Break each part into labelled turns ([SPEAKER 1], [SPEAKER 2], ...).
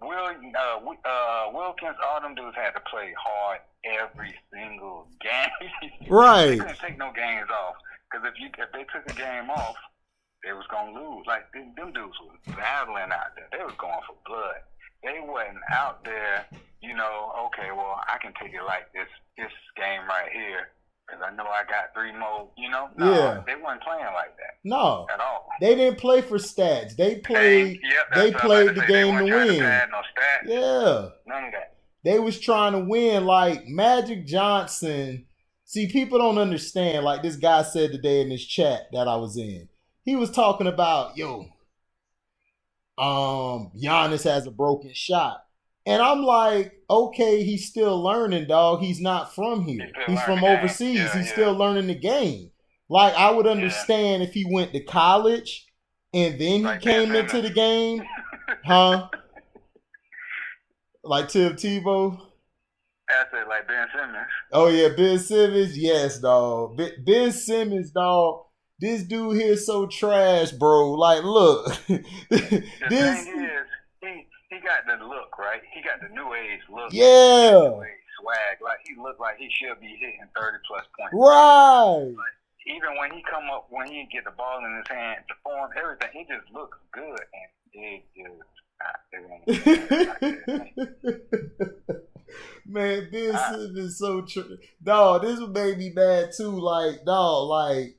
[SPEAKER 1] Wilkins, all them dudes had to play hard every single game. They
[SPEAKER 2] Right.
[SPEAKER 1] couldn't take no games off because if they took a game off, they was gonna lose. Like them dudes was battling out there. They was going for blood. They wasn't out there, okay, well I can take it like this game right here because I know I got three more. No,
[SPEAKER 2] Yeah.
[SPEAKER 1] they wasn't playing like that
[SPEAKER 2] No.
[SPEAKER 1] at all.
[SPEAKER 2] They didn't play for stats. They played
[SPEAKER 1] Yep,
[SPEAKER 2] they
[SPEAKER 1] that's what I'm
[SPEAKER 2] played
[SPEAKER 1] about
[SPEAKER 2] the
[SPEAKER 1] to say. They
[SPEAKER 2] game
[SPEAKER 1] weren't
[SPEAKER 2] to
[SPEAKER 1] trying to
[SPEAKER 2] win.
[SPEAKER 1] pad no stats.
[SPEAKER 2] Yeah.
[SPEAKER 1] None of that.
[SPEAKER 2] They was trying to win like Magic Johnson. See, people don't understand. Like this guy said today in this chat that I was in. He was talking about, Giannis has a broken shot. And I'm like, okay, he's still learning, dog. He's not from here. He's from overseas. He's still learning the game. Like, I would understand if he went to college and then he came into the game. Huh? Like Tim Tebow?
[SPEAKER 1] That's it, like Ben Simmons.
[SPEAKER 2] Oh, yeah, Ben Simmons. Yes, dog. Ben Simmons, dog. This dude here is so trash, bro. Like, look.
[SPEAKER 1] The thing is, he got the look, right? He got the new age look.
[SPEAKER 2] Yeah.
[SPEAKER 1] New age swag. Like, he looked like he should be hitting 30-plus points.
[SPEAKER 2] Right.
[SPEAKER 1] Like, even when he get the ball in his hand, the form, everything, he just looks good. And
[SPEAKER 2] Man, Ben Simmons is so true. Dog, this would make me mad too. Like, dog, like,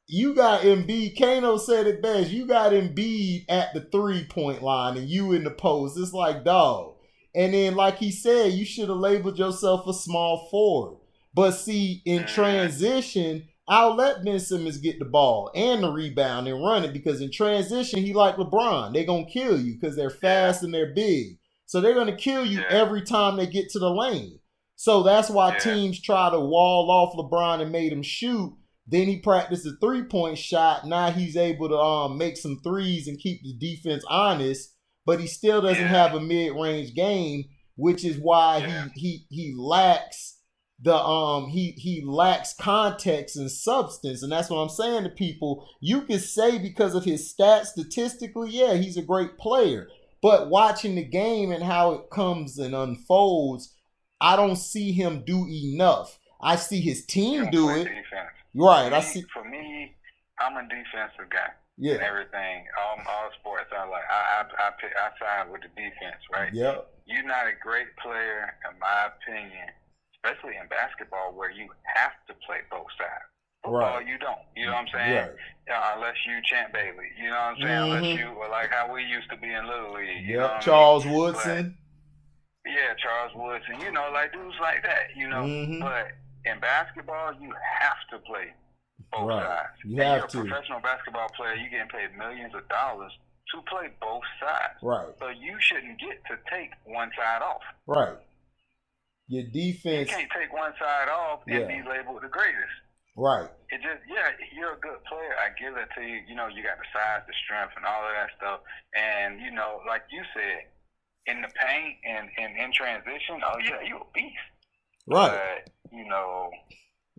[SPEAKER 2] you got Embiid. Kano said it best. You got Embiid at the 3-point line and you in the post. It's like, dog. And then, like he said, you should have labeled yourself a small forward. But see, in transition, I'll let Ben Simmons get the ball and the rebound and run it because in transition, he like LeBron. They're going to kill you because they're fast and they're big. So they're going to kill you every time they get to the lane. So that's why teams try to wall off LeBron and made him shoot. Then he practiced a 3-point shot. Now he's able to make some threes and keep the defense honest, but he still doesn't have a mid-range game, which is why he lacks he lacks context and substance. And that's what I'm saying to people. You can say because of his stats statistically, he's a great player. But watching the game and how it comes and unfolds, I don't see him do enough. I see his team do it.
[SPEAKER 1] Defense.
[SPEAKER 2] Right.
[SPEAKER 1] For me, I'm a defensive guy.
[SPEAKER 2] Yeah.
[SPEAKER 1] And everything. All sports. I side with the defense, right?
[SPEAKER 2] Yep.
[SPEAKER 1] You're not a great player, in my opinion, especially in basketball where you have to play both sides. Football, you don't. You know what I'm saying? Right. Unless you Champ Bailey. You know what I'm saying? Unless you, like how we used to be in Little League. You know
[SPEAKER 2] Charles Woodson.
[SPEAKER 1] But, Charles Woodson. Like dudes like that. But in basketball, you have to play both sides.
[SPEAKER 2] You have to.
[SPEAKER 1] You're a professional basketball player. You're getting paid millions of dollars to play both sides.
[SPEAKER 2] Right.
[SPEAKER 1] So you shouldn't get to take one side off.
[SPEAKER 2] Right. Your defense.
[SPEAKER 1] You can't take one side off and be labeled the greatest.
[SPEAKER 2] Right.
[SPEAKER 1] It just, you're a good player. I give it to you. You got the size, the strength, and all of that stuff. And, like you said, in the paint and in transition, you're a beast.
[SPEAKER 2] Right.
[SPEAKER 1] But,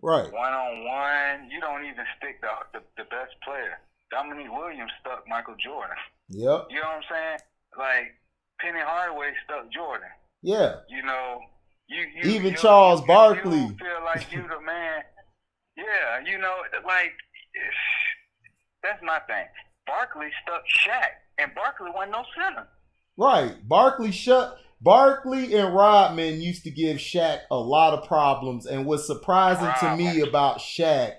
[SPEAKER 2] right.
[SPEAKER 1] One-on-one, you don't even stick the best player. Dominique Williams stuck Michael Jordan.
[SPEAKER 2] Yep.
[SPEAKER 1] You know what I'm saying? Like, Penny Hardaway stuck Jordan.
[SPEAKER 2] Yeah.
[SPEAKER 1] You
[SPEAKER 2] Charles Barkley.
[SPEAKER 1] You feel like you the man. Yeah, that's my thing. Barkley stuck Shaq, and Barkley wasn't no center.
[SPEAKER 2] Right. Barkley and Rodman used to give Shaq a lot of problems, and what's surprising to me about Shaq,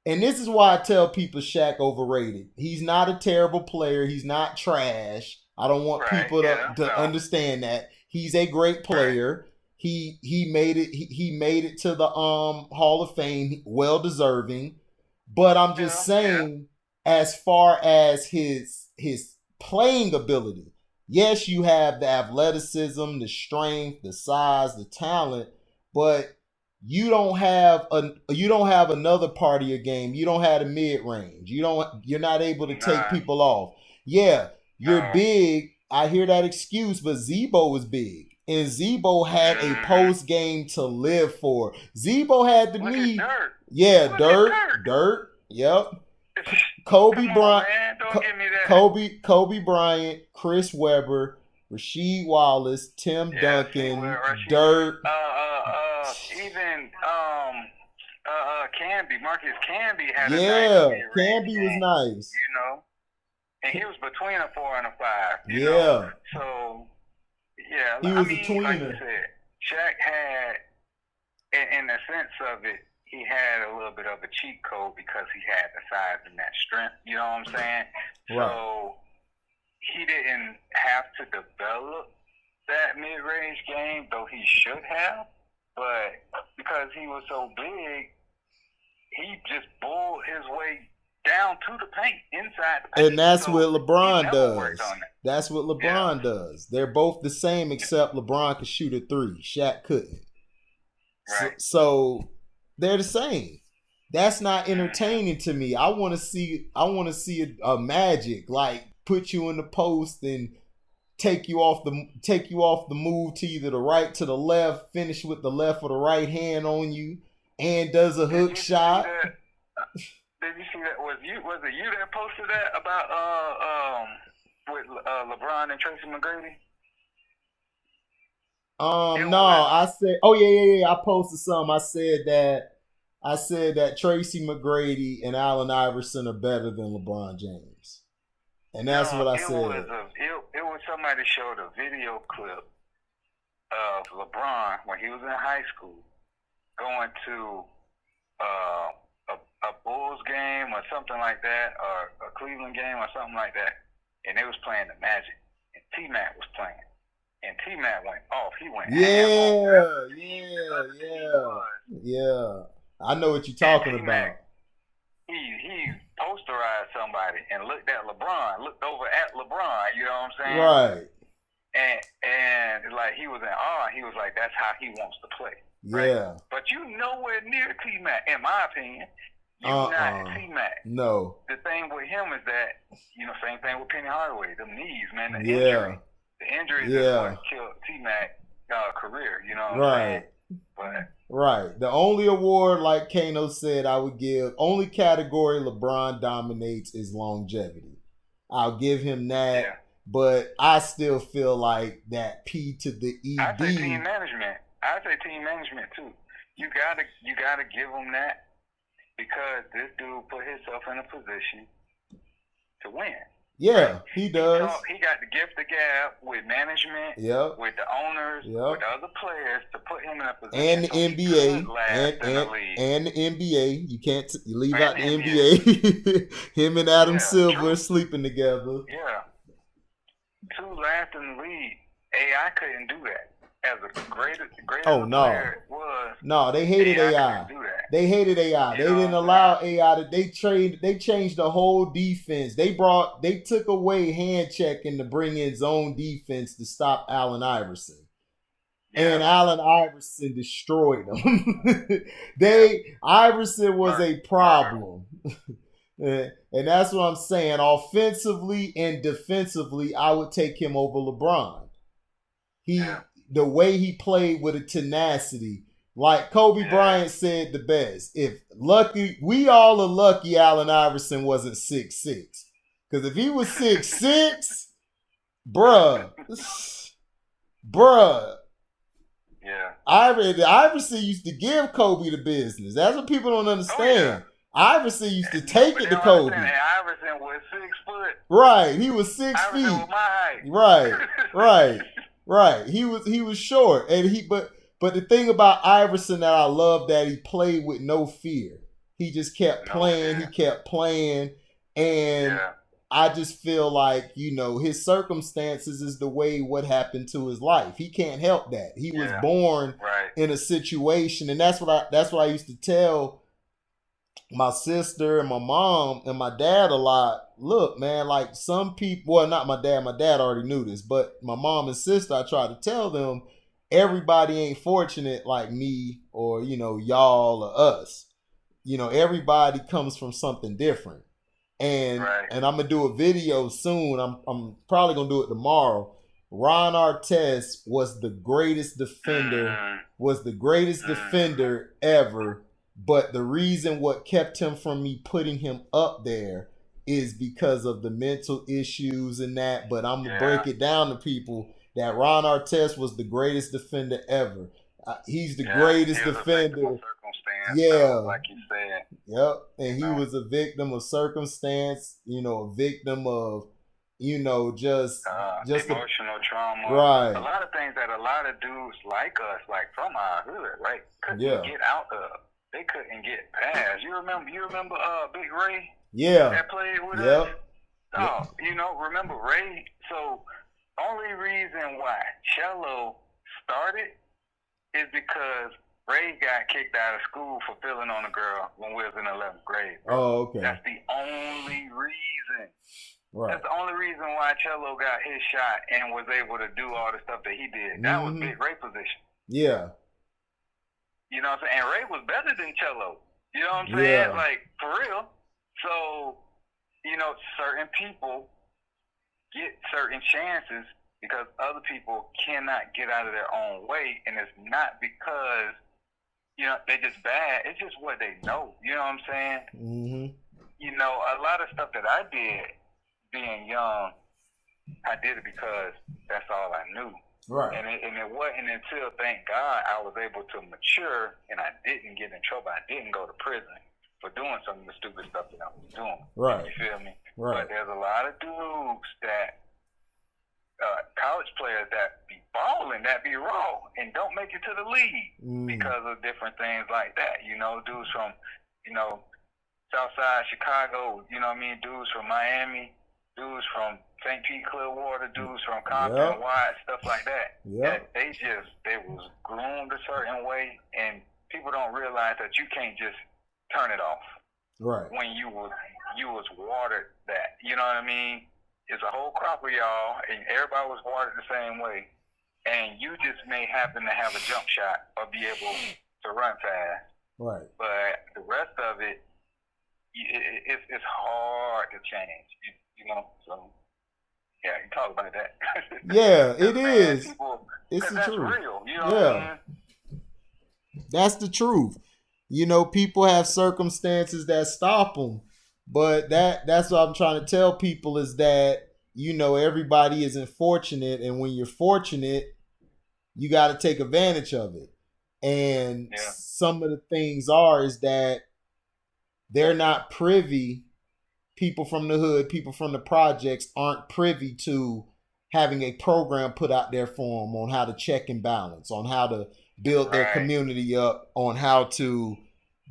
[SPEAKER 2] and this is why I tell people Shaq overrated. He's not a terrible player. He's not trash. I don't want people to understand that. He's a great player. Right. He made it. He made it to the Hall of Fame, well deserving. But I'm just saying, as far as his playing ability, yes, you have the athleticism, the strength, the size, the talent, but you don't have another part of your game. You don't have the mid range. You're not able to take people off. Yeah, you're big. I hear that excuse, but Zebo was big. And Zebo had a post game to live for. Zebo had the knee. Dirt. Yep. Kobe Bryant. Kobe Bryant, Chris Webber, Rasheed Wallace, Tim Duncan, Dirk.
[SPEAKER 1] Even Canby, Marcus Canby had a
[SPEAKER 2] Yeah,
[SPEAKER 1] nice
[SPEAKER 2] Canby was
[SPEAKER 1] game,
[SPEAKER 2] nice.
[SPEAKER 1] you know, and he was between a 4 and a 5. You
[SPEAKER 2] Yeah,
[SPEAKER 1] know? So yeah,
[SPEAKER 2] he
[SPEAKER 1] I
[SPEAKER 2] was a
[SPEAKER 1] mean, like you
[SPEAKER 2] tweener.
[SPEAKER 1] said, Shaq had, in the sense of it, he had a little bit of a cheat code because he had the size and that strength. You know what I'm saying?
[SPEAKER 2] Right.
[SPEAKER 1] So he didn't have to develop that mid-range game, though he should have. But because he was so big, he just bulled his way down to the paint, inside the paint.
[SPEAKER 2] And that's
[SPEAKER 1] so
[SPEAKER 2] what LeBron
[SPEAKER 1] does.
[SPEAKER 2] That's what LeBron does. They're both the same, except LeBron could shoot a 3. Shaq couldn't.
[SPEAKER 1] Right.
[SPEAKER 2] So they're the same. That's not entertaining to me. I want to see a Magic, like put you in the post and take you off the move to either the right to the left, finish with the left or the right hand on you, and does a hook shot.
[SPEAKER 1] Did you see that? Was it you that posted that about with LeBron and Tracy McGrady?
[SPEAKER 2] No, I said, oh yeah. I posted something. I said that Tracy McGrady and Allen Iverson are better than LeBron James, and that's what I said.
[SPEAKER 1] It was somebody showed a video clip of LeBron when he was in high school going to a Bulls game or something like that, or a Cleveland game or something like that, and they was playing the Magic, and T-Mac was playing. And T-Mac went off. He went
[SPEAKER 2] Yeah. I know what you're talking about.
[SPEAKER 1] He posterized somebody and looked over at LeBron, you know what I'm saying?
[SPEAKER 2] Right.
[SPEAKER 1] And like he was in awe. He was like, that's how he wants to play. Right?
[SPEAKER 2] Yeah.
[SPEAKER 1] But you nowhere near T-Mac, in my opinion. You're not T-Mac.
[SPEAKER 2] No.
[SPEAKER 1] The thing with him is that, same thing with Penny Hardaway, them knees, man, the injury is what killed T-Mac's career, you know what I'm saying?
[SPEAKER 2] Right. The only award, like Kano said, I would give, only category LeBron dominates is longevity. I'll give him that. Yeah. But I still feel like that P to the ED.
[SPEAKER 1] I say team management. Too. You gotta give him that, because this dude put himself in a position to win.
[SPEAKER 2] Yeah, he does.
[SPEAKER 1] He got the gift of gab with management, with the owners, with the other players to put him in a position.
[SPEAKER 2] And the NBA, and the NBA. You can't leave out the NBA. Him and Adam Silver are sleeping together.
[SPEAKER 1] Yeah, 2 last in the league. AI couldn't do that. As a greater player was.
[SPEAKER 2] No, they hated AI. They hated AI. They didn't allow AI to. They changed the whole defense. They took away hand checking to bring in zone defense to stop Allen Iverson. And Allen Iverson destroyed them. Iverson was a problem. And that's what I'm saying. Offensively and defensively, I would take him over LeBron. The way he played with a tenacity, like Kobe Bryant said the best. We all are lucky Allen Iverson wasn't 6'6", because if he was 6'6", bruh.
[SPEAKER 1] Yeah.
[SPEAKER 2] Iverson used to give Kobe the business. That's what people don't understand. Iverson used to take it to Kobe.
[SPEAKER 1] Iverson was 6 foot.
[SPEAKER 2] Right, he was 6 feet.
[SPEAKER 1] Iverson was my
[SPEAKER 2] height. Right. He was short, and but the thing about Iverson that I love, that he played with no fear. He just kept playing. He kept playing, and I just feel like his circumstances is the way what happened to his life. He can't help that. He was born in a situation, and that's what I used to tell my sister and my mom and my dad a lot. Look, man, like some people, well, not my dad already knew this, but my mom and sister, I try to tell them everybody ain't fortunate like me or, y'all or us. Everybody comes from something different. And I'm going to do a video soon. I'm probably going to do it tomorrow. Ron Artest was the greatest defender ever. But the reason what kept him from me putting him up there is because of the mental issues and that. But I'm going to break it down to people. that Ron Artest was the greatest defender ever. He's the
[SPEAKER 1] Yeah,
[SPEAKER 2] greatest
[SPEAKER 1] he was a victim of
[SPEAKER 2] defender.
[SPEAKER 1] circumstance, though,
[SPEAKER 2] Yeah.
[SPEAKER 1] like you said.
[SPEAKER 2] Yep.
[SPEAKER 1] You
[SPEAKER 2] And he
[SPEAKER 1] know,
[SPEAKER 2] was a victim of circumstance, a victim of, just a,
[SPEAKER 1] emotional trauma. A
[SPEAKER 2] right.
[SPEAKER 1] lot of things that a lot of dudes like us, like from our hood, right, couldn't
[SPEAKER 2] Yeah.
[SPEAKER 1] get out of. They couldn't get past. You remember Big Ray
[SPEAKER 2] Yeah.
[SPEAKER 1] that played with us?
[SPEAKER 2] Yep.
[SPEAKER 1] Oh, remember Ray? So only reason why Cello started is because Ray got kicked out of school for feeling on a girl when we was in 11th grade. Bro.
[SPEAKER 2] Oh, okay.
[SPEAKER 1] That's the only reason.
[SPEAKER 2] Right.
[SPEAKER 1] That's the only reason why Cello got his shot and was able to do all the stuff that he did. That was Big Ray position.
[SPEAKER 2] Yeah.
[SPEAKER 1] You know what I'm saying? And Ray was better than Cello. You know what I'm saying?
[SPEAKER 2] Yeah.
[SPEAKER 1] Like, for real. So, certain people get certain chances because other people cannot get out of their own way. And it's not because, they just bad. It's just what they know. You know what I'm saying?
[SPEAKER 2] Mm-hmm.
[SPEAKER 1] A lot of stuff that I did being young, I did it because that's all I knew.
[SPEAKER 2] Right.
[SPEAKER 1] And it wasn't until, thank God, I was able to mature and I didn't get in trouble. I didn't go to prison for doing some of the stupid stuff that I was doing.
[SPEAKER 2] Right.
[SPEAKER 1] You feel me?
[SPEAKER 2] Right.
[SPEAKER 1] But there's a lot of dudes that, college players that be balling, that be raw, and don't make it to the league because of different things like that. Dudes from, Southside Chicago, dudes from Miami, dudes from St. Pete, Clearwater, dudes from Compton, Wide, stuff like that.
[SPEAKER 2] Yeah.
[SPEAKER 1] They was groomed a certain way, and people don't realize that you can't just turn it off.
[SPEAKER 2] Right.
[SPEAKER 1] When you was watered that. You know what I mean? It's a whole crop of y'all, and everybody was watered the same way. And you just may happen to have a jump shot or be able to run fast.
[SPEAKER 2] Right.
[SPEAKER 1] But the rest of it, it's hard to change. So yeah, you talk about that.
[SPEAKER 2] Yeah, it is.
[SPEAKER 1] It's
[SPEAKER 2] the
[SPEAKER 1] that's
[SPEAKER 2] truth.
[SPEAKER 1] Real. You know what I mean?
[SPEAKER 2] That's the truth. People have circumstances that stop them, but that's what I'm trying to tell people is that everybody isn't fortunate, and when you're fortunate, you got to take advantage of it. And some of the things is that they're not privy. People from the hood, people from the projects aren't privy to having a program put out there for them on how to check and balance, on how to build their community up, on how to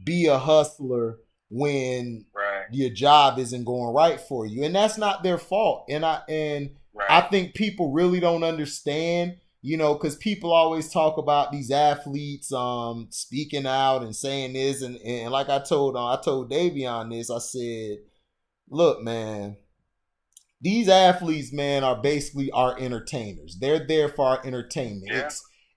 [SPEAKER 2] be a hustler when your job isn't going right for you. And that's not their fault. And I think people really don't understand, because people always talk about these athletes speaking out and saying this. And like I told Davion this, I said, look, man, these athletes, man, are basically our entertainers. They're there for our entertainment.
[SPEAKER 1] Yeah.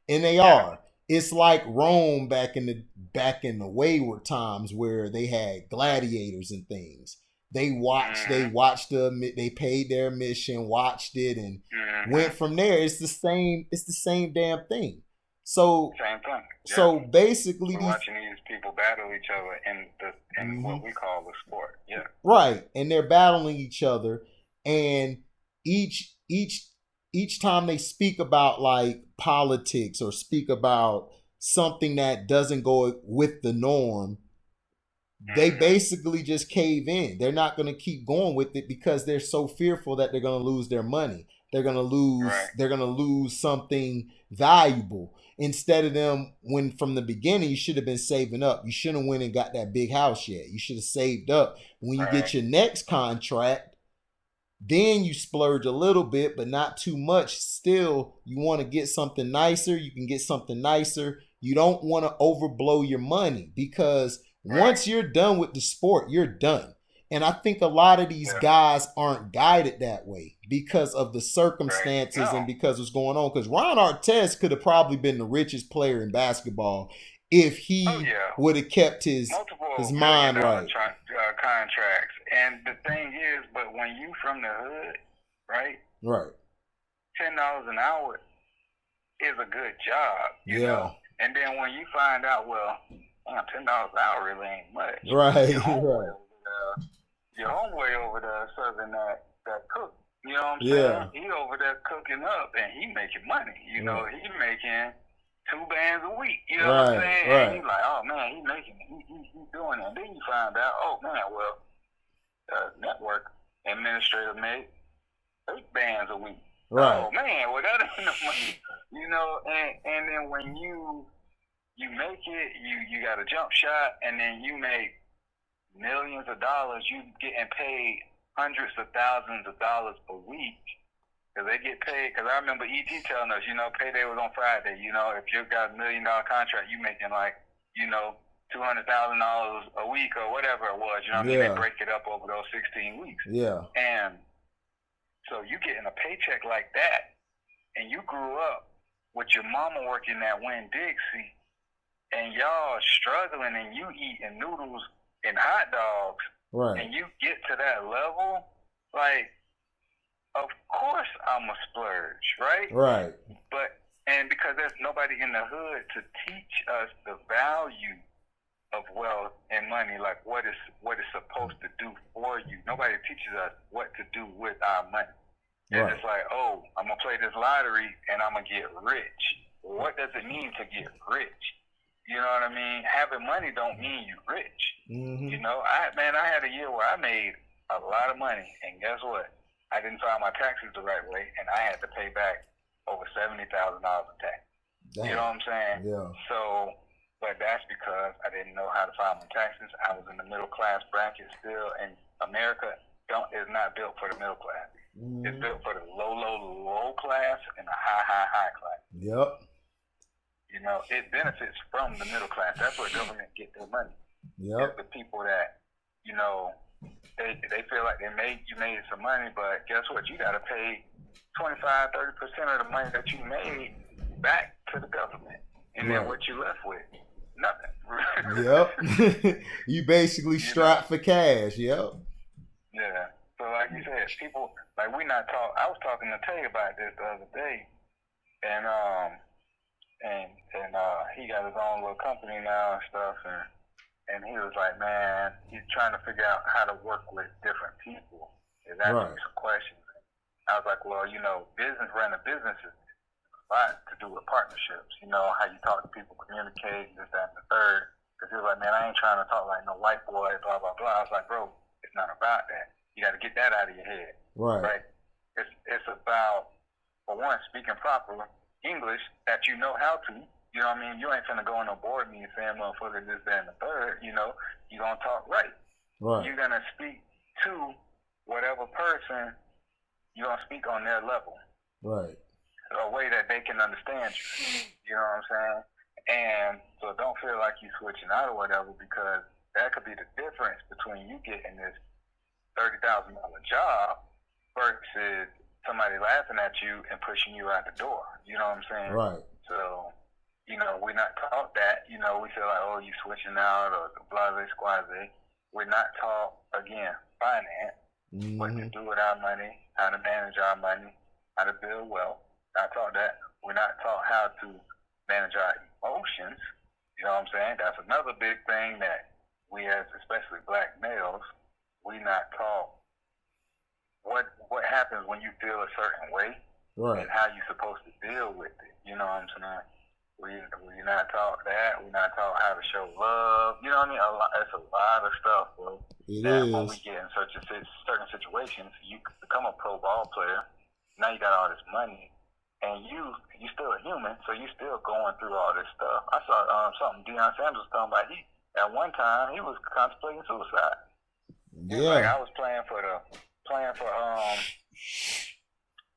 [SPEAKER 2] And they are. It's like Rome back in the wayward times where they had gladiators and things. They watched they paid their admission, watched it, and went from there. It's the same damn thing. So
[SPEAKER 1] same thing. Yeah.
[SPEAKER 2] So basically,
[SPEAKER 1] we're watching these people battle each other in what we call the sport. Yeah.
[SPEAKER 2] Right, and they're battling each other, and each time they speak about like politics or speak about something that doesn't go with the norm, they basically just cave in. They're not going to keep going with it because they're so fearful that they're going to lose their money. They're going to lose something valuable. Instead of them, when from the beginning, you should have been saving up. You shouldn't have went and got that big house yet. You should have saved up. When you get your next contract, then you splurge a little bit, but not too much. Still, you want to get something nicer. You can get something nicer. You don't want to overblow your money because once you're done with the sport, you're done. And I think a lot of these guys aren't guided that way because of the circumstances and because what's going on. Because Ron Artest could have probably been the richest player in basketball if he would have kept his mind right.
[SPEAKER 1] Contracts. And the thing is, but when you from the hood, right?
[SPEAKER 2] Right.
[SPEAKER 1] $10 an hour is a good job. You know? And then when you find out, well, $10 an hour really ain't much.
[SPEAKER 2] Right.
[SPEAKER 1] Your homeboy over there serving that cook. You know what I'm saying? He over over there cooking up, and he making money. You know, he making 2 bands a week. You know what I'm saying?
[SPEAKER 2] Right.
[SPEAKER 1] And he's like, oh man, he's doing it. And then you find out, oh man, well, network administrator made 8 bands a week.
[SPEAKER 2] Right.
[SPEAKER 1] Oh man, well that ain't no money. You know, and then when you make it, you got a jump shot, and then you make millions of dollars. You getting paid hundreds of thousands of dollars a week. Because they get paid, because I remember E.T. telling us, you know, payday was on Friday. You know, if you've got $1 million contract, you making like, you know, $200,000 a week or whatever it was. You know what I mean? They break it up over those 16 weeks.
[SPEAKER 2] Yeah.
[SPEAKER 1] And so you getting a paycheck like that, and you grew up with your mama working at Winn-Dixie, and y'all struggling, and you eating noodles and hot dogs,
[SPEAKER 2] right?
[SPEAKER 1] And you get to that level, like, of course I'm a splurge, right?
[SPEAKER 2] Right.
[SPEAKER 1] And because there's nobody in the hood to teach us the value of wealth and money, like what it's supposed to do for you. Nobody teaches us what to do with our money. It's just like, oh, I'm gonna play this lottery and I'm gonna get rich. What does it mean to get rich? You know what I mean? Having money don't mean you rich.
[SPEAKER 2] Mm-hmm.
[SPEAKER 1] You know, I had a year where I made a lot of money, and guess what? I didn't file my taxes the right way, and I had to pay back over $70,000 in tax.
[SPEAKER 2] Damn.
[SPEAKER 1] You know what I'm saying?
[SPEAKER 2] Yeah.
[SPEAKER 1] So, but that's because I didn't know how to file my taxes. I was in the middle class bracket still, and America is not built for the middle class. Mm-hmm. It's built for the low class and the high class.
[SPEAKER 2] Yep.
[SPEAKER 1] You know, it benefits from the middle class. That's where government get their money.
[SPEAKER 2] Yep.
[SPEAKER 1] It's the people that, you know, they feel like you made some money, but guess what? You got to pay 25-30% of the money that you made back to the government, and then what you left with, nothing.
[SPEAKER 2] Yep. You basically strapped for cash. Yep.
[SPEAKER 1] Yeah. So like you said, people like we not talk. I was talking to Tay about this the other day, and he got his own little company now and stuff, and he was like, man, he's trying to figure out how to work with different people. He's asking me some questions. I was like, well, you know, running a business is a lot to do with partnerships. You know, how you talk to people, communicate, this, that, and the third. Because he was like, man, I ain't trying to talk like no white boy, blah, blah, blah. I was like, bro, it's not about that. You got to get that out of your head. Right? It's about, for one, speaking proper English that you know how to. You know what I mean? You ain't finna go on a board meeting saying, motherfucker, this, that, and the third. You know, you gonna talk right. You're gonna speak to whatever person, you're gonna speak on their level. Right. A way that they can understand you. You know what I'm saying? And so don't feel like you're switching out or whatever, because that could be the difference between you getting this $30,000 job versus somebody laughing at you and pushing you out the door. You know what I'm saying? Right. So, you know, we're not taught that. You know, we feel like, oh, you switching out or blase squaze. We're not taught, again, finance, what to do with our money, how to manage our money, how to build wealth. Not taught that. We're not taught how to manage our emotions. You know what I'm saying? That's another big thing that we as, especially black males, we not taught what happens when you feel a certain way, and how you're supposed to deal with it. You know what I'm saying? We're not taught that. We're not taught how to show love. You know what I mean? It's a lot of stuff, bro. When we get in certain situations, you become a pro ball player. Now you got all this money, and you still a human, so you still going through all this stuff. I saw something Deion Sanders was talking about. At one time he was contemplating suicide. Yeah. Like, I was playing for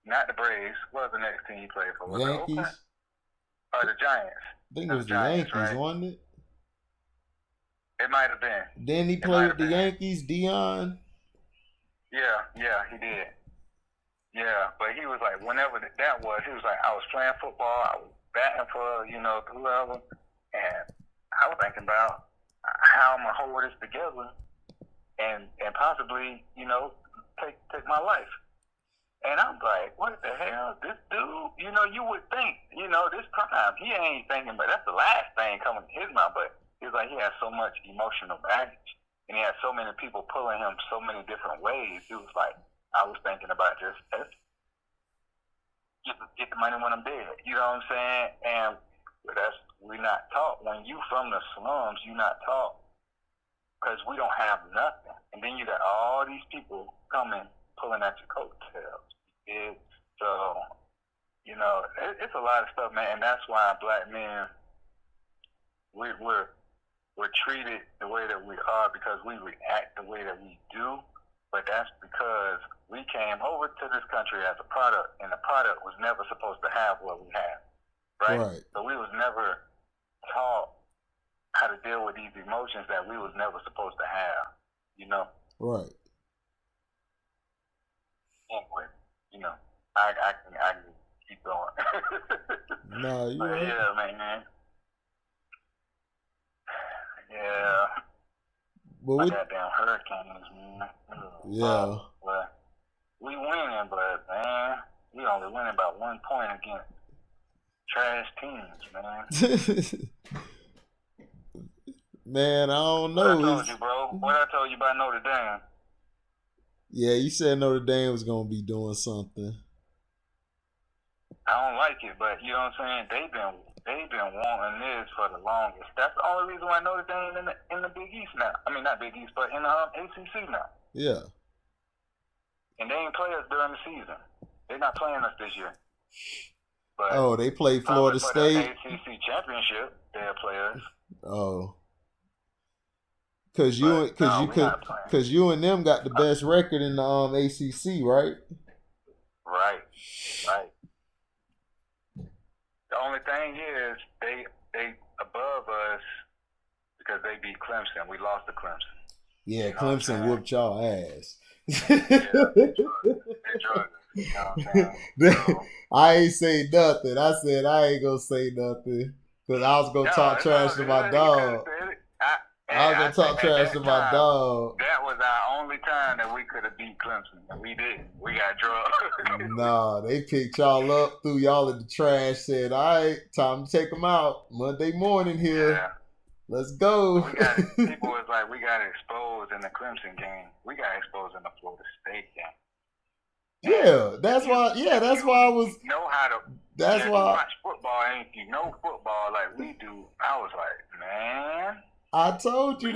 [SPEAKER 1] not the Braves. What was the next team he played for? Was
[SPEAKER 2] Yankees?
[SPEAKER 1] The Giants.
[SPEAKER 2] I think it was the Yankees,
[SPEAKER 1] right?
[SPEAKER 2] Wasn't it?
[SPEAKER 1] It might have been.
[SPEAKER 2] Then he played with the Yankees, Deion?
[SPEAKER 1] Yeah, he did. Yeah, but he was like, whenever that was, he was like, I was playing football, I was batting for, you know, whoever, and I was thinking about how I'm going to hold this together and possibly, you know, take my life. And I'm like, what the hell? This dude, you know, you would think, you know, this time, he ain't thinking, but that's the last thing coming to his mind. But he's like, he has so much emotional baggage, and he has so many people pulling him so many different ways. He was like, I was thinking about just this. get the money when I'm dead. You know what I'm saying? And we're not taught. When you from the slums, you're not taught because we don't have nothing. And then you got all these people coming, pulling at your coattails. So, you know, it's a lot of stuff, man. And that's why black men, we're treated the way that we are because we react the way that we do. But that's because we came over to this country as a product, and the product was never supposed to have what we have, right? So we was never taught how to deal with these emotions that we was never supposed to have, you know?
[SPEAKER 2] Right.
[SPEAKER 1] Anyway, you know, I can keep going.
[SPEAKER 2] No, you right.
[SPEAKER 1] Yeah, man. Yeah. My goddamn hurricanes, man.
[SPEAKER 2] Yeah.
[SPEAKER 1] But we winning, but man, we only winning by 1 point against trash teams, man.
[SPEAKER 2] Man, I don't know.
[SPEAKER 1] What I told you, bro. What I told you about Notre Dame.
[SPEAKER 2] Yeah, you said Notre Dame was gonna be doing something.
[SPEAKER 1] I don't like it, but you know what I'm saying? They've been wanting this for the longest. That's the only reason why Notre Dame in the Big East now. I mean, not Big East, but in the ACC now.
[SPEAKER 2] Yeah.
[SPEAKER 1] And they ain't play us during the season. They're not playing us this year. But
[SPEAKER 2] they played Florida State.
[SPEAKER 1] For the ACC championship, they'll play us.
[SPEAKER 2] Oh. Cause you and them got the best record in the ACC, right?
[SPEAKER 1] Right. The only thing is they above us because they beat Clemson. We lost to Clemson.
[SPEAKER 2] Yeah, you know Clemson whooped y'all ass.
[SPEAKER 1] Yeah, they drug us. You know what I'm saying? So,
[SPEAKER 2] I ain't say nothing. I said I ain't gonna say nothing because I was gonna talk trash to my dog. I was gonna talk trash to my dog.
[SPEAKER 1] That was our only time that we could have beat Clemson, and we didn't. We got drugged.
[SPEAKER 2] Nah, they picked y'all up, threw y'all in the trash, said, "All right, time to take them out. Monday morning here. Yeah. Let's go."
[SPEAKER 1] People was like, we got exposed in the Clemson game. We got exposed in the Florida State game.
[SPEAKER 2] Yeah, that's why. Yeah, that's why I was.
[SPEAKER 1] Know how to.
[SPEAKER 2] That's why.
[SPEAKER 1] Watch football, and if you know football like we do, I was like, man.
[SPEAKER 2] I told you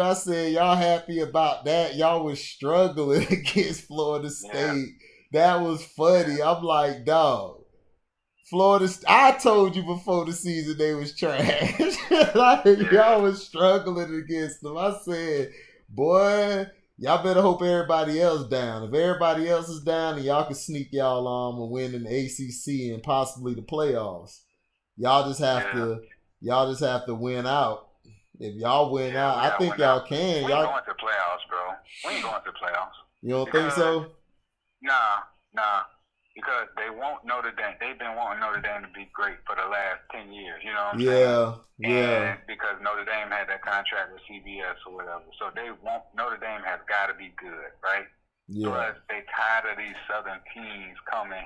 [SPEAKER 2] I said y'all happy about that. Y'all was struggling against Florida State. Yeah. That was funny. I'm like, dog. I told you before the season they was trash. Y'all was struggling against them. I said, boy, y'all better hope everybody else down. If everybody else is down, then y'all can sneak y'all on and win in the ACC and possibly the playoffs. Y'all just have to win out. If y'all win out, I think y'all can.
[SPEAKER 1] We ain't going to playoffs, bro. We ain't going to playoffs.
[SPEAKER 2] You don't think so?
[SPEAKER 1] Nah. Because they want Notre Dame. They've been wanting Notre Dame to be great for the last 10 years. You know what I'm saying? Yeah. And because Notre Dame had that contract with CBS or whatever. So Notre Dame has got to be good, right? Yeah. Plus, they tired of these Southern teams coming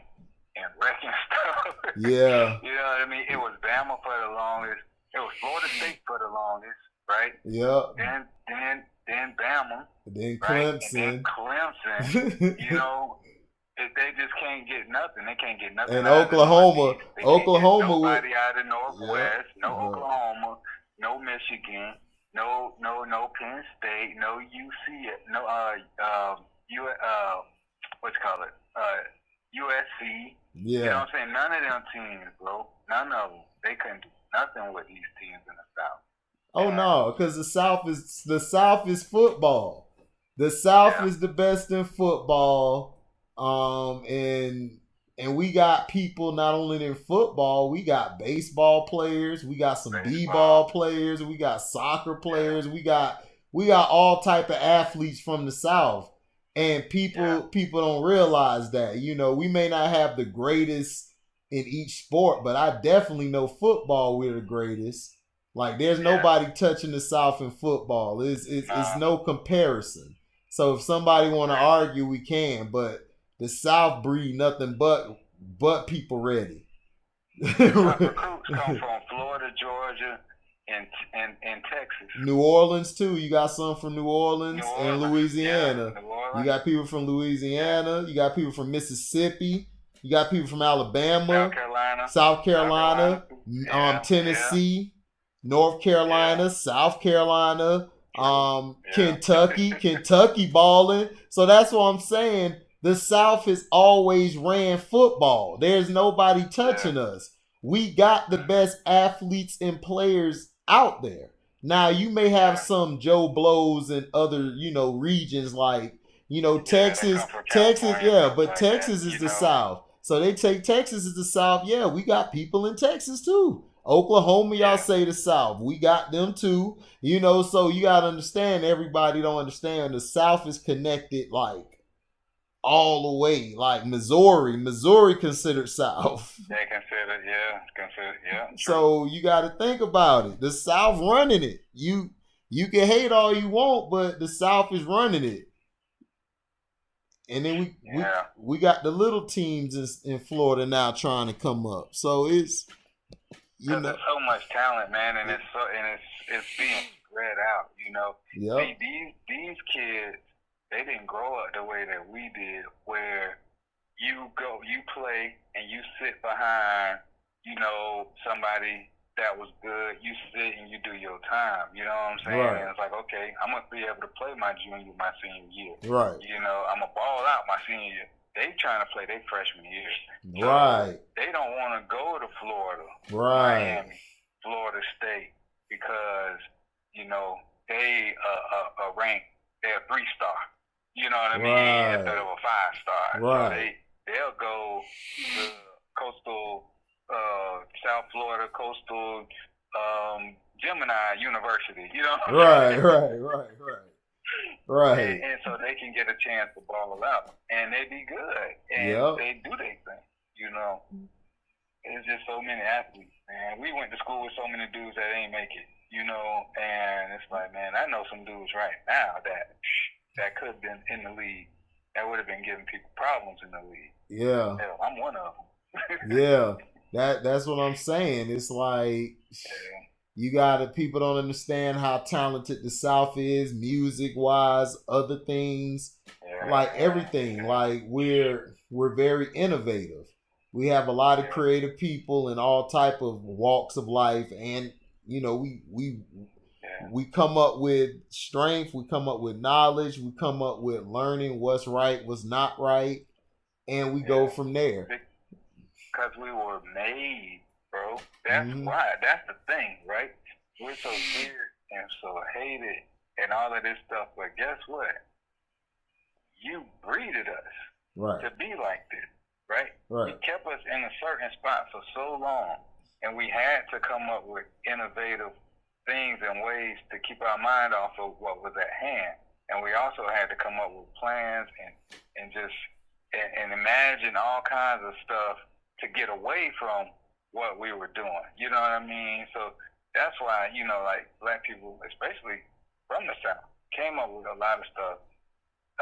[SPEAKER 1] and wrecking stuff.
[SPEAKER 2] Yeah.
[SPEAKER 1] You know what I mean? It was Bama for the longest. It was Florida State for the longest, right?
[SPEAKER 2] Yeah.
[SPEAKER 1] Then Bama.
[SPEAKER 2] Then Clemson.
[SPEAKER 1] Right? And then Clemson. You know, they just can't get nothing. They can't get nothing.
[SPEAKER 2] And Oklahoma.
[SPEAKER 1] Nobody out of Northwest. Yeah. No Oklahoma. No Michigan. No Penn State. No UC. No what's it called? USC. Yeah. You know what I'm saying? None of them teams, bro. None of them. They couldn't do nothing with these teams in the South.
[SPEAKER 2] Oh no, because the South is football. The South is the best in football. And we got people not only in football, we got baseball players, we got some b-ball players, we got soccer players, we got all type of athletes from the South. And people don't realize that. You know, we may not have the greatest in each sport, but I definitely know football we're the greatest. Like there's nobody touching the South in football. It's no comparison. So if somebody want to argue, we can, but the South breed nothing but people ready.
[SPEAKER 1] Recruits come from Florida, Georgia, and Texas.
[SPEAKER 2] New Orleans too. You got some from New Orleans and Louisiana.
[SPEAKER 1] Yeah, New Orleans.
[SPEAKER 2] You got people from Louisiana. You got people from Mississippi. You got people from Alabama,
[SPEAKER 1] South
[SPEAKER 2] South Carolina,
[SPEAKER 1] yeah,
[SPEAKER 2] Tennessee, North Carolina,
[SPEAKER 1] yeah.
[SPEAKER 2] South Carolina,
[SPEAKER 1] Yeah.
[SPEAKER 2] Kentucky balling. So that's what I'm saying. The South has always ran football. There's nobody touching us. We got the best athletes and players out there. Now you may have some Joe Blows in other, regions like, Texas, yeah, but
[SPEAKER 1] Like
[SPEAKER 2] Texas is the South. So they take Texas as the South. Yeah, we got people in Texas too. Oklahoma, y'all say the South. We got them too. So you gotta understand, everybody don't understand the South is connected like all the way. Like Missouri considered South.
[SPEAKER 1] They consider, yeah.
[SPEAKER 2] So you got to think about it. The South running it. You can hate all you want, but the South is running it. And then we got the little teams in Florida now trying to come up. So it's
[SPEAKER 1] there's so much talent, man, and it's being spread out.
[SPEAKER 2] Yep.
[SPEAKER 1] See, these kids, they didn't grow up the way that we did, where you play and you sit behind, somebody that was good. You sit and you do your time. You know what I'm saying?
[SPEAKER 2] Right.
[SPEAKER 1] And it's like, okay, I'm gonna be able to play my senior year.
[SPEAKER 2] Right.
[SPEAKER 1] I'm gonna ball out my senior year. They trying to play their freshman year. So
[SPEAKER 2] right.
[SPEAKER 1] They don't want to go to Florida,
[SPEAKER 2] right.
[SPEAKER 1] Miami, Florida State, because they ranked. They're a 3-star. You know what I mean?
[SPEAKER 2] Right.
[SPEAKER 1] Instead of a 5-star.
[SPEAKER 2] Right.
[SPEAKER 1] So they'll go to coastal South Florida Coastal Gemini University.
[SPEAKER 2] Right.
[SPEAKER 1] And so they can get a chance to ball out, and they be good, and they do their thing. It's just so many athletes, man. We went to school with so many dudes that ain't make it, and it's like, man, I know some dudes right now that could have been in the league, that would have been giving people problems in the league.
[SPEAKER 2] Yeah.
[SPEAKER 1] Hell, I'm one of them.
[SPEAKER 2] Yeah. That's what I'm saying. It's like you people don't understand how talented the South is, music wise, other things, like everything. Like we're very innovative. We have a lot of creative people in all type of walks of life, and we come up with strength, we come up with knowledge, we come up with learning what's right, what's not right, and we go from there.
[SPEAKER 1] Because we were made, bro. That's why. That's the thing, right? We're so feared and so hated and all of this stuff, but guess what? You breeded us to be like this, right? You kept us in a certain spot for so long, and we had to come up with innovative things and ways to keep our mind off of what was at hand. And we also had to come up with plans and just imagine all kinds of stuff to get away from what we were doing. You know what I mean? So that's why, like black people, especially from the South, came up with a lot of stuff,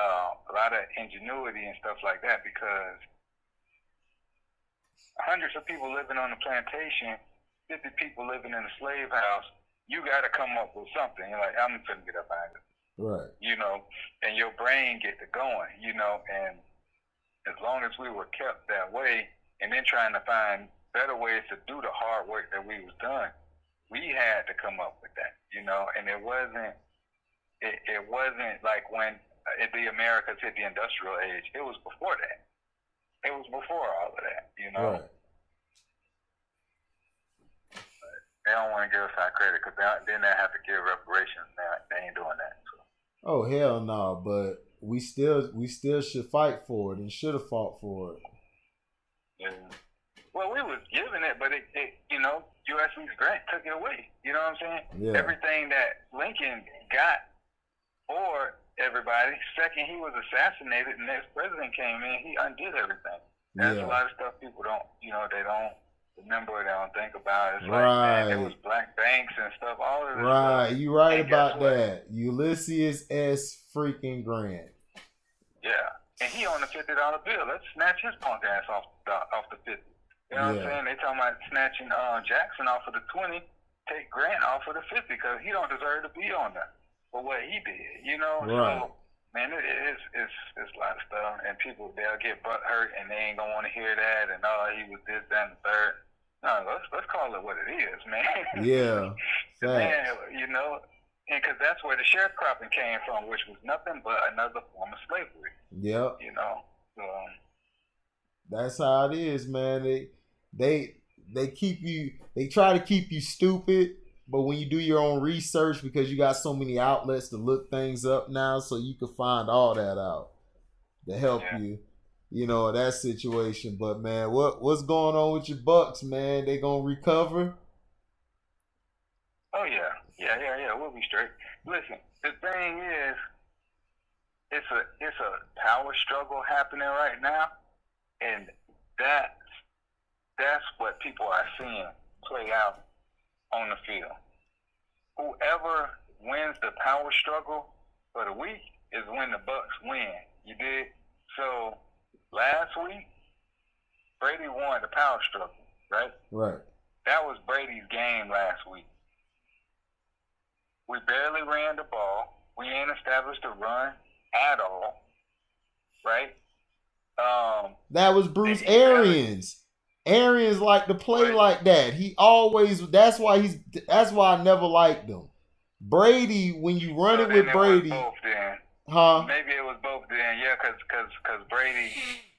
[SPEAKER 1] a lot of ingenuity and stuff like that, because hundreds of people living on the plantation, 50 people living in a slave house, you got to come up with something. You're like, I'm going to get up out of it.
[SPEAKER 2] Right.
[SPEAKER 1] And your brain get to going, and as long as we were kept that way, and then trying to find better ways to do the hard work that we was doing, we had to come up with that, and it wasn't like when the Americas hit the industrial age. It was before that. It was before all of that,
[SPEAKER 2] Right.
[SPEAKER 1] They don't want to give us our credit, because then they have to give reparations. They ain't doing that. So.
[SPEAKER 2] Oh hell no! But we still should fight for it and should have fought for it.
[SPEAKER 1] Yeah. Well, we was given it, but it USC's grant took it away. You know what I'm saying?
[SPEAKER 2] Yeah.
[SPEAKER 1] Everything that Lincoln got for everybody, second he was assassinated, the next president came in, he undid everything. That's a lot of stuff people don't, they don't remember, they don't think about. It's like, man, there was black banks and stuff, all of this stuff.
[SPEAKER 2] You right about that. Ulysses S. freaking Grant.
[SPEAKER 1] Yeah. And he on the $50 bill. Let's snatch his punk ass off the 50. You know what I'm saying? They talking about snatching Jackson off of the 20, take Grant off of the 50, because he don't deserve to be on there for what he did.
[SPEAKER 2] Right.
[SPEAKER 1] So Man, it's a lot of stuff, and people they'll get butt hurt, and they ain't gonna want to hear that, and he was this, that, and the third. No, let's call it what it is, man.
[SPEAKER 2] Yeah,
[SPEAKER 1] Man,
[SPEAKER 2] facts.
[SPEAKER 1] and because that's where the sharecropping came from, which was nothing but another form of slavery.
[SPEAKER 2] Yep.
[SPEAKER 1] So
[SPEAKER 2] That's how it is, man. They keep you. They try to keep you stupid, but when you do your own research, because you got so many outlets to look things up now, so you can find all that out to help
[SPEAKER 1] yeah.
[SPEAKER 2] you, in that situation. But man, what's going on with your Bucks, man? They gonna recover?
[SPEAKER 1] Oh yeah, yeah. We'll be straight. Listen, the thing is, it's a power struggle happening right now, and that's what people are seeing play out on the field. Whoever wins the power struggle for the week is when the Bucks win. You did? So last week, Brady won the power struggle, right?
[SPEAKER 2] Right.
[SPEAKER 1] That was Brady's game last week. We barely ran the ball. We ain't established a run at all, right?
[SPEAKER 2] That was Bruce Arians. Arians like to play like that. He always. That's why I never liked him. Brady, when you run it with Brady,
[SPEAKER 1] both then.
[SPEAKER 2] Huh?
[SPEAKER 1] Maybe it was both then. Yeah, because Brady,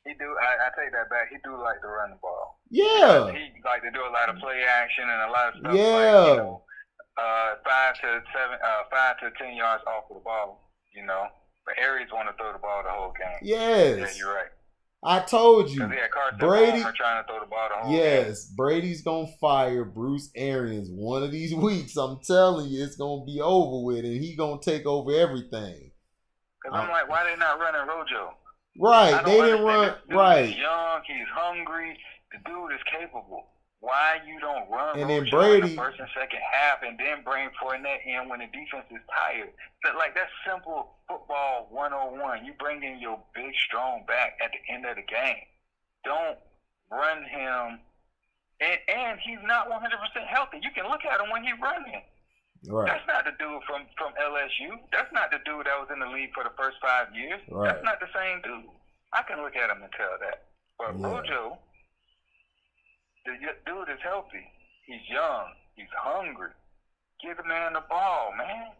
[SPEAKER 1] he do. I take that back. He do like to run the ball.
[SPEAKER 2] Yeah.
[SPEAKER 1] He like to do a lot of play action and a lot of stuff.
[SPEAKER 2] Yeah.
[SPEAKER 1] Like, 5 to 10 yards off of the ball. But Arians want to throw the ball the whole game.
[SPEAKER 2] Yes.
[SPEAKER 1] Yeah, you're right.
[SPEAKER 2] I told you.
[SPEAKER 1] Brady trying to throw the ball the whole game.
[SPEAKER 2] Yes, Brady's gonna fire Bruce Arians one of these weeks. I'm telling you, it's gonna be over with, and he gonna take over everything.
[SPEAKER 1] Because I'm like, why they not running Rojo?
[SPEAKER 2] Right, they didn't run. Right,
[SPEAKER 1] he's young, he's hungry. The dude is capable. Why you don't run
[SPEAKER 2] and
[SPEAKER 1] Rojo
[SPEAKER 2] then Brady
[SPEAKER 1] in the first and second half, and then bring Fournette in when the defense is tired? That's simple football 101. You bring in your big, strong back at the end of the game. Don't run him. And he's not 100% healthy. You can look at him when he's running. Right. That's not the dude from LSU. That's not the dude that was in the league for the first 5 years. Right. That's not the same dude. I can look at him and tell that. But Rojo, the dude is healthy. He's young. He's hungry. Give the man the ball, man.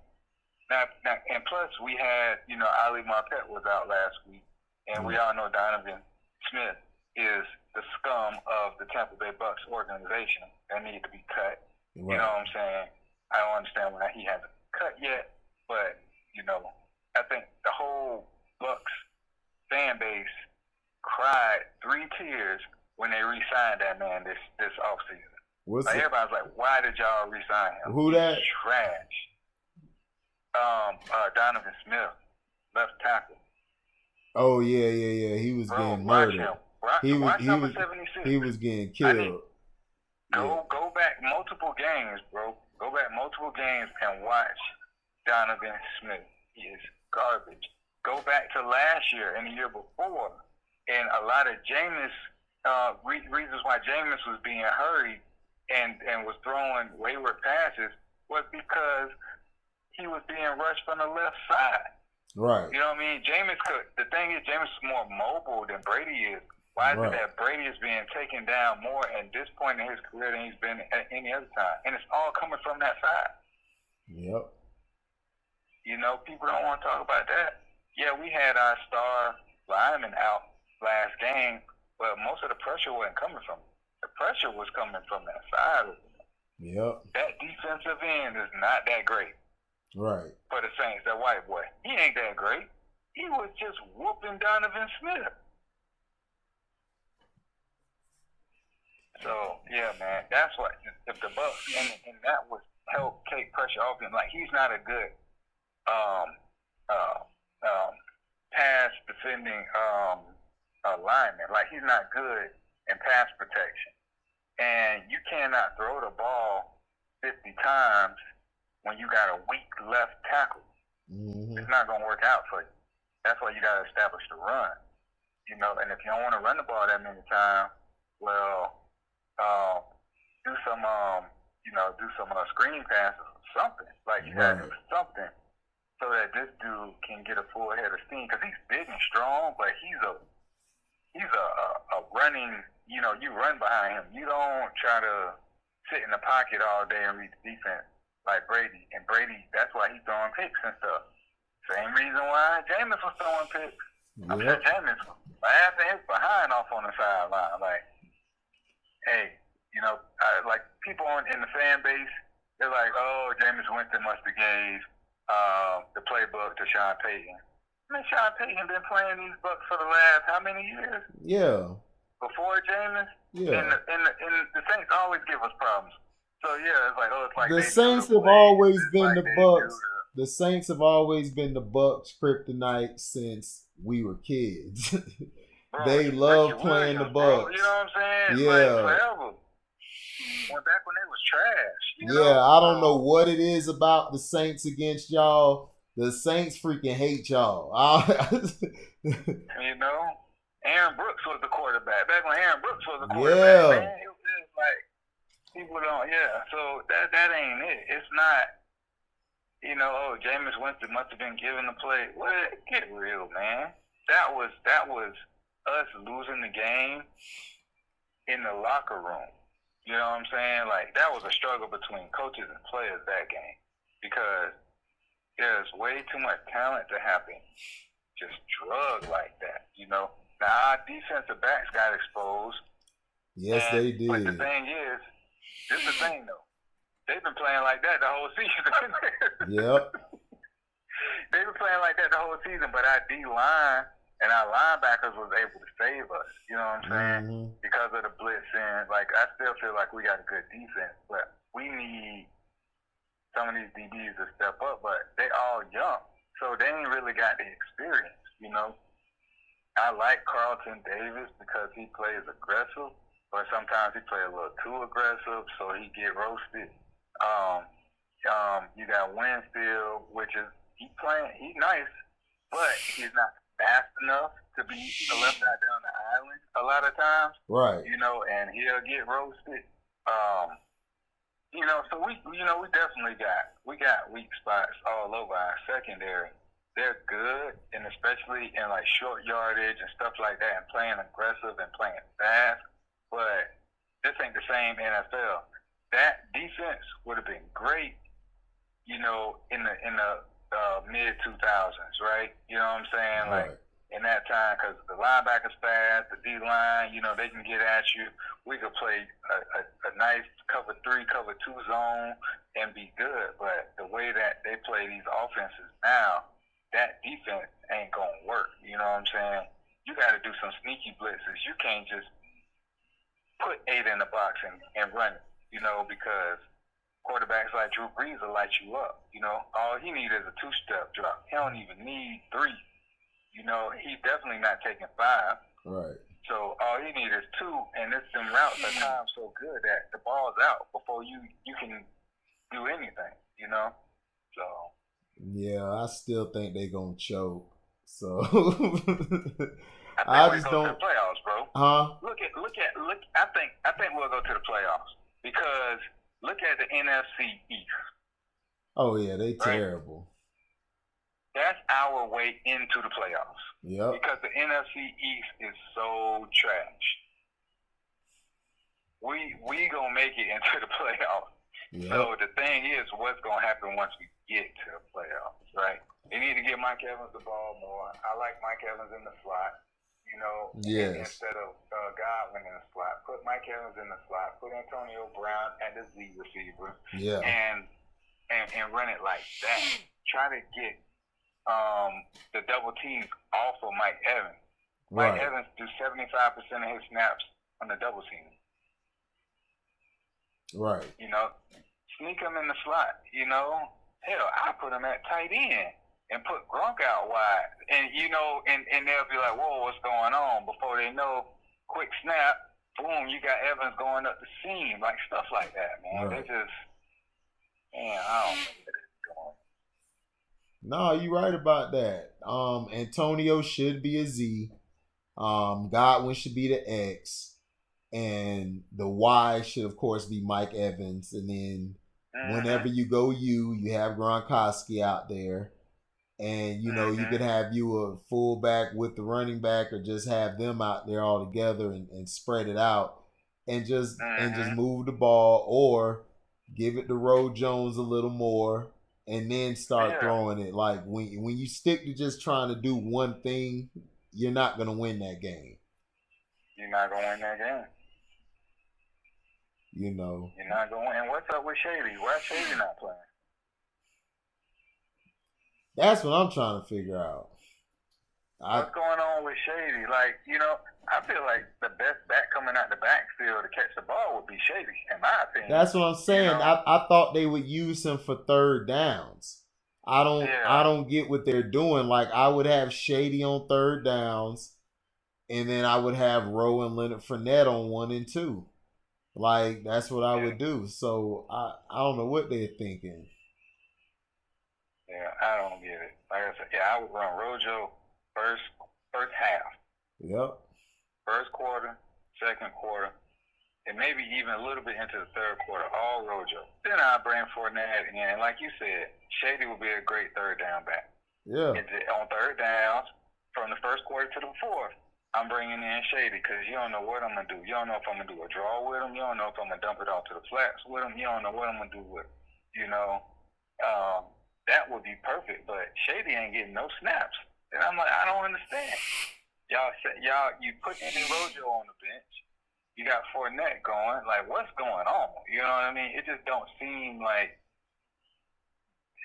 [SPEAKER 1] Now, and plus we had, Ali Marpet was out last week, and we all know Donovan Smith is the scum of the Tampa Bay Bucks organization. That need to be cut. Right. You know what I'm saying? I don't understand why he hasn't cut yet, but I think the whole Bucks fan base cried 3 tears when they re-signed that man this offseason. Everybody's like, why did y'all re-sign him?
[SPEAKER 2] Who that?
[SPEAKER 1] He's trash. Donovan Smith, left tackle.
[SPEAKER 2] Oh yeah. He was getting murdered. He was getting killed.
[SPEAKER 1] Go back multiple games, bro. Go back multiple games and watch Donovan Smith. He is garbage. Go back to last year and the year before, and a lot of Jameis reasons why Jameis was being hurried and was throwing wayward passes was because he was being rushed from the left side.
[SPEAKER 2] Right.
[SPEAKER 1] You know what I mean? The thing is, Jameis is more mobile than Brady is. Why is it that Brady is being taken down more at this point in his career than he's been at any other time? And it's all coming from that side.
[SPEAKER 2] Yep.
[SPEAKER 1] People don't want to talk about that. Yeah, we had our star lineman out last game, but most of the pressure wasn't coming from him. The pressure was coming from that side of him.
[SPEAKER 2] Yep.
[SPEAKER 1] That defensive end is not that great.
[SPEAKER 2] Right.
[SPEAKER 1] For the Saints, that white boy. He ain't that great. He was just whooping Donovan Smith. So, yeah, man, that's what, if the Bucks, and that would help take pressure off him. Like, he's not a good pass defending lineman. Like, he's not good in pass protection. And you cannot throw the ball 50 times when you got a weak left tackle. Mm-hmm. It's not going to work out for you. That's why you got to establish the run. And if you don't want to run the ball that many times, well, do some screen passes or something. Like, you got to do something so that this dude can get a full head of steam, because he's big and strong, but he's a running. You know, you run behind him. You don't try to sit in the pocket all day and read the defense like Brady. And Brady, that's why he's throwing picks and stuff. Same reason why Jameis was throwing picks. I'm sure Jameis was laughing his behind off on the sideline. Like, hey, you know, like people in the fan base, they're like, oh, Jameis Winston must have gave the playbook to Sean Payton. I mean, Sean Payton been playing these Bucks for the last how many years?
[SPEAKER 2] Yeah.
[SPEAKER 1] Before Jameis?
[SPEAKER 2] Yeah.
[SPEAKER 1] And the Saints always give us problems. So yeah, it's like
[SPEAKER 2] the Saints have always been the Bucks. The Saints have always been the Bucks kryptonite since we were kids.
[SPEAKER 1] Bro,
[SPEAKER 2] they love playing the Bucks.
[SPEAKER 1] Bro, you know what I'm saying?
[SPEAKER 2] Yeah.
[SPEAKER 1] Like forever. Back when they was trash. You know?
[SPEAKER 2] I don't know what it is about the Saints against y'all. The Saints freaking hate y'all.
[SPEAKER 1] You know, Aaron Brooks was the quarterback. Back when Aaron Brooks was the quarterback, man, it was like people don't. Yeah, so that ain't it. It's not. You know, oh, Jameis Winston must have been given the play. What? Get real, man. That was us losing the game in the locker room. You know what I'm saying? Like, that was a struggle between coaches and players that game, because there's way too much talent to happen just drug like that, you know? Now, our defensive backs got exposed.
[SPEAKER 2] Yes, they did.
[SPEAKER 1] But the thing is, this is the thing, though. They've been playing like that the whole season.
[SPEAKER 2] Yep.
[SPEAKER 1] They've been playing like that the whole season, but our D-line and our linebackers was able to save us. You know what I'm saying?
[SPEAKER 2] Mm-hmm.
[SPEAKER 1] Because of the blitzing. Like, I still feel like we got a good defense, but we need some of these DBs to step up, but they all young, so they ain't really got the experience, you know? I like Carlton Davis because he plays aggressive, but sometimes he plays a little too aggressive, so he get roasted. You got Winfield, which is he's nice, but he's not fast enough to be a left guy down the island a lot of times.
[SPEAKER 2] Right.
[SPEAKER 1] You know, and he'll get roasted. You know, so we definitely got weak spots all over our secondary. They're good, and especially in like short yardage and stuff like that, and playing aggressive and playing fast. But this ain't the same NFL. That defense would have been great, you know, in the mid 2000s, right? You know what I'm saying?
[SPEAKER 2] Right.
[SPEAKER 1] Like in that time, because the linebackers fast, the D line, you know, they can get at you. We could play a nice cover 3, cover 2 zone and be good. But the way that they play these offenses now, that defense ain't gonna work. You know what I'm saying? You got to do some sneaky blitzes. You can't just put 8 in the box and run it, you know, because quarterbacks like Drew Brees will light you up. You know, all he needs is a 2-step drop. He don't even need 3. You know, he's definitely not taking 5.
[SPEAKER 2] Right.
[SPEAKER 1] So all he needs is 2, and them routes are timed so good that the ball's out before you can do anything. You know, so.
[SPEAKER 2] Yeah, I still think they gonna choke. So
[SPEAKER 1] I just don't. To the playoffs, bro.
[SPEAKER 2] Huh?
[SPEAKER 1] Look. I think we'll go to the playoffs because look at the NFC East.
[SPEAKER 2] Oh yeah, they terrible.
[SPEAKER 1] That's our way into the playoffs.
[SPEAKER 2] Yep.
[SPEAKER 1] Because the NFC East is so trash. We gonna make it into the playoffs. Yep. So the thing is, what's gonna happen once we get to the playoffs, right? They need to give Mike Evans the ball more. I like Mike Evans in the slot, you know.
[SPEAKER 2] Yes.
[SPEAKER 1] Instead of Godwin in the slot, put Mike Evans in the slot. Put Antonio Brown at the Z receiver.
[SPEAKER 2] Yeah.
[SPEAKER 1] And run it like that. Try to get the double teams off of Mike Evans.
[SPEAKER 2] Right.
[SPEAKER 1] Mike Evans do 75% of his snaps on the double team.
[SPEAKER 2] Right.
[SPEAKER 1] You know, sneak him in the slot. You know, hell, I put him at tight end and put Gronk out wide, and you know, and they'll be like, "Whoa, what's going on?" Before they know, quick snap, boom, you got Evans going up the seam, like stuff like that, man.
[SPEAKER 2] Right.
[SPEAKER 1] They just, man, I don't know what it's going.
[SPEAKER 2] No, you're right about that. Antonio should be a Z. Godwin should be the X. And the Y should, of course, be Mike Evans. And then whenever you go you have Gronkowski out there. And you could have you a fullback with the running back, or just have them out there all together and spread it out, and just move the ball, or give it to Roe Jones a little more, and then start throwing it. Like when you stick to just trying to do one thing, you're not gonna win that game.
[SPEAKER 1] You're not gonna win that game.
[SPEAKER 2] You're
[SPEAKER 1] not gonna win. And what's up with Shady? Why Shady not playing?
[SPEAKER 2] That's what I'm trying to figure out.
[SPEAKER 1] What's going on with Shady? Like, I feel like the best back coming out the backfield to catch the ball would be Shady, in my opinion.
[SPEAKER 2] That's what I'm saying. I thought they would use him for third downs. I don't get what they're doing. Like, I would have Shady on third downs, and then I would have Rowe and Leonard Fournette on 1 and 2. Like, that's what I would do. So I don't know what they're thinking.
[SPEAKER 1] Yeah, I don't get it. Like I said, I would run Rojo first half.
[SPEAKER 2] Yep.
[SPEAKER 1] First quarter, second quarter, and maybe even a little bit into the third quarter, all Rojo. Then I bring Fournette in, and like you said, Shady would be a great third down back.
[SPEAKER 2] Yeah.
[SPEAKER 1] On third downs, from the first quarter to the fourth, I'm bringing in Shady, because you don't know what I'm going to do. You don't know if I'm going to do a draw with him. You don't know if I'm going to dump it off to the flats with him. You don't know what I'm going to do with him. That would be perfect, but Shady ain't getting no snaps. And I'm like, I don't understand. You put in Rojo on the bench. You got Fournette going. Like, what's going on? You know what I mean? It just don't seem like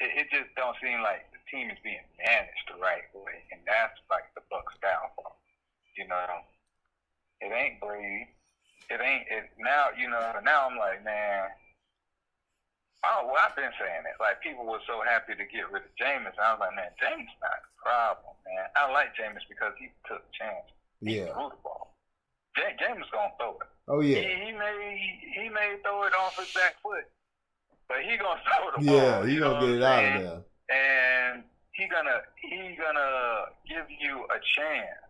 [SPEAKER 1] the team is being managed the right way, and that's like the Bucs' downfall. It ain't Brady. It ain't it now. Now I'm like, man. Oh, well, I've been saying it. Like, people were so happy to get rid of Jameis. I was like, man, Jameis not the problem, man. I like Jameis because he took a chance. He threw the ball. Jameis gonna throw it.
[SPEAKER 2] Oh yeah.
[SPEAKER 1] He may throw it off his back foot, but he gonna throw the ball.
[SPEAKER 2] Yeah, he gonna get it out of there.
[SPEAKER 1] And he gonna give you a chance.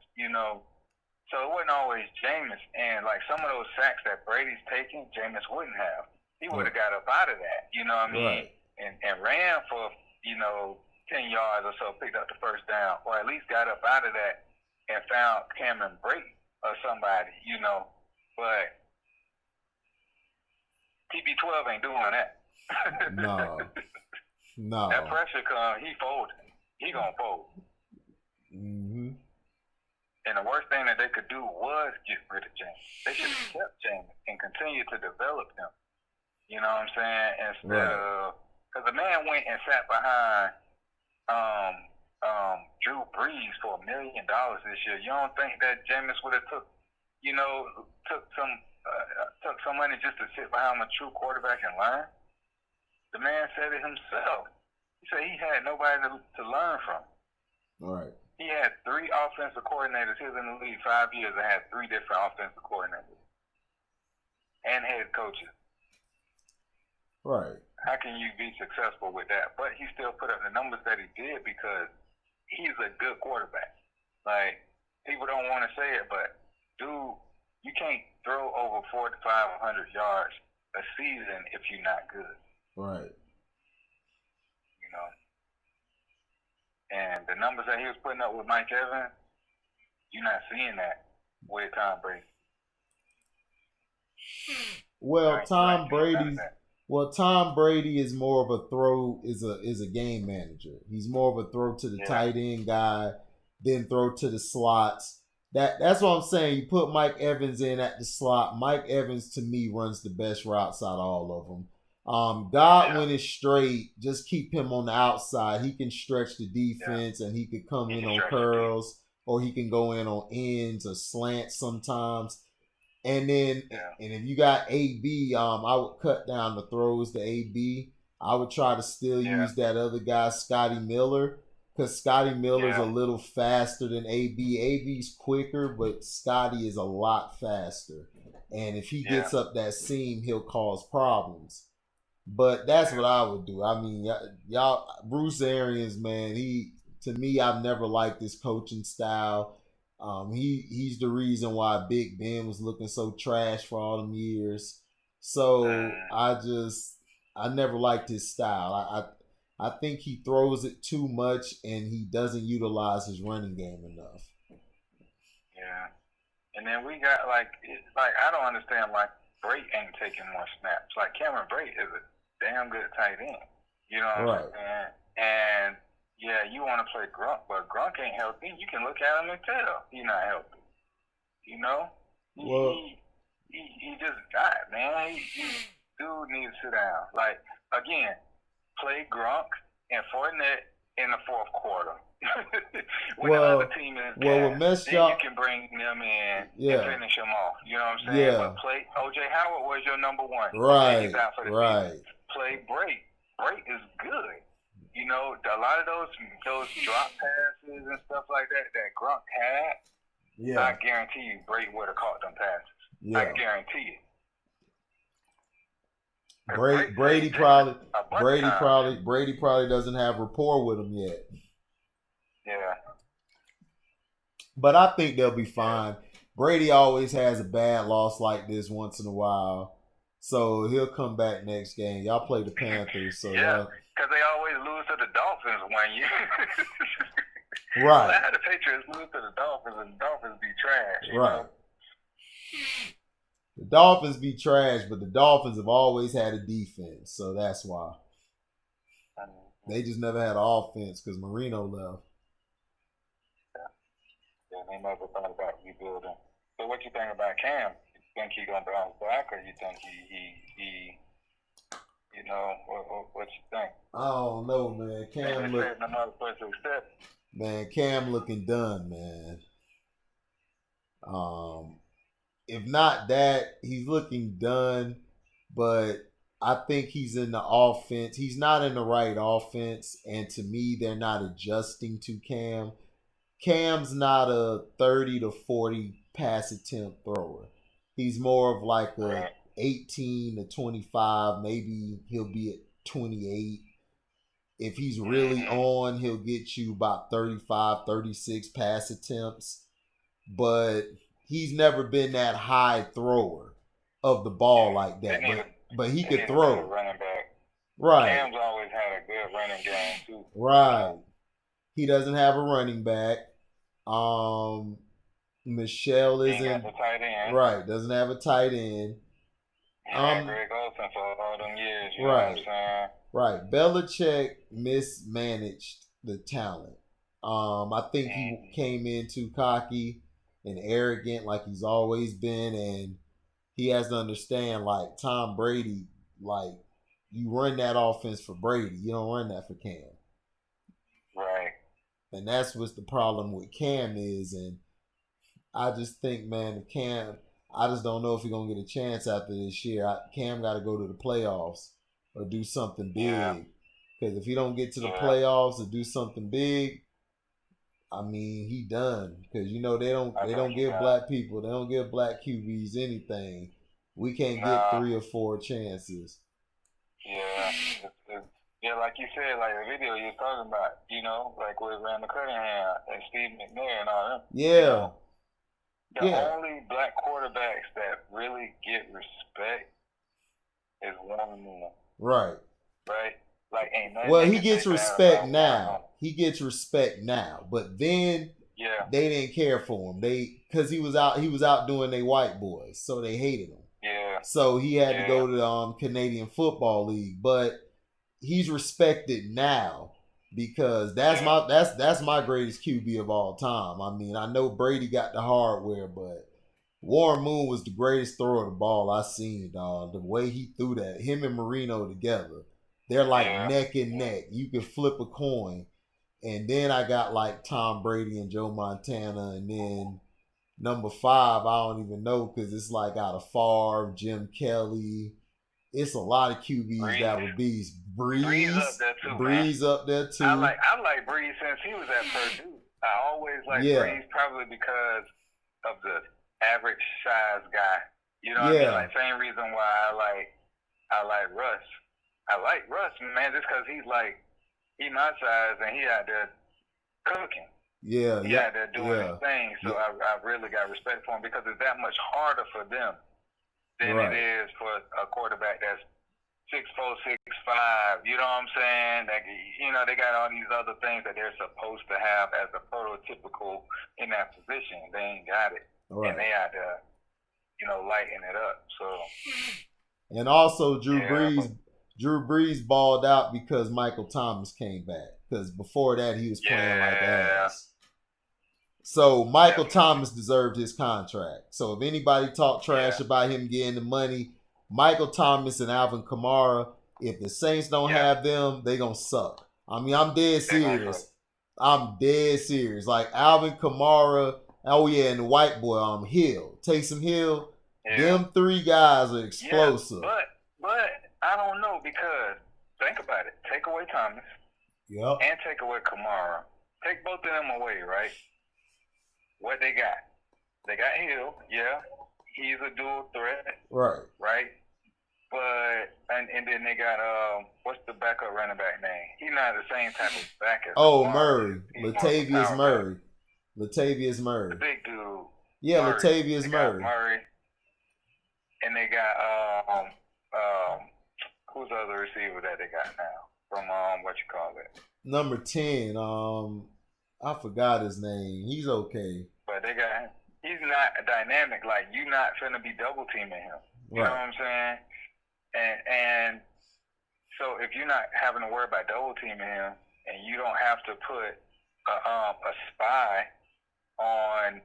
[SPEAKER 1] So it wasn't always Jameis, and like some of those sacks that Brady's taking, Jameis wouldn't have. He would have got up out of that, you know what I mean?
[SPEAKER 2] Right.
[SPEAKER 1] And ran for, 10 yards or so, picked up the first down, or at least got up out of that and found Cameron Brake or somebody, But TB12 ain't doing that.
[SPEAKER 2] No.
[SPEAKER 1] That pressure comes, he folding. He gonna fold.
[SPEAKER 2] Mm-hmm.
[SPEAKER 1] And the worst thing that they could do was get rid of James. They should have kept James and continued to develop him. You know what I'm saying? Instead of, because the man went and sat behind Drew Brees for $1 million this year. You don't think that Jameis would have took some money just to sit behind a true quarterback and learn? The man said it himself. He said he had nobody to learn from.
[SPEAKER 2] Right.
[SPEAKER 1] He had 3 offensive coordinators. He was in the league 5 years and had 3 different offensive coordinators and head coaches.
[SPEAKER 2] Right.
[SPEAKER 1] How can you be successful with that? But he still put up the numbers that he did because he's a good quarterback. Like, people don't want to say it, but dude, you can't throw over 400 to 500 yards a season if you're not good.
[SPEAKER 2] Right.
[SPEAKER 1] And the numbers that he was putting up with Mike Evans, you're not seeing that with Tom Brady.
[SPEAKER 2] Well, Tom Brady is more of a is a game manager. He's more of a throw to the tight end guy, then throw to the slots. That's what I'm saying. You put Mike Evans in at the slot. Mike Evans, to me, runs the best routes out of all of them. Godwin is straight. Just keep him on the outside. He can stretch the defense, and he could come in on curls, or he can go in on ends or slants sometimes. And then, and if you got AB, I would cut down the throws to AB. I would try to still use that other guy, Scotty Miller, because Scotty Miller's a little faster than AB. AB's quicker, but Scotty is a lot faster. And if he gets up that seam, he'll cause problems. But that's what I would do. I mean, y'all, Bruce Arians, man, to me, I've never liked his coaching style. He's the reason why Big Ben was looking so trash for all them years. So I never liked his style. I think he throws it too much and he doesn't utilize his running game enough.
[SPEAKER 1] Yeah. And then we got like I don't understand like Brait ain't taking more snaps. Like Cameron Brait is a damn good tight end. You know what I'm saying? And yeah, you want to play Gronk, but Gronk ain't healthy. You can look at him and tell he's not healthy. You know?
[SPEAKER 2] Well,
[SPEAKER 1] he just died, man. Dude needs to sit down. Like, again, play Gronk and Fournette in the fourth quarter. When the other team is down, then you can bring them in and finish them off. You know what I'm saying? But play O.J. Howard was your number one.
[SPEAKER 2] Right,
[SPEAKER 1] he's out for the season. Play Brait. Brait is good. You know, a lot of those drop passes and stuff like that Gronk had, I guarantee you Brait would have caught them passes. I guarantee it.
[SPEAKER 2] Brady probably doesn't have rapport with him yet.
[SPEAKER 1] Yeah.
[SPEAKER 2] But I think they'll be fine. Yeah. Brady always has a bad loss like this once in a while. So he'll come back next game. Y'all play the Panthers. So
[SPEAKER 1] because they always lose to the Dolphins one year.
[SPEAKER 2] Right.
[SPEAKER 1] I had the Patriots lose to the Dolphins and the Dolphins be trash. You know?
[SPEAKER 2] The Dolphins be trash, but the Dolphins have always had a defense. So that's why. They just never had an offense because Marino left.
[SPEAKER 1] Yeah, they never thought about rebuilding. So what you think about Cam? You think he's going to bounce back, or you think he you know, what you think?
[SPEAKER 2] I don't know, man. Cam looking done, man. If not that, he's looking done, but I think he's in the offense. He's not in the right offense, and to me, they're not adjusting to Cam. Cam's not a 30 to 40 pass attempt thrower. He's more of like a 18 to 25. Maybe he'll be at 28. If he's really on, he'll get you about 35, 36 pass attempts. But he's never been that high thrower of the ball like that. But he could throw.
[SPEAKER 1] Running back.
[SPEAKER 2] Right.
[SPEAKER 1] Cam's always had a good running game too.
[SPEAKER 2] Right. He doesn't have a running back. Michelle isn't
[SPEAKER 1] tight end.
[SPEAKER 2] Right. Doesn't have a tight end.
[SPEAKER 1] Greg Olsen for all them years. You know what I'm saying?
[SPEAKER 2] Right. Belichick mismanaged the talent. I think he came in too cocky and arrogant like he's always been, and he has to understand, like, Tom Brady, like, you run that offense for Brady. You don't run that for Cam.
[SPEAKER 1] Right.
[SPEAKER 2] And that's what's the problem with Cam is, and I just think, man, Cam, I just don't know if he's going to get a chance after this year. Cam got to go to the playoffs or do something big. Because if he don't get to the playoffs or do something big, I mean, he done. Because, you know, they don't give black people, they don't give black QBs anything. We can't get 3 or 4 chances.
[SPEAKER 1] Yeah, like you said, like the video you were talking about, you know, like with Randall Cunningham and Steve McNair and all them.
[SPEAKER 2] Yeah.
[SPEAKER 1] You know, the only black quarterbacks that really get respect is Warren Moon.
[SPEAKER 2] Right.
[SPEAKER 1] Like, ain't nothing.
[SPEAKER 2] Well, he gets respect now. He gets respect now. But then they didn't care for him. Because he was out doing they white boys, so they hated him.
[SPEAKER 1] Yeah.
[SPEAKER 2] So he had to go to the Canadian Football League. But he's respected now because that's my greatest QB of all time. I mean, I know Brady got the hardware, but Warren Moon was the greatest thrower of the ball I seen, dog. The way he threw that, him and Marino together, they're like neck and neck. You can flip a coin. And then I got like Tom Brady and Joe Montana, and then number 5, I don't even know because it's like out of Favre, Jim Kelly. It's a lot of QBs that would be Breeze up there too.
[SPEAKER 1] I like Breeze since he was at Purdue. I always like Breeze probably because of the average size guy. You know what I mean? Like same reason why I like Russ. I like Russ, man, just because he's my size and he out there cooking. He out there doing his thing. So I really got respect for him because it's that much harder for them than it is for a quarterback that's 6'4", 6'5". You know what I'm saying? Like, you know, they got all these other things that they're supposed to have as a prototypical in that position. They ain't got it,
[SPEAKER 2] Right.
[SPEAKER 1] and they had to, you know, lighten it up. So.
[SPEAKER 2] And also, Drew
[SPEAKER 1] Yeah,
[SPEAKER 2] Brees balled out because Michael Thomas came back. Because before that, he was playing like
[SPEAKER 1] yeah,
[SPEAKER 2] ass. So Michael
[SPEAKER 1] definitely.
[SPEAKER 2] Thomas deserved his contract. So if anybody talk trash
[SPEAKER 1] Yeah,
[SPEAKER 2] about him getting the money, Michael Thomas and Alvin Kamara, if the Saints don't
[SPEAKER 1] yeah,
[SPEAKER 2] have them, they gonna suck. I mean, I'm dead
[SPEAKER 1] they're gonna fuck.
[SPEAKER 2] serious. I'm dead serious. Like Alvin Kamara, oh yeah, and the white boy, Hill, Taysom Hill.
[SPEAKER 1] Yeah,
[SPEAKER 2] Them three guys are
[SPEAKER 1] yeah,
[SPEAKER 2] explosive.
[SPEAKER 1] but I don't know because think about it. Take away Thomas.
[SPEAKER 2] Yep.
[SPEAKER 1] And take away Kamara. Take both of them away, right? What they got? They got Hill, yeah. He's a dual threat.
[SPEAKER 2] Right.
[SPEAKER 1] Right? But and then they got what's the backup running back name? He's not the same type of back as Kamara.
[SPEAKER 2] Murray.
[SPEAKER 1] Latavius
[SPEAKER 2] Murray. Latavius Murray.
[SPEAKER 1] The big dude.
[SPEAKER 2] Yeah,
[SPEAKER 1] Murray.
[SPEAKER 2] Latavius
[SPEAKER 1] they
[SPEAKER 2] Murray.
[SPEAKER 1] Got Murray. And they got who's the other receiver that they got now? From what you call it?
[SPEAKER 2] Number 10. I forgot his name. He's okay.
[SPEAKER 1] But they got he's not dynamic. Like you not finna be double teaming him. You know what I'm saying? And so if you're not having to worry about double teaming him, and you don't have to put a spy on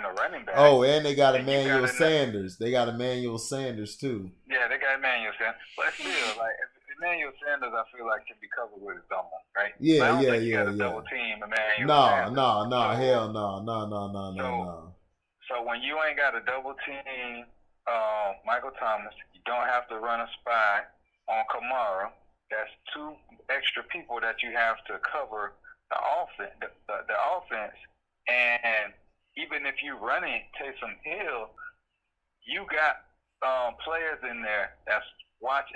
[SPEAKER 1] the running back.
[SPEAKER 2] Oh, and they got Emmanuel Sanders. They got Emmanuel Sanders too.
[SPEAKER 1] Yeah, they got Emmanuel Sanders. But still, like Emmanuel Sanders, I feel like can be covered with his own, right?
[SPEAKER 2] Yeah,
[SPEAKER 1] but I don't
[SPEAKER 2] yeah,
[SPEAKER 1] think you
[SPEAKER 2] yeah,
[SPEAKER 1] got to
[SPEAKER 2] yeah.
[SPEAKER 1] double team Emmanuel Sanders.
[SPEAKER 2] No, hell no.
[SPEAKER 1] So when you ain't got to double team Michael Thomas, you don't have to run a spy on Kamara. That's two extra people that you have to cover the offense. The offense, and even if you running Taysom Hill, you got players in there that's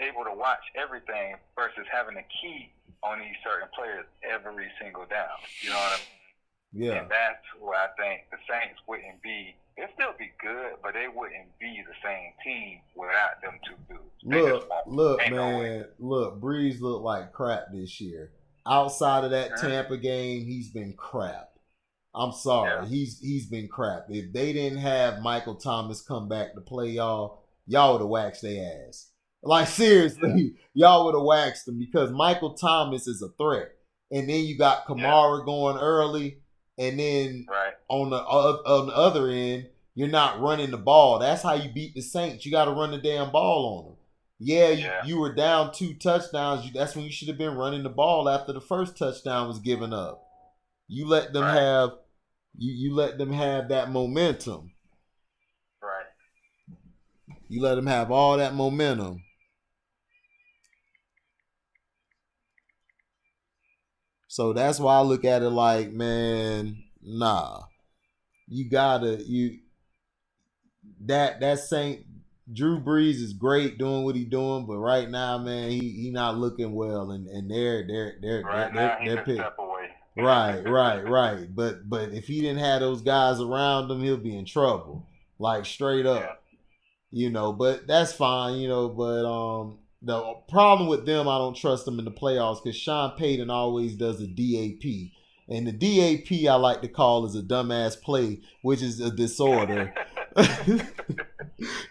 [SPEAKER 1] able to watch everything versus having a key on these certain players every single down. You know what I mean?
[SPEAKER 2] Yeah.
[SPEAKER 1] And that's where I think the Saints wouldn't be. They'd still be good, but they wouldn't be the same team without them two dudes.
[SPEAKER 2] Look, man. Look, Breeze looked like crap this year. Outside of that Tampa game, he's been crap. I'm sorry. Yeah. He's been crap. If they didn't have Michael Thomas come back to play y'all would have waxed their ass. Like, seriously, y'all would have waxed them because Michael Thomas is a threat. And then you got Kamara going early. And then on the other end, you're not running the ball. That's how you beat the Saints. You got to run the damn ball on them. Yeah. You were down 2 touchdowns. That's when you should have been running the ball after the first touchdown was given up. You let them have you let them have that momentum.
[SPEAKER 1] Right.
[SPEAKER 2] You let them have all that momentum. So that's why I look at it like, man, nah. You gotta that Saint Drew Brees is great doing what he's doing, but right now, man, he not looking well, and they're picking. Right. But if he didn't have those guys around him, he'll be in trouble, like straight up, you know. But that's fine, you know. But the problem with them, I don't trust them in the playoffs because Sean Payton always does a DAP. And the DAP I like to call is a dumbass play, which is a disorder.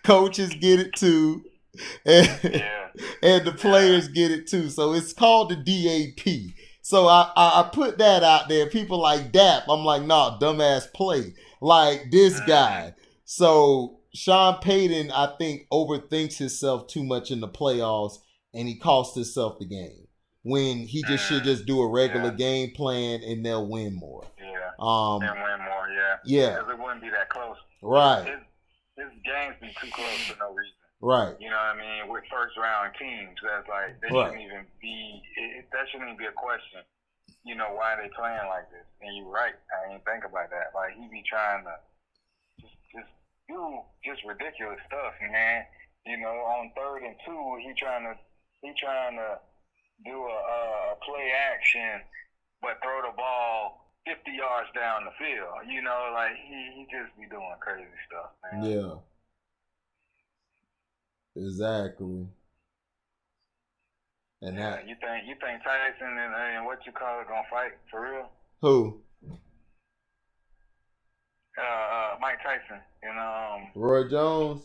[SPEAKER 2] Coaches get it too. And the players get it too. So it's called the DAP. So I put that out there. People like DAP. I'm like, nah, dumbass play. Like this guy. So Sean Payton, I think, overthinks himself too much in the playoffs, and he costs himself the game. When he just should just do a regular game plan and they'll win more.
[SPEAKER 1] And win more,
[SPEAKER 2] Yeah.
[SPEAKER 1] Because it wouldn't be that close.
[SPEAKER 2] Right.
[SPEAKER 1] His games be too close for no reason.
[SPEAKER 2] Right.
[SPEAKER 1] You know what I mean? With first round teams, that's like, they shouldn't even be, that shouldn't even be a question. You know, why are they playing like this? And you're right. I didn't think about that. Like, he be trying to just do just ridiculous stuff, man. You know, on 3rd and 2, he trying to do a play action, but throw the ball 50 yards down the field. You know, like he just be doing crazy stuff, man.
[SPEAKER 2] Yeah. Exactly. And
[SPEAKER 1] Yeah,
[SPEAKER 2] that
[SPEAKER 1] you think Tyson and what you call it gonna fight for real?
[SPEAKER 2] who?
[SPEAKER 1] Mike Tyson and
[SPEAKER 2] Roy Jones?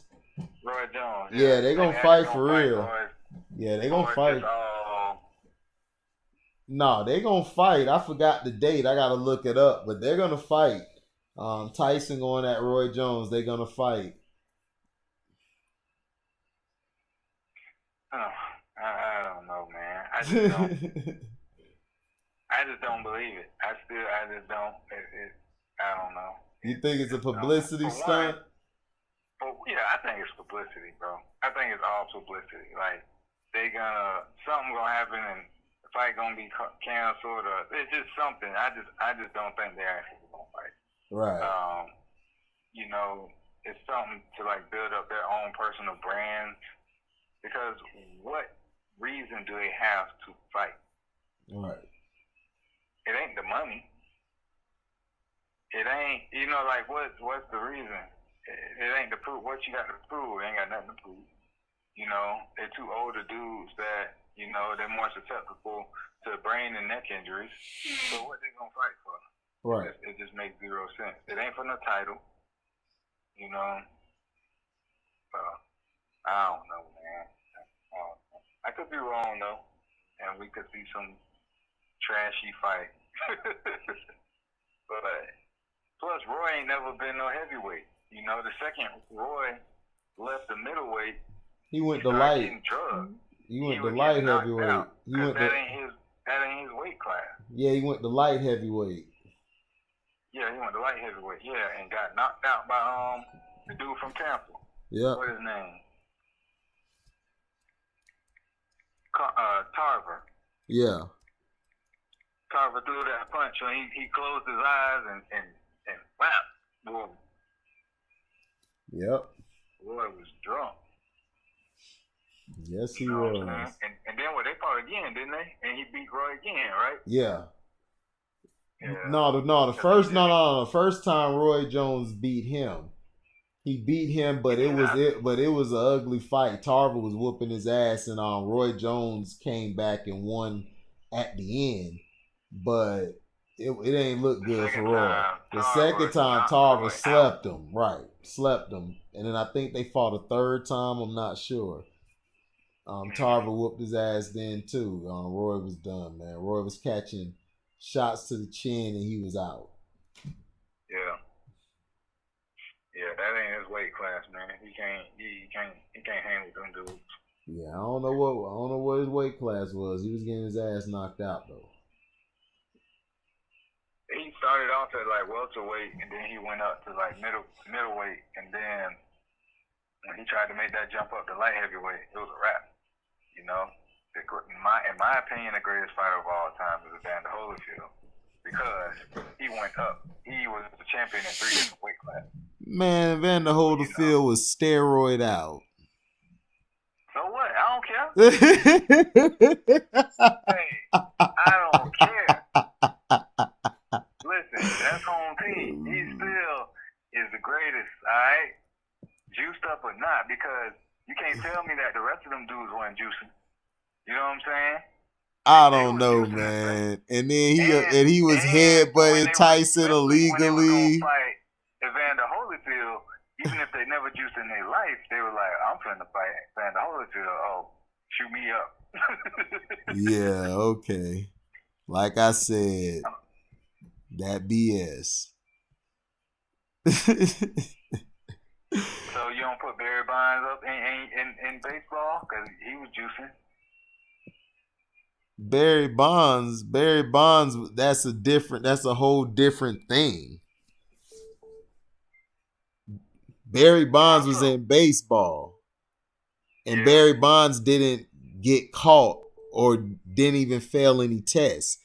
[SPEAKER 1] Roy Jones.
[SPEAKER 2] Yeah, they gonna fight for real. Yeah, they gonna fight. No, they gonna fight. I forgot the date. I gotta look it up, but they're gonna fight. Tyson going at Roy Jones. They're gonna fight.
[SPEAKER 1] Oh, I don't know, man. I just don't. I just don't believe it. I just don't. I don't know.
[SPEAKER 2] You think it's a publicity stunt?
[SPEAKER 1] Yeah, I think it's publicity, bro. I think it's all publicity. Like something gonna happen and the fight gonna be canceled or it's just something. I just don't think they're actually gonna fight.
[SPEAKER 2] Right.
[SPEAKER 1] You know, it's something to like build up their own personal brand. Because what reason do they have to fight?
[SPEAKER 2] Right.
[SPEAKER 1] It ain't the money. It ain't, like what's the reason? It ain't the proof. What you got to prove? It ain't got nothing to prove. They're two older dudes that, they're more susceptible to brain and neck injuries. So what they gonna fight for?
[SPEAKER 2] Right.
[SPEAKER 1] It just makes zero sense. It ain't for no title. So I don't know, man. I could be wrong though, and we could see some trashy fight. But plus, Roy ain't never been no heavyweight. The second Roy left the middleweight,
[SPEAKER 2] he went to light. He went to light heavyweight.
[SPEAKER 1] That ain't his weight class.
[SPEAKER 2] Yeah, he went to light heavyweight.
[SPEAKER 1] Yeah, he went to light heavyweight. Yeah, and got knocked out by the dude from Tampa.
[SPEAKER 2] Yeah.
[SPEAKER 1] What his name? Tarver.
[SPEAKER 2] Yeah.
[SPEAKER 1] Tarver threw that punch, so he closed his eyes and whap. Boy.
[SPEAKER 2] Yep.
[SPEAKER 1] Roy was drunk.
[SPEAKER 2] Yes, he was.
[SPEAKER 1] And then they fought again, didn't they? And he beat Roy again, right?
[SPEAKER 2] Yeah.
[SPEAKER 1] Yeah.
[SPEAKER 2] The first time Roy Jones beat him. He beat him, but it was an ugly fight. Tarver was whooping his ass, and Roy Jones came back and won at the end. But it ain't look good for Roy. The second time, Tarver slept him. Right, slept him, and then I think they fought a third time. I'm not sure. Tarver whooped his ass then too. Roy was done, man. Roy was catching shots to the chin, and he was out.
[SPEAKER 1] Yeah. Yeah, that ain't his weight class, man. He can't hang with them dudes.
[SPEAKER 2] Yeah, I don't know what his weight class was. He was getting his ass knocked out though.
[SPEAKER 1] He started off at like welterweight, and then he went up to like middleweight, and then when he tried to make that jump up to light heavyweight, it was a wrap. In my opinion, the greatest fighter of all time is Evander Holyfield because he went up. He was the champion in 3 different weight classes. Man,
[SPEAKER 2] Evander Holyfield was steroid out.
[SPEAKER 1] So what? I don't care. Hey, I don't care. Listen, that's home team. He still is the greatest, all right? Juiced up or not, because you can't tell me that the rest of them dudes weren't juicing. You know what I'm saying?
[SPEAKER 2] I don't know, man. And then he was headbutting Tyson illegally.
[SPEAKER 1] When they were gonna fight Evander Holyfield, even if they never juiced in their life, they were like, I'm finna fight Evander Holyfield. Oh, shoot me up.
[SPEAKER 2] Yeah, okay. Like I said, that BS.
[SPEAKER 1] So you don't put Barry Bonds up in baseball? Because he was juicing.
[SPEAKER 2] Barry Bonds, that's a whole different thing. Barry Bonds was in baseball. And Barry Bonds didn't get caught or didn't even fail any tests.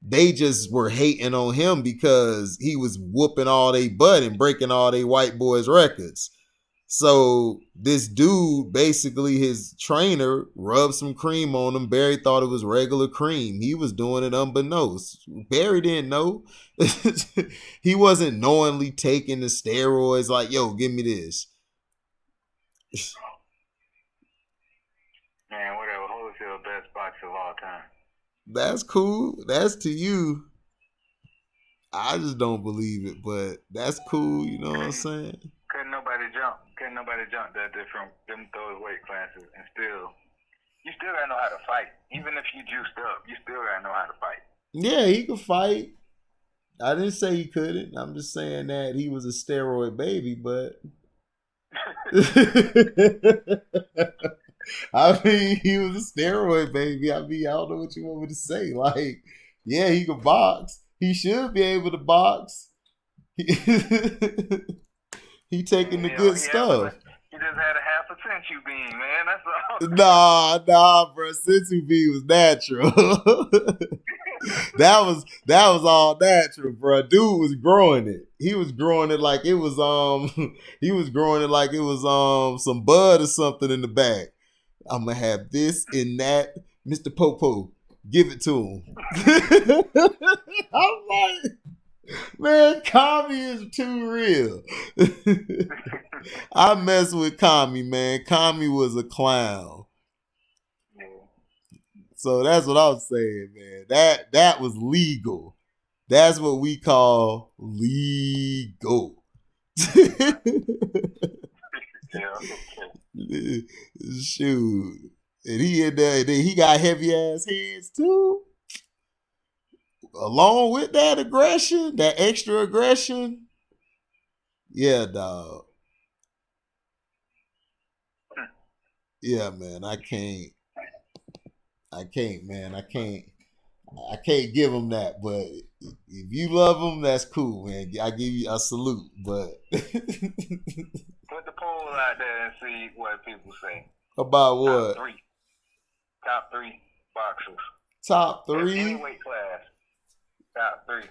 [SPEAKER 2] They just were hating on him because he was whooping all they butt and breaking all they white boys' records. So this dude, basically his trainer, rubbed some cream on him. Barry thought it was regular cream. He was doing it unbeknownst. Barry didn't know. He wasn't knowingly taking the steroids like, yo, give me this.
[SPEAKER 1] Man, whatever. Holyfield, best boxer of all time.
[SPEAKER 2] That's cool. That's to you. I just don't believe it, but that's cool. You know what I'm saying?
[SPEAKER 1] Couldn't nobody jump. That different them those weight classes, and you still gotta know how to fight. Even if you juiced up, you still gotta know how to fight.
[SPEAKER 2] Yeah, he could fight. I didn't say he couldn't. I'm just saying that he was a steroid baby, but I mean, he was a steroid baby. I mean, I don't know what you want me to say. Like, yeah, he could box. He should be able to box. He taking the good stuff.
[SPEAKER 1] He just had a half a sensu bean, man. That's all.
[SPEAKER 2] Nah, bro. Sensu bean was natural. that was all natural, bro. Dude was growing it. He was growing it like it was some bud or something in the back. I'm gonna have this and that, Mr. Popo. Give it to him. I'm like, man, Kami is too real. I mess with Kami, man. Kami was a clown.
[SPEAKER 1] Yeah.
[SPEAKER 2] So that's what I was saying, man. That was legal. That's what we call legal. Shoot. And he in there, and then he got heavy ass hands too. Along with that aggression, that extra aggression. Yeah, dog. Yeah, man. I can't, man. I can't give him that. But if you love him, that's cool, man. I give you a salute. But
[SPEAKER 1] put the poll out there and see what people say.
[SPEAKER 2] About what?
[SPEAKER 1] Top three boxers.
[SPEAKER 2] Top three?
[SPEAKER 1] Any weight class. Top three.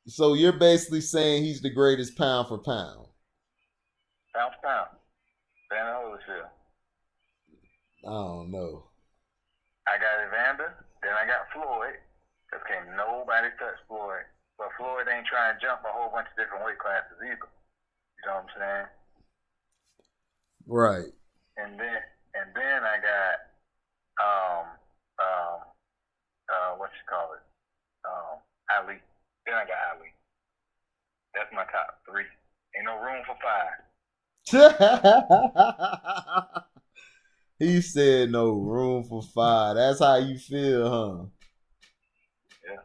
[SPEAKER 2] So you're basically saying he's the greatest pound for pound?
[SPEAKER 1] Pound for pound. Van Holyfield.
[SPEAKER 2] I don't know.
[SPEAKER 1] I got Evander, then I got Floyd. Because can't nobody touch Floyd. But Floyd ain't trying to jump a whole bunch of different weight classes either. You know what I'm saying?
[SPEAKER 2] Right.
[SPEAKER 1] And then I got what you call it? Ali. Then I got Ali. That's my top three. Ain't no room for five.
[SPEAKER 2] He said no room for five. That's how you feel, huh?
[SPEAKER 1] Yeah.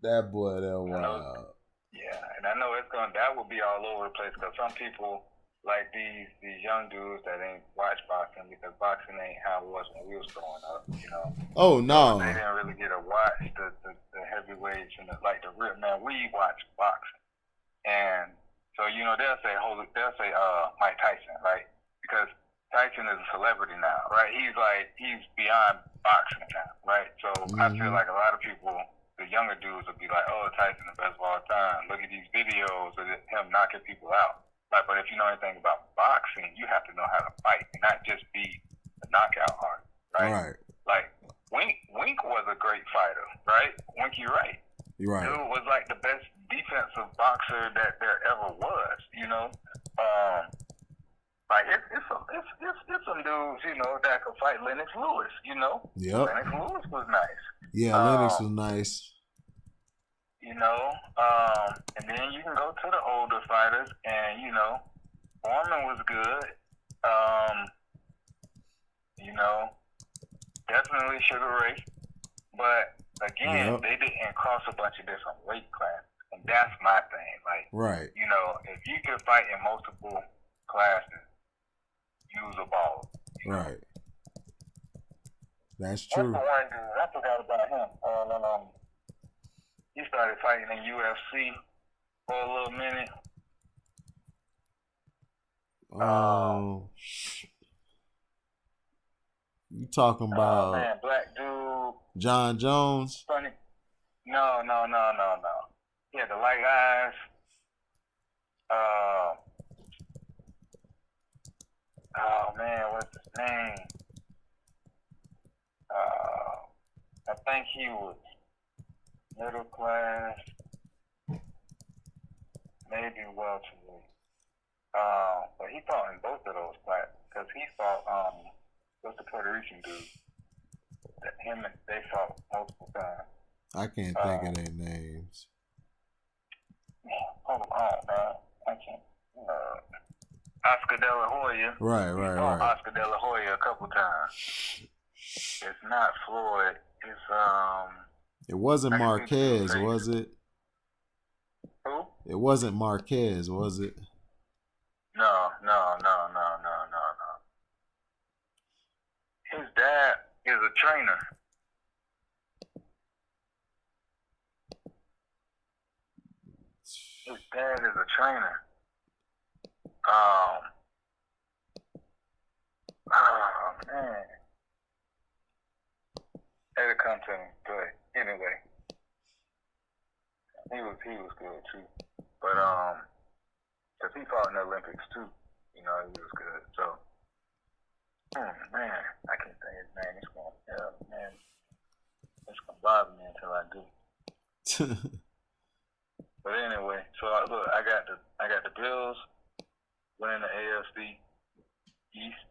[SPEAKER 2] That boy, that wild.
[SPEAKER 1] Yeah, and I know that will be all over the place because some people like these young dudes that ain't watch boxing because boxing ain't how it was when we was growing up, you know.
[SPEAKER 2] Oh no.
[SPEAKER 1] They didn't really get to watch the heavyweights and like the real man. We watch boxing, and so you know they'll say Mike Tyson, right? Because Tyson is a celebrity now, right? He's beyond boxing now, right? So I feel like a lot of people, the younger dudes, will be like, "Oh, Tyson the best of all time. Look at these videos of him knocking people out." Like, but if you know anything about boxing, you have to know how to fight and not just be a knockout artist, right?
[SPEAKER 2] Right.
[SPEAKER 1] Like Wink was a great fighter, right? Winky Wright.
[SPEAKER 2] You're right.
[SPEAKER 1] Dude was like the best defensive boxer that there ever was, you know. Like it's some dudes, you know, that could fight Lennox Lewis, you know.
[SPEAKER 2] Yep.
[SPEAKER 1] Lennox Lewis was nice.
[SPEAKER 2] Yeah, Lennox was nice.
[SPEAKER 1] You know, and then you can go to the older fighters, and you know, Foreman was good. You know, definitely Sugar Ray, but again, they didn't cross a bunch of different weight classes, and that's my thing. Like,
[SPEAKER 2] right.
[SPEAKER 1] You know, if you can fight in multiple classes, use a ball.
[SPEAKER 2] Right. That's true.
[SPEAKER 1] That's the one dude. I forgot about him. He started fighting in UFC for a little minute.
[SPEAKER 2] You talking about
[SPEAKER 1] black dude.
[SPEAKER 2] John Jones?
[SPEAKER 1] Funny. No. He had the light eyes. Oh man, what's his name? I think he was middle class, maybe welterweight. But he fought in both of those classes. because he fought what's the Puerto Rican dude? They fought multiple times.
[SPEAKER 2] I can't think of their names.
[SPEAKER 1] Hold on, I can't. Oscar De La Hoya.
[SPEAKER 2] Right.
[SPEAKER 1] Oscar De La Hoya a couple times. It's not Floyd. It's
[SPEAKER 2] It wasn't Marquez, was it?
[SPEAKER 1] Who?
[SPEAKER 2] It wasn't Marquez, was it?
[SPEAKER 1] No. His dad is a trainer. His dad is a trainer. Oh man. It'll come to me, but anyway. He was good too. But cause he fought in the Olympics too. You know, he was good. So man, I can't think his name. It's gonna bother me until I do. But anyway, so look, I got the Bills winning the AFC East,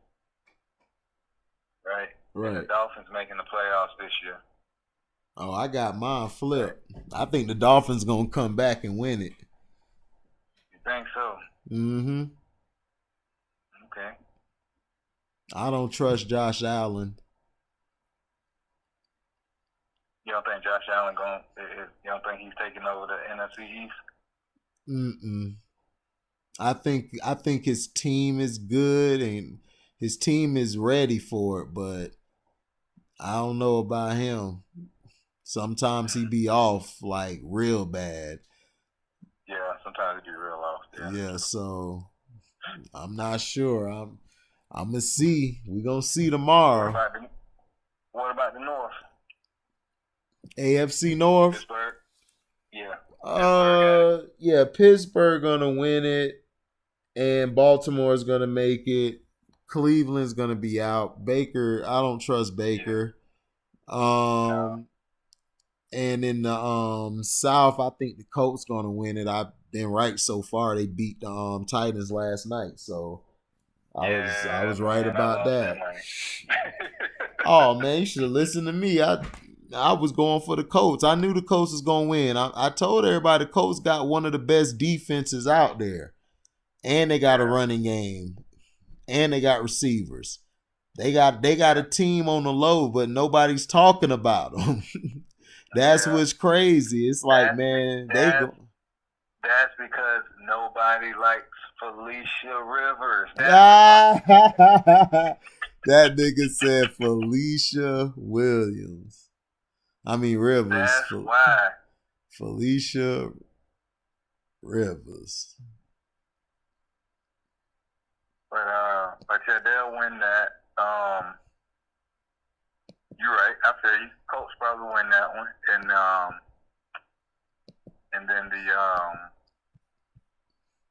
[SPEAKER 1] right? And the Dolphins making the playoffs this year.
[SPEAKER 2] Oh, I got mine flipped. I think the Dolphins gonna come back and win it.
[SPEAKER 1] You think so?
[SPEAKER 2] Mm-hmm.
[SPEAKER 1] Okay.
[SPEAKER 2] I don't trust Josh Allen.
[SPEAKER 1] You don't think Josh Allen you don't think he's taking over the NFC East?
[SPEAKER 2] Mm-mm. I think his team is good and his team is ready for it, but I don't know about him. Sometimes he be off like real bad.
[SPEAKER 1] Yeah, sometimes he be real off.
[SPEAKER 2] Yeah, so I'm not sure. I'm gonna see. We gonna see tomorrow.
[SPEAKER 1] What about the North?
[SPEAKER 2] AFC North.
[SPEAKER 1] Pittsburgh. Yeah.
[SPEAKER 2] Yeah, Pittsburgh gonna win it, and Baltimore's gonna make it. Cleveland's gonna be out. Baker, I don't trust Baker. No. And in the South, I think the Colts gonna win it. I've been right so far. They beat the Titans last night, so I was right about that. Oh man, you should have listened to me. I was going for the Colts. I knew the Colts was gonna win. I told everybody the Colts got one of the best defenses out there, and they got a running game, and they got receivers. They got a team on the low, but nobody's talking about them. That's what's crazy. It's like,
[SPEAKER 1] that's because nobody likes Felicia Rivers.
[SPEAKER 2] That nigga said Felicia Williams. Rivers.
[SPEAKER 1] That's why.
[SPEAKER 2] Felicia Rivers.
[SPEAKER 1] But yeah, they'll win that. You're right. I feel you. Colts probably win that one, and then the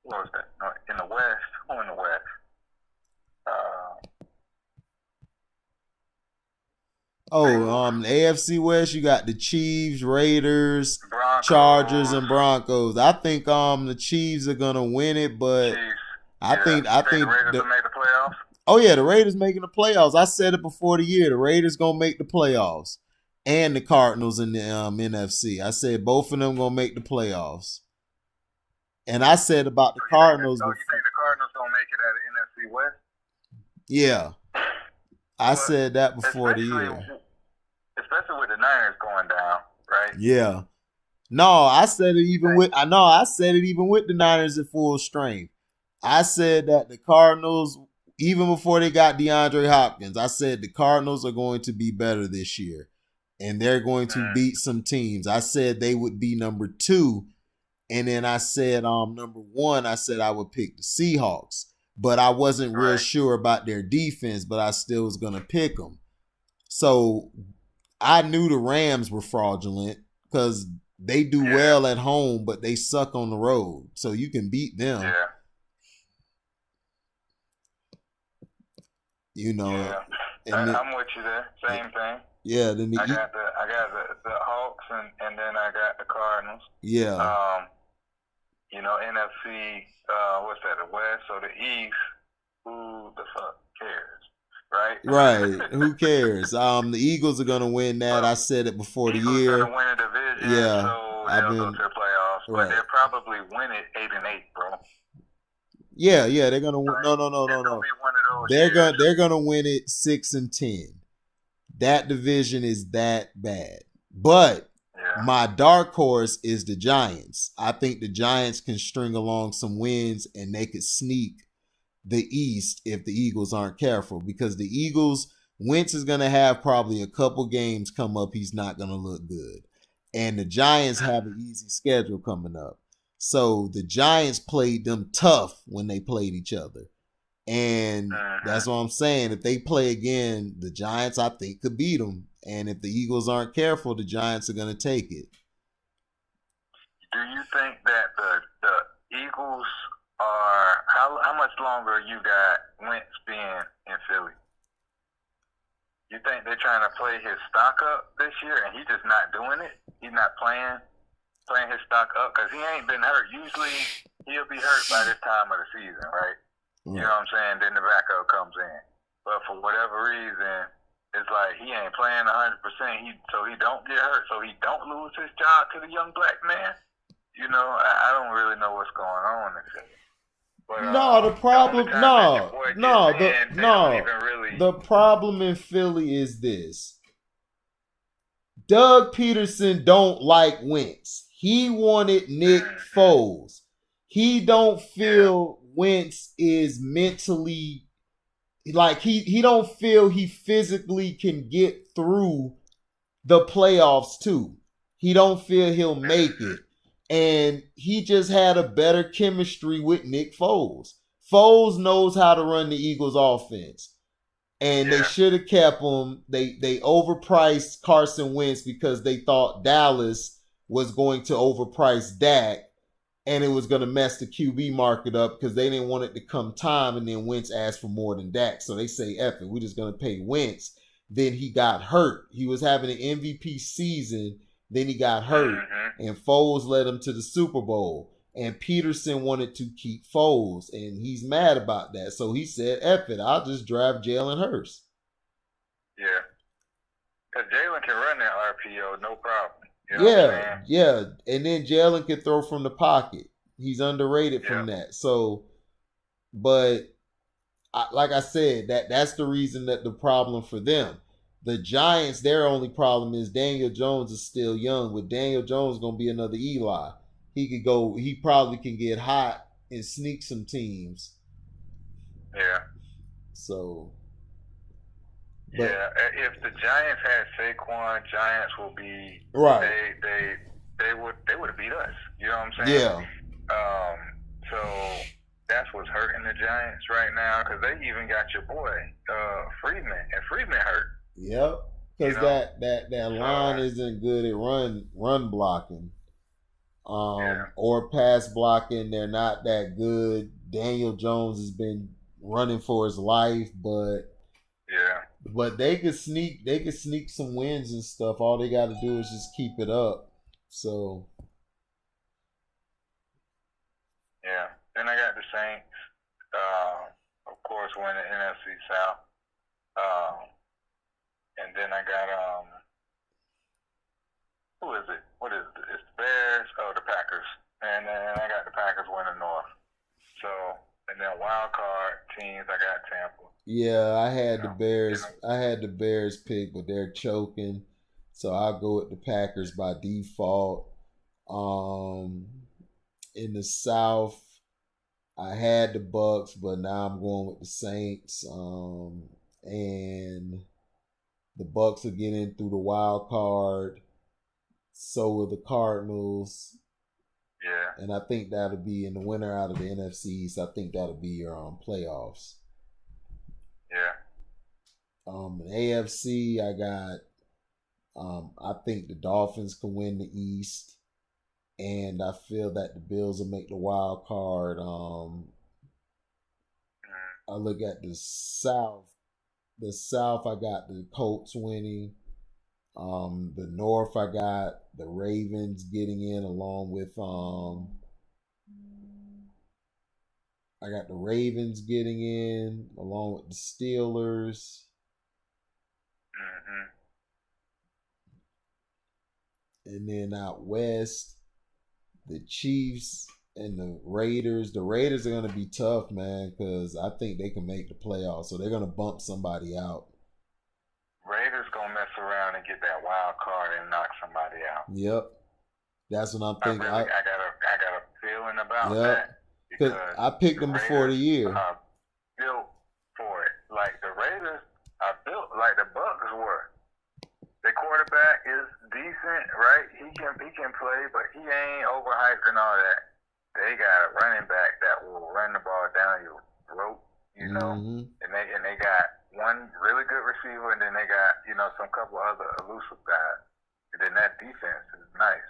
[SPEAKER 1] what was that? No, in the West. Who in the West?
[SPEAKER 2] AFC West, you got the Chiefs, Raiders,
[SPEAKER 1] Broncos.
[SPEAKER 2] Chargers, and Broncos. I think the Chiefs are gonna win it, but
[SPEAKER 1] Chiefs.
[SPEAKER 2] I think
[SPEAKER 1] the Raiders will make the playoffs.
[SPEAKER 2] Oh yeah, the Raiders making the playoffs. I said it before the year. The Raiders gonna make the playoffs, and the Cardinals in the NFC. I said both of them gonna make the playoffs. And I said about the Cardinals.
[SPEAKER 1] You think the Cardinals gonna make it out of NFC West?
[SPEAKER 2] Yeah, I said that before the year.
[SPEAKER 1] Especially with the Niners going down, right?
[SPEAKER 2] Yeah. No, I said it even with the Niners at full strength. I said that the Cardinals, even before they got DeAndre Hopkins, I said the Cardinals are going to be better this year. And they're going to beat some teams. I said they would be number 2. And then I said number 1, I said I would pick the Seahawks. But I wasn't real sure about their defense, but I still was going to pick them. So I knew the Rams were fraudulent because they do well at home, but they suck on the road. So you can beat them.
[SPEAKER 1] Yeah.
[SPEAKER 2] You know.
[SPEAKER 1] Yeah. I'm with you there. Same thing.
[SPEAKER 2] Yeah. Then
[SPEAKER 1] I got the Hawks and then I got the Cardinals.
[SPEAKER 2] Yeah.
[SPEAKER 1] NFC, what's that, the West or the East? Who the fuck? cares, right?
[SPEAKER 2] Right. Who cares? The Eagles are gonna win that. I
[SPEAKER 1] Well,
[SPEAKER 2] said it before the
[SPEAKER 1] Eagles gonna
[SPEAKER 2] year.
[SPEAKER 1] win a division,
[SPEAKER 2] Yeah,
[SPEAKER 1] so
[SPEAKER 2] I've
[SPEAKER 1] they'll go
[SPEAKER 2] been
[SPEAKER 1] to the playoffs. But
[SPEAKER 2] right.
[SPEAKER 1] they'll probably win it 8-8, bro.
[SPEAKER 2] Yeah, they're gonna win.
[SPEAKER 1] Right?
[SPEAKER 2] No, no, no, no,
[SPEAKER 1] It's gonna
[SPEAKER 2] no.
[SPEAKER 1] be one of those years.
[SPEAKER 2] They're gonna win it 6-10. That division is that bad. But
[SPEAKER 1] Yeah.
[SPEAKER 2] my dark horse is the Giants. I think the Giants can string along some wins and they could sneak the East if the Eagles aren't careful, because the Eagles, Wentz is going to have probably a couple games come up he's not going to look good. And the Giants have an easy schedule coming up. So the Giants played them tough when they played each other. And that's what I'm saying. If they play again, the Giants, I think, could beat them. And if the Eagles aren't careful, the Giants are going to take it.
[SPEAKER 1] Do you think that the Eagles are how much longer you got Wentz being in Philly? You think they're trying to play his stock up this year, and he's just not doing it? He's not playing his stock up because he ain't been hurt. Usually he'll be hurt by this time of the season, right? You know what I'm saying? Then the backup comes in, but for whatever reason, it's like he ain't playing 100%. So he don't get hurt, so he don't lose his job to the young black man. You know, I don't really know what's going on in Philly. But,
[SPEAKER 2] the problem, the problem in Philly is this. Doug Peterson don't like Wentz. He wanted Nick Foles. He don't feel Wentz is mentally, like he don't feel he physically can get through the playoffs too. He don't feel he'll make it. And he just had a better chemistry with Nick Foles. Foles knows how to run the Eagles offense. And they should have kept him. They overpriced Carson Wentz because they thought Dallas was going to overprice Dak, and it was going to mess the QB market up because they didn't want it to come time and then Wentz asked for more than Dak. So they say, F it, we're just going to pay Wentz. Then he got hurt. He was having an MVP season. Then he got hurt, and Foles led him to the Super Bowl. And Peterson wanted to keep Foles, and he's mad about that. So he said, F it, I'll just draft Jalen Hurts.
[SPEAKER 1] Yeah. Because Jalen can run that RPO, no problem. You know what I'm
[SPEAKER 2] saying? And then Jalen can throw from the pocket. He's underrated from that. So, but like I said, that's the reason that the problem for them. The Giants, their only problem is Daniel Jones is still young. With Daniel Jones going to be another Eli. He probably can get hot and sneak some teams.
[SPEAKER 1] Yeah.
[SPEAKER 2] So.
[SPEAKER 1] If the Giants had Saquon, Giants will be
[SPEAKER 2] right.
[SPEAKER 1] They would have beat us. You know what I'm saying?
[SPEAKER 2] Yeah.
[SPEAKER 1] So that's what's hurting the Giants right now because they even got your boy Freeman, and Freeman hurt.
[SPEAKER 2] Yep. Because that line isn't good at run blocking. Or pass blocking. They're not that good. Daniel Jones has been running for his life, but they could sneak some wins and stuff. All they got to do is just keep it up. So
[SPEAKER 1] then I got the Saints, of course, winning the NFC South, and then I got who is it? What is it? It's the Bears. Oh, the Packers, and then I got the Packers winning North. So. And then wild card teams, I got Tampa.
[SPEAKER 2] Yeah, I had the Bears. I had the Bears pick, but they're choking, so I'll go with the Packers by default. In the South, I had the Bucks, but now I'm going with the Saints. And the Bucks are getting through the wild card. So will the Cardinals.
[SPEAKER 1] Yeah.
[SPEAKER 2] And I think that'll be in the winner out of the NFC East. I think that'll be your playoffs.
[SPEAKER 1] Yeah.
[SPEAKER 2] In AFC, I got. I think the Dolphins can win the East, and I feel that the Bills will make the wild card. I look at the South. The South, I got the Colts winning. The North, I got the Ravens getting in along with I got the Ravens getting in along with the Steelers.
[SPEAKER 1] Mm-hmm.
[SPEAKER 2] And then out west, the Chiefs and the Raiders. The Raiders are going to be tough, man, because I think they can make the playoffs. So they're going to bump somebody out.
[SPEAKER 1] Raiders gonna mess around and get that wild card and knock somebody out.
[SPEAKER 2] Yep, that's what I'm thinking.
[SPEAKER 1] I got a feeling about that
[SPEAKER 2] because I picked them before the year.
[SPEAKER 1] Are built for it. Like the Raiders are built like the Bucks were. The quarterback is decent, right? He can play, but he ain't overhyped and all that. They got a running back that will run the ball down your throat, you know, and they got one really good receiver, and then they got, you know, some couple other elusive guys. And then that defense is nice.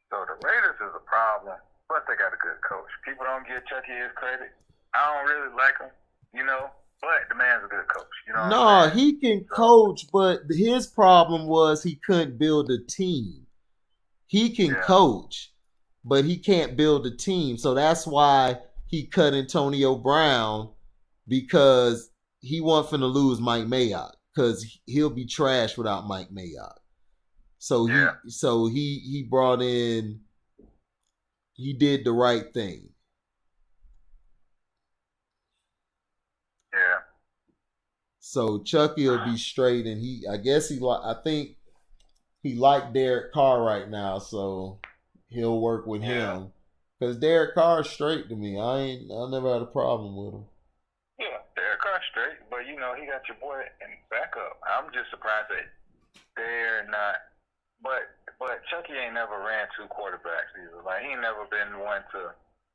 [SPEAKER 1] So the Raiders is a problem, but they got a good coach. People don't give Chucky his credit. I don't really like him, you know, but the man's a good coach. You know.
[SPEAKER 2] No, he can coach, but his problem was he couldn't build a team. He can coach, but he can't build a team. So that's why he cut Antonio Brown, because he wasn't finna lose Mike Mayock, because he'll be trash without Mike Mayock. So he brought in, he did the right thing.
[SPEAKER 1] Yeah.
[SPEAKER 2] So Chucky will be straight, and I think he liked Derek Carr right now, so he'll work with him. Because Derek Carr's straight to me. I never had a problem with him.
[SPEAKER 1] Yeah, Derek Carr's straight, but you know he got your boy in backup. I'm just surprised that they're not. But Chucky ain't never ran two quarterbacks either. Like he ain't never been one to,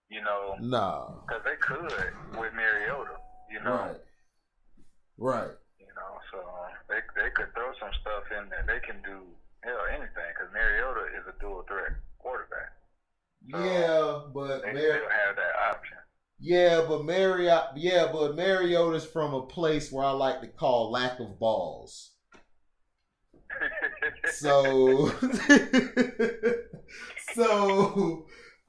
[SPEAKER 1] you know.
[SPEAKER 2] Nah.
[SPEAKER 1] Because they could with Mariota, you know.
[SPEAKER 2] Right.
[SPEAKER 1] You know, so they could throw some stuff in there. They can do anything, because Mariota is a dual threat quarterback. So
[SPEAKER 2] but
[SPEAKER 1] they still have that option.
[SPEAKER 2] But Mariota's from a place where I like to call lack of balls. So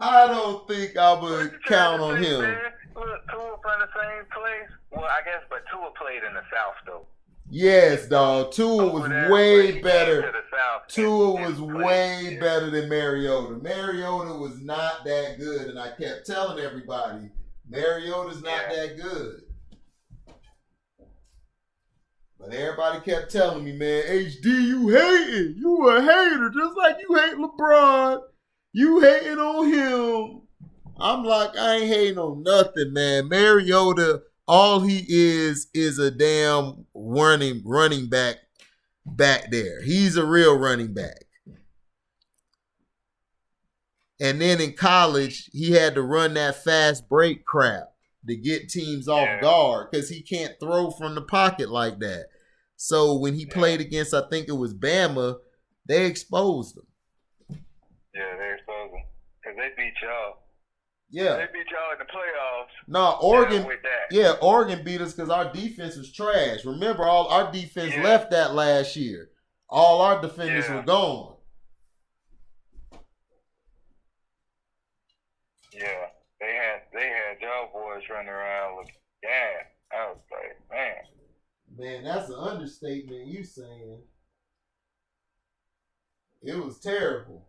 [SPEAKER 2] I don't think I would count on him.
[SPEAKER 1] Man, look, Tua from the same place. Well, I guess, but Tua played in the South though.
[SPEAKER 2] Yes, dog. Tua was way better. Tua was way better than Mariota. Mariota was not that good, and I kept telling everybody, Mariota's not that good. But everybody kept telling me, man, HD, you hating. You a hater, just like you hate LeBron. You hating on him. I'm like, I ain't hating on nothing, man. Mariota, all he is a damn running back there. He's a real running back. And then in college, he had to run that fast break crap to get teams off guard, because he can't throw from the pocket like that. So when he played against, I think it was Bama, they exposed him.
[SPEAKER 1] Yeah, they exposed him, because they beat y'all.
[SPEAKER 2] Yeah.
[SPEAKER 1] They beat y'all in the playoffs.
[SPEAKER 2] No, Oregon beat us because our defense was trash. Remember, all our defense left that last year. All our defenders were gone.
[SPEAKER 1] Yeah, they had y'all boys running around looking gas. I was like, man.
[SPEAKER 2] Man, that's an understatement you saying. It was terrible.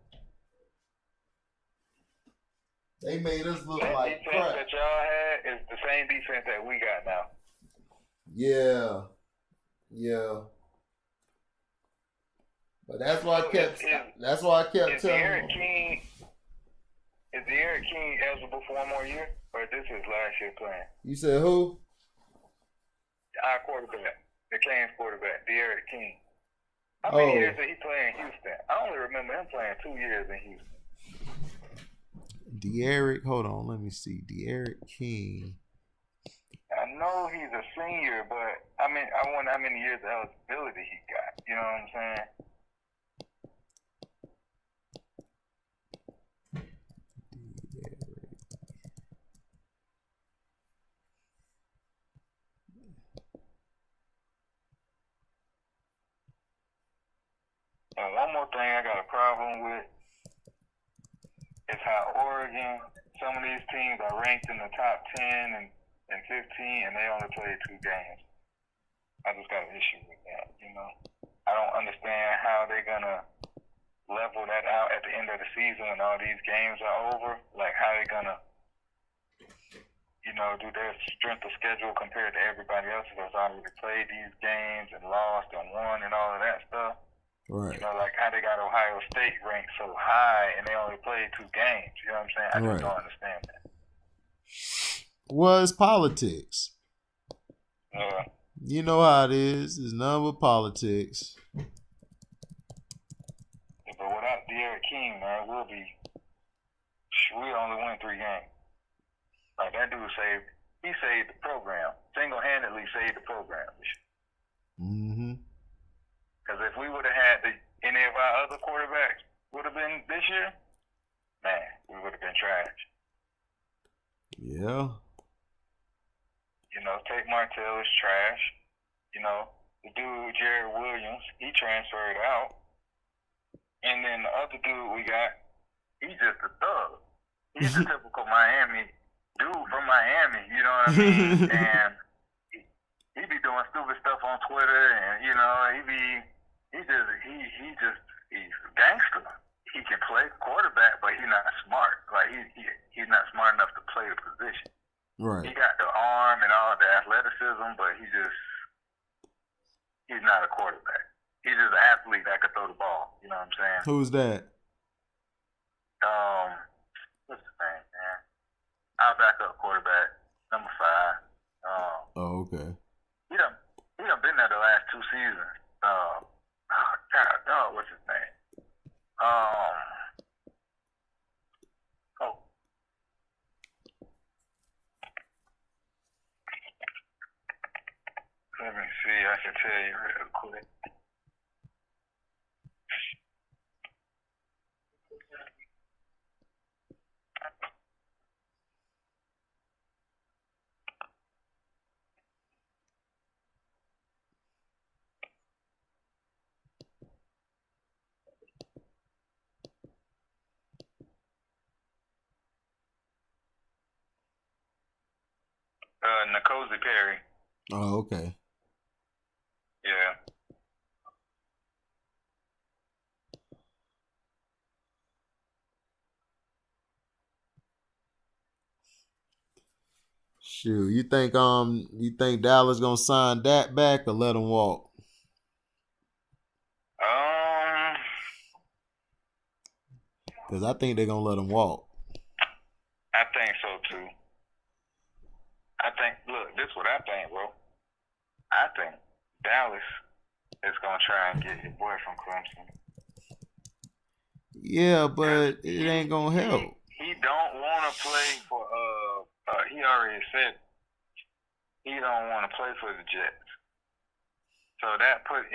[SPEAKER 2] They made us look like crap.
[SPEAKER 1] The defense that y'all had is the same defense that we got now.
[SPEAKER 2] Yeah. But that's why I kept telling him.
[SPEAKER 1] Is De'Aaron King eligible for one more year, or this is last year playing?
[SPEAKER 2] You said who?
[SPEAKER 1] Our quarterback, the Canes quarterback, De'Aaron King. How many years did he play in Houston? I only remember him playing 2 years in Houston.
[SPEAKER 2] De'Aaron, hold on, let me see. De'Aaron King.
[SPEAKER 1] I know he's a senior, but I wonder how many years of eligibility he got. You know what I'm saying? One more thing I got a problem with is how Oregon, some of these teams are ranked in the top 10, and and 15, and they only played 2 games. I just got an issue with that, you know. I don't understand how they're gonna level that out at the end of the season when all these games are over. Like, how they gonna, you know, do their strength of schedule compared to everybody else that's already played these games and lost and won and all of that stuff.
[SPEAKER 2] Right.
[SPEAKER 1] You know, like how they got Ohio State ranked so high and they only played 2 games. You know what I'm saying? I just don't understand that.
[SPEAKER 2] Well, it's politics. You know how it is. It's none but politics.
[SPEAKER 1] But without De'Aaron King, man, we only win 3 games. Like, that dude he saved the program. Single-handedly saved the program.
[SPEAKER 2] Mm-hmm.
[SPEAKER 1] Because if we would have had any of our other quarterbacks would have been this year, man, we would have been trash.
[SPEAKER 2] Yeah.
[SPEAKER 1] You know, Tate Martell is trash. You know, the dude, Jared Williams, he transferred out. And then the other dude we got, he's just a thug. He's a typical Miami dude from Miami, you know what I mean? And he be doing stupid stuff on Twitter, and, you know, he's a gangster. He can play quarterback, but he's not smart. Like, he's not smart enough to play the position.
[SPEAKER 2] Right.
[SPEAKER 1] He got the arm and all the athleticism, but he's not a quarterback. He's just an athlete that could throw the ball. You know what I'm saying?
[SPEAKER 2] Who's that?
[SPEAKER 1] What's his name, man? Our backup quarterback, number 5.
[SPEAKER 2] Oh, okay.
[SPEAKER 1] He done been there the last 2 seasons. What's his name? Let me see. I can tell you real quick. N'Kosi Perry.
[SPEAKER 2] Oh, okay.
[SPEAKER 1] Yeah.
[SPEAKER 2] Shoot, you think Dallas gonna sign Dak back or let him walk? Because I think they're gonna let him walk.
[SPEAKER 1] I think so too. Look, this is what I think, bro. I think Dallas is gonna try and get your boy from Clemson.
[SPEAKER 2] Yeah, but it ain't gonna help.
[SPEAKER 1] He don't want to play for. He already said he don't want to play for the Jets. So that put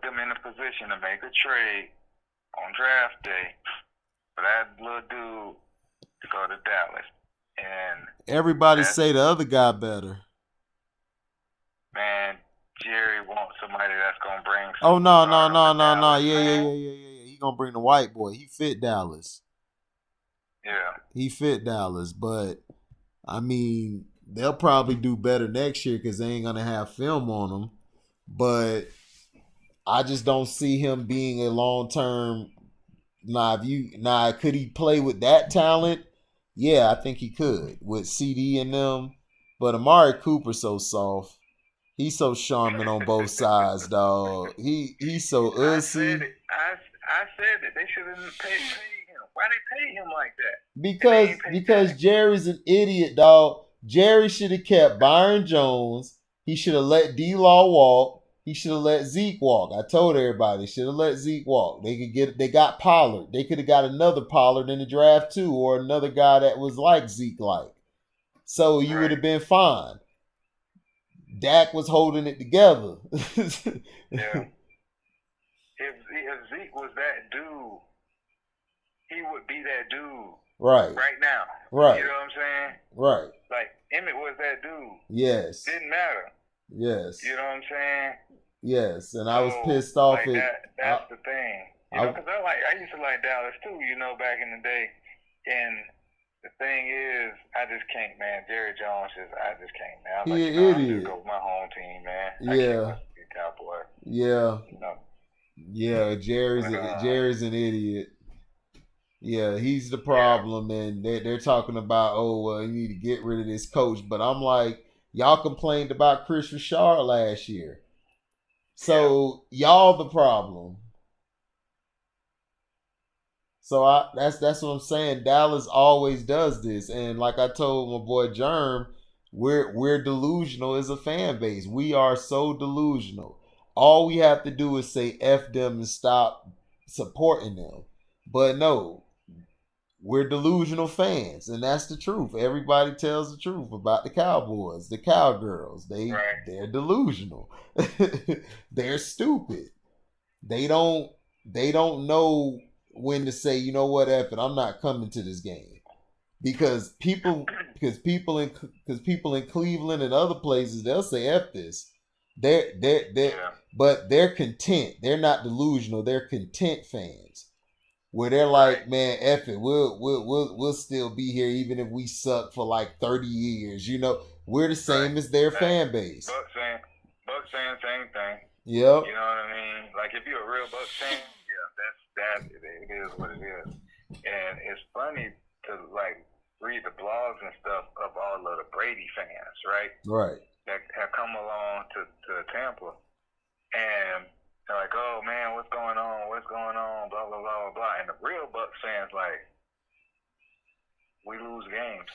[SPEAKER 1] them in a position to make a trade on draft day for that little dude to go to Dallas. And
[SPEAKER 2] everybody say the other guy better.
[SPEAKER 1] Man, Jerry wants somebody that's gonna bring.
[SPEAKER 2] Oh no! Yeah. He gonna bring the white boy. He fit Dallas.
[SPEAKER 1] Yeah.
[SPEAKER 2] He fit Dallas, but I mean, they'll probably do better next year because they ain't gonna have film on him. But I just don't see him being a long term. Could he play with that talent? Yeah, I think he could with CD and them. But Amari Cooper's so soft. He's so charming on both sides, dog. He's so ussy.
[SPEAKER 1] I said it. They should have paid him. Why they pay him like that?
[SPEAKER 2] Because Jerry's an idiot, dog. Jerry should have kept Byron Jones. He should have let D-Law walk. He should have let Zeke walk. I told everybody they should have let Zeke walk. They got Pollard. They could have got another Pollard in the draft too, or another guy that was like Zeke like. So you would have been fine. Dak was holding it together.
[SPEAKER 1] Yeah. If Zeke was that dude, he would be that dude.
[SPEAKER 2] Right.
[SPEAKER 1] Right now.
[SPEAKER 2] Right.
[SPEAKER 1] You know what I'm saying?
[SPEAKER 2] Right.
[SPEAKER 1] Like, Emmett was that dude.
[SPEAKER 2] Yes.
[SPEAKER 1] Didn't matter.
[SPEAKER 2] Yes.
[SPEAKER 1] You know what I'm saying?
[SPEAKER 2] Yes. And I was pissed off
[SPEAKER 1] like that's the thing. You know, because I used to like Dallas too, you know, back in the day. And the thing is, I just can't, man. Jerry Jones I just can't, man. I was
[SPEAKER 2] He
[SPEAKER 1] like,
[SPEAKER 2] an
[SPEAKER 1] I'm just
[SPEAKER 2] idiot.
[SPEAKER 1] go with my home team, man. I can't
[SPEAKER 2] Yeah,
[SPEAKER 1] listen to the Cowboys,
[SPEAKER 2] yeah,
[SPEAKER 1] you know.
[SPEAKER 2] yeah.
[SPEAKER 1] But
[SPEAKER 2] Jerry's an idiot. Yeah, he's the
[SPEAKER 1] yeah,
[SPEAKER 2] problem, and they're talking about, oh, well, you need to get rid of this coach. But I'm like, y'all complained about Chris Richard last year,
[SPEAKER 1] yeah,
[SPEAKER 2] so y'all the problem. So that's what I'm saying. Dallas always does this, and like I told my boy Germ, we're delusional as a fan base. We are so delusional. All we have to do is say f them and stop supporting them. But no, we're delusional fans, and that's the truth. Everybody tells the truth about the Cowboys, the Cowgirls.
[SPEAKER 1] right,
[SPEAKER 2] They're delusional. They're stupid. They don't they don't know when to say, you know what, F it, I'm not coming to this game. Because people in Cleveland and other places, they'll say F this. They're
[SPEAKER 1] yeah,
[SPEAKER 2] but they're content. They're not delusional. They're content fans. Where they're
[SPEAKER 1] right,
[SPEAKER 2] like, man, F it, we'll still be here even if we suck for like 30 years. We're the
[SPEAKER 1] right.
[SPEAKER 2] same as their
[SPEAKER 1] Same.
[SPEAKER 2] fan base.
[SPEAKER 1] Buck saying same thing.
[SPEAKER 2] Yep.
[SPEAKER 1] You know what I mean? Like if you're a real Bucks fan, yeah, that's that. It is what it is. And it's funny to like read the blogs and stuff of all of the Brady fans, right?
[SPEAKER 2] Right.
[SPEAKER 1] That have come along to Tampa, and they're like, "Oh man, what's going on? What's going on? Blah blah blah blah blah." And the real Bucks fans like, "We lose games.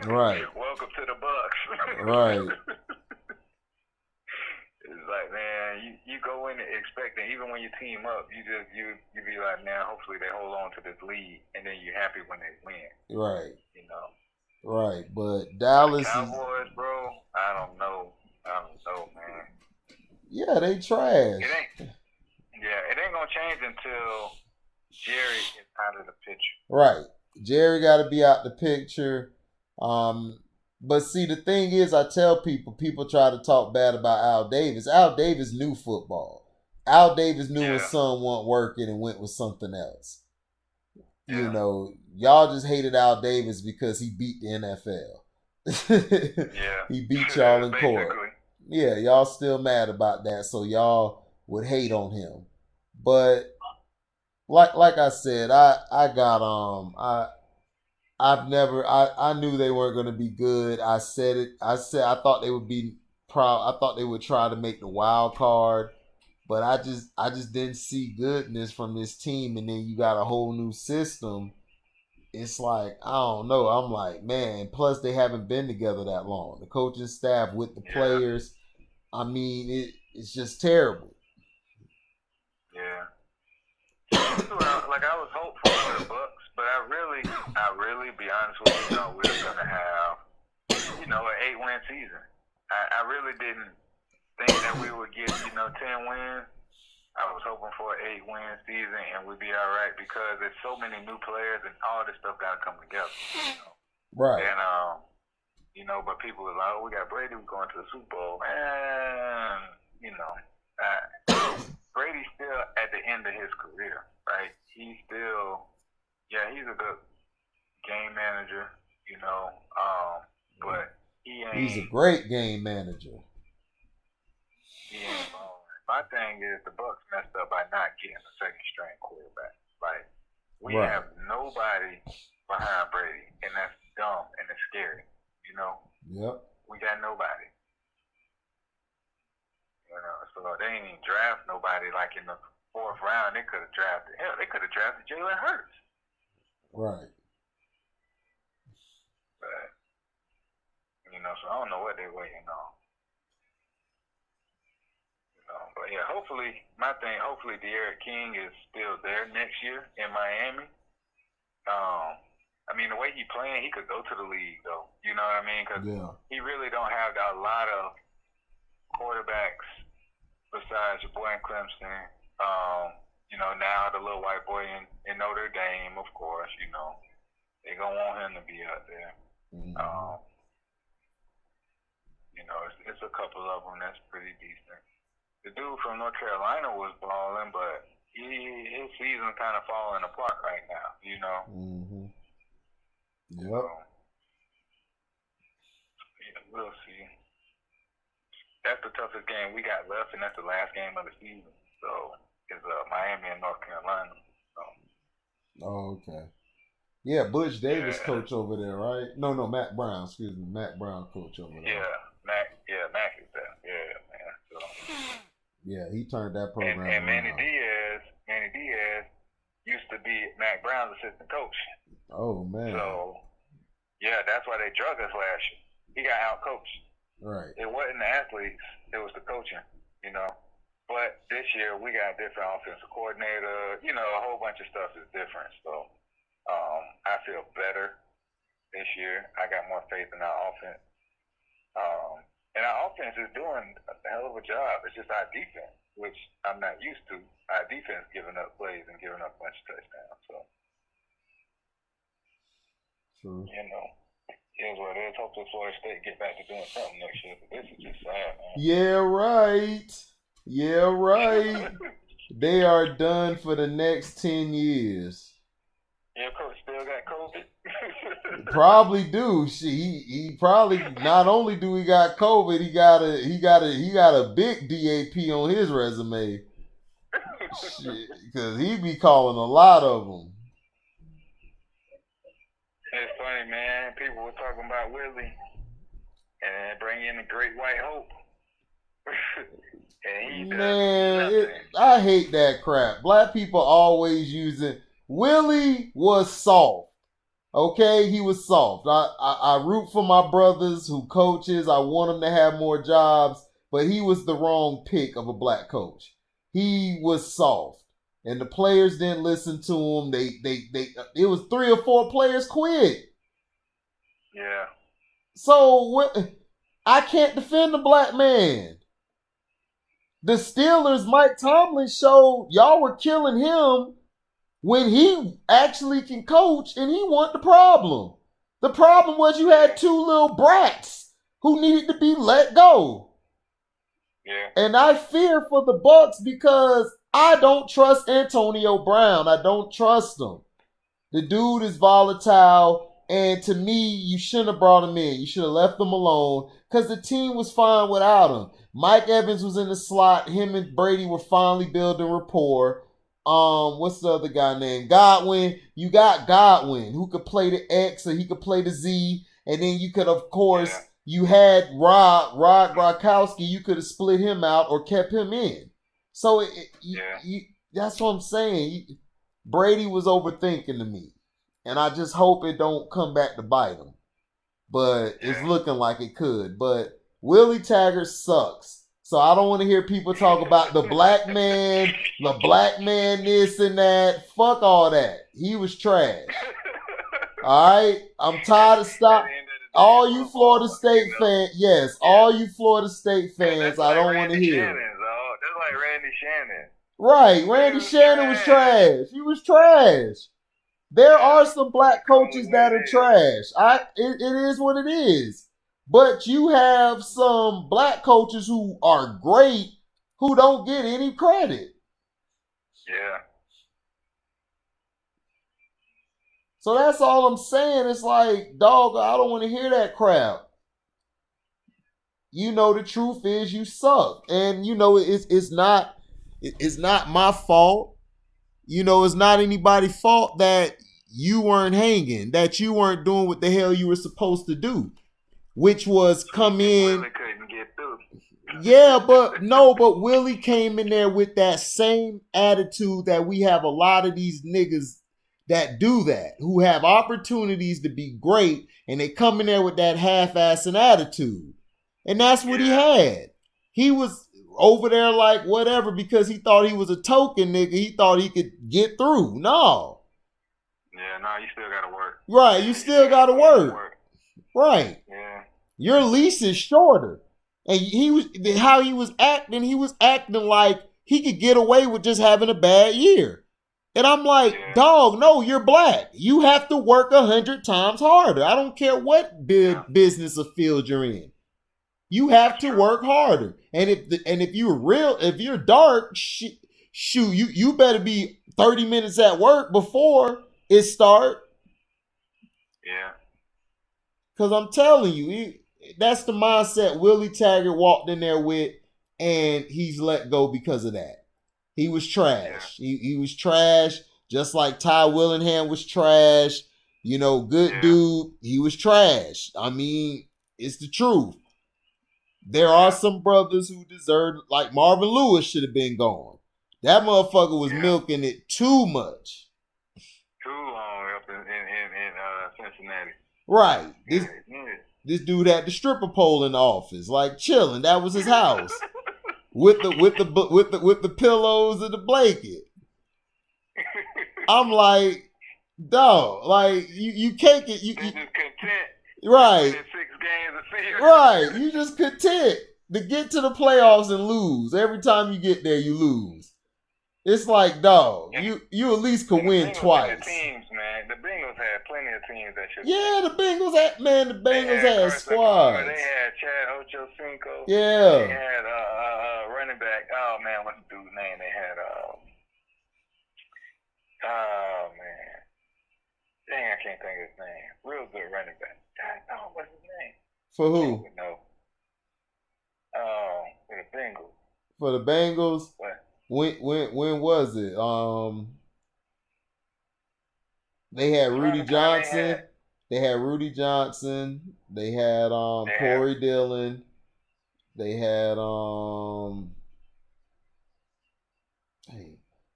[SPEAKER 2] Right.
[SPEAKER 1] Welcome to the Bucks."
[SPEAKER 2] Right.
[SPEAKER 1] It's like, man, you go in expecting, even when you team up, you be like, man, hopefully they hold on to this lead, and then you're happy when they win.
[SPEAKER 2] Right.
[SPEAKER 1] You know.
[SPEAKER 2] Right. But
[SPEAKER 1] But the
[SPEAKER 2] Dallas is,
[SPEAKER 1] Cowboys, bro, I don't know. I don't know, man.
[SPEAKER 2] yeah, they trash.
[SPEAKER 1] It ain't. Yeah, it ain't gonna change until Jerry is out of the picture.
[SPEAKER 2] Right. Jerry got to be out the picture. But see, the thing is, I tell people try to talk bad about Al Davis. Al Davis knew football. Al Davis knew his
[SPEAKER 1] Yeah,
[SPEAKER 2] son wasn't working and went with something else.
[SPEAKER 1] yeah,
[SPEAKER 2] Y'all just hated Al Davis because he beat the NFL.
[SPEAKER 1] yeah.
[SPEAKER 2] He beat y'all in court.
[SPEAKER 1] Basically,
[SPEAKER 2] Yeah, y'all still mad about that, so y'all would hate on him. But like I said, I got I knew they weren't gonna be good. I said it. I thought they would be proud. I thought they would try to make the wild card, but I just didn't see goodness from this team. And then you got a whole new system. It's like, I don't know. I'm like, man. Plus, they haven't been together that long. The coaching staff with the
[SPEAKER 1] yeah,
[SPEAKER 2] players. I mean, it's just terrible.
[SPEAKER 1] yeah. Me too. Like I was hopeful for the Bucks, but I really, be honest with you, we were gonna have, an 8-win season. I really didn't think that we would get, 10 wins. I was hoping for an 8-win season and we'd be all right because there's so many new players and all this stuff got to come together.
[SPEAKER 2] Right.
[SPEAKER 1] And but people are like, oh, we got Brady, we're going to the Super Bowl, and Brady's still at the end of his career, right? He's still, yeah, he's a good game manager, but
[SPEAKER 2] He's a great game manager.
[SPEAKER 1] he ain't balling. My thing is the Bucks messed up by not getting a second string quarterback. Like we
[SPEAKER 2] Right.
[SPEAKER 1] have nobody behind Brady, and that's dumb and it's scary.
[SPEAKER 2] Yep.
[SPEAKER 1] We got nobody. So they ain't even draft nobody like in the 4th round. They could have drafted hell. They could have drafted Jalen Hurts.
[SPEAKER 2] Right.
[SPEAKER 1] But so I don't know what they're waiting on. But yeah, hopefully De'Aaron King is still there next year in Miami. I mean, the way he playing, he could go to the league though. You know what I mean? Because he really don't have a lot of quarterbacks besides your boy in Clemson. Now the little white boy in Notre Dame, of course. They gonna want him to be out there.
[SPEAKER 2] Mm-hmm.
[SPEAKER 1] It's a couple of them that's pretty decent. The dude from North Carolina was balling, but his season kind of falling apart right now.
[SPEAKER 2] Mm-hmm. Yep.
[SPEAKER 1] Yeah, we'll see. That's the toughest game we got left, and that's the last game of the season. So it's Miami and North Carolina. So.
[SPEAKER 2] Oh, okay. Yeah, Butch Davis
[SPEAKER 1] Yeah.
[SPEAKER 2] coach over there, right? No, Matt Brown. Excuse me, Matt Brown coach over there.
[SPEAKER 1] Yeah, Mac is there. Yeah, man. So.
[SPEAKER 2] Yeah, he turned that program
[SPEAKER 1] and Manny
[SPEAKER 2] around.
[SPEAKER 1] Diaz used to be Mac Brown's assistant coach.
[SPEAKER 2] Oh man.
[SPEAKER 1] So yeah, that's why they drug us last year. He got out coached.
[SPEAKER 2] Right.
[SPEAKER 1] It wasn't the athletes, it was the coaching, you know. But this year we got a different offensive coordinator, you know, a whole bunch of stuff is different. So I feel better this year. I got more faith in our offense. And our offense is doing a hell of a job. It's just our defense, which I'm not used to. Our defense giving up plays and giving up a bunch of touchdowns. So,
[SPEAKER 2] true.
[SPEAKER 1] You know, here's what it is. Hopefully Florida State get back to doing something next year. But this is just sad, man.
[SPEAKER 2] Yeah, right. Yeah, right. They are done for the next 10 years.
[SPEAKER 1] Your coach still got COVID?
[SPEAKER 2] Probably do. He probably not only do he got COVID, he got a big DAP on his resume. Shit, because he be calling a lot of them.
[SPEAKER 1] It's funny, man. People were talking about Willie and bring in the Great White Hope. And
[SPEAKER 2] man, I hate that crap. Black people always using Willie was soft. Okay, he was soft. I root for my brothers who coaches. I want them to have more jobs, but he was the wrong pick of a black coach. He was soft, and the players didn't listen to him. It was 3 or 4 players quit.
[SPEAKER 1] Yeah.
[SPEAKER 2] So I can't defend the black man. The Steelers, Mike Tomlin showed y'all were killing him when he actually can coach, and he wasn't the problem. The problem was you had 2 little brats who needed to be let go.
[SPEAKER 1] Yeah.
[SPEAKER 2] And I fear for the Bucs because I don't trust Antonio Brown. I don't trust him. The dude is volatile, and to me, you shouldn't have brought him in. You should have left him alone because the team was fine without him. Mike Evans was in the slot. Him and Brady were finally building rapport. What's the other guy named? Godwin. You got Godwin who could play the X or he could play the Z. And then you could, of course, you had Rod Gronkowski. You could have split him out or kept him in. So that's what I'm saying. Brady was overthinking to me. And I just hope it don't come back to bite him. But it's looking like it could. But Willie Taggart sucks. So I don't want to hear people talk about the black man this and that. Fuck all that. He was trash. All right? I'm tired of stop. All you Florida State fans, all you Florida State fans, I don't want to hear.
[SPEAKER 1] That's like Randy Shannon.
[SPEAKER 2] Right. Randy Shannon was trash. He was trash. There are some black coaches that are trash. It is what it is. But you have some black coaches who are great who don't get any credit.
[SPEAKER 1] Yeah.
[SPEAKER 2] So that's all I'm saying. It's like, dog, I don't want to hear that crap. You know, the truth is you suck. And, you know, it's not my fault. You know, it's not anybody's fault that you weren't hanging, that you weren't doing what the hell you were supposed to do, which was come in.
[SPEAKER 1] Willie couldn't get through.
[SPEAKER 2] Yeah, but Willie came in there with that same attitude that we have a lot of these niggas that do that, who have opportunities to be great, and they come in there with that half-assing attitude. And that's what he had. He was over there like whatever because he thought he was a token nigga. He thought he could get through. No.
[SPEAKER 1] Yeah, no, you still gotta work.
[SPEAKER 2] Right, you still gotta work. Right.
[SPEAKER 1] Yeah.
[SPEAKER 2] Your lease is shorter. And he was acting like he could get away with just having a bad year. And I'm like, dog, no, you're black. You have to work 100 times harder. I don't care what business or field you're in. You have to work harder. And if you're dark, shoot, you better be 30 minutes at work before it start.
[SPEAKER 1] Yeah.
[SPEAKER 2] Because I'm telling you, that's the mindset Willie Taggart walked in there with, and he's let go because of that. He was trash. He was trash, just like Ty Willingham was trash. You know, good dude. He was trash. I mean, it's the truth. There are some brothers who deserve, like Marvin Lewis should have been gone. That motherfucker was milking it too much.
[SPEAKER 1] Too long up in Cincinnati.
[SPEAKER 2] Right. This dude had the stripper pole in the office, like chilling. That was his house. with the pillows and the blanket. I'm like, dog, like you can't get you
[SPEAKER 1] just content.
[SPEAKER 2] Right.
[SPEAKER 1] 6 games a season.
[SPEAKER 2] Right. You just content to get to the playoffs and lose. Every time you get there, you lose. It's like, dog, you at least could win twice.
[SPEAKER 1] Had teams, man. The Bengals had plenty of teams that should.
[SPEAKER 2] Yeah, the Bengals had squads.
[SPEAKER 1] They had Chad Ochocinco.
[SPEAKER 2] Yeah.
[SPEAKER 1] They had running back. Oh man, what's the dude's name? They had oh man, dang, I can't think of his name. Real good running back. God, what's his name?
[SPEAKER 2] For who?
[SPEAKER 1] No. For the Bengals.
[SPEAKER 2] For the Bengals.
[SPEAKER 1] What?
[SPEAKER 2] When was it? They had Rudy Johnson. They had Rudy Johnson. They had Corey Dillon. They had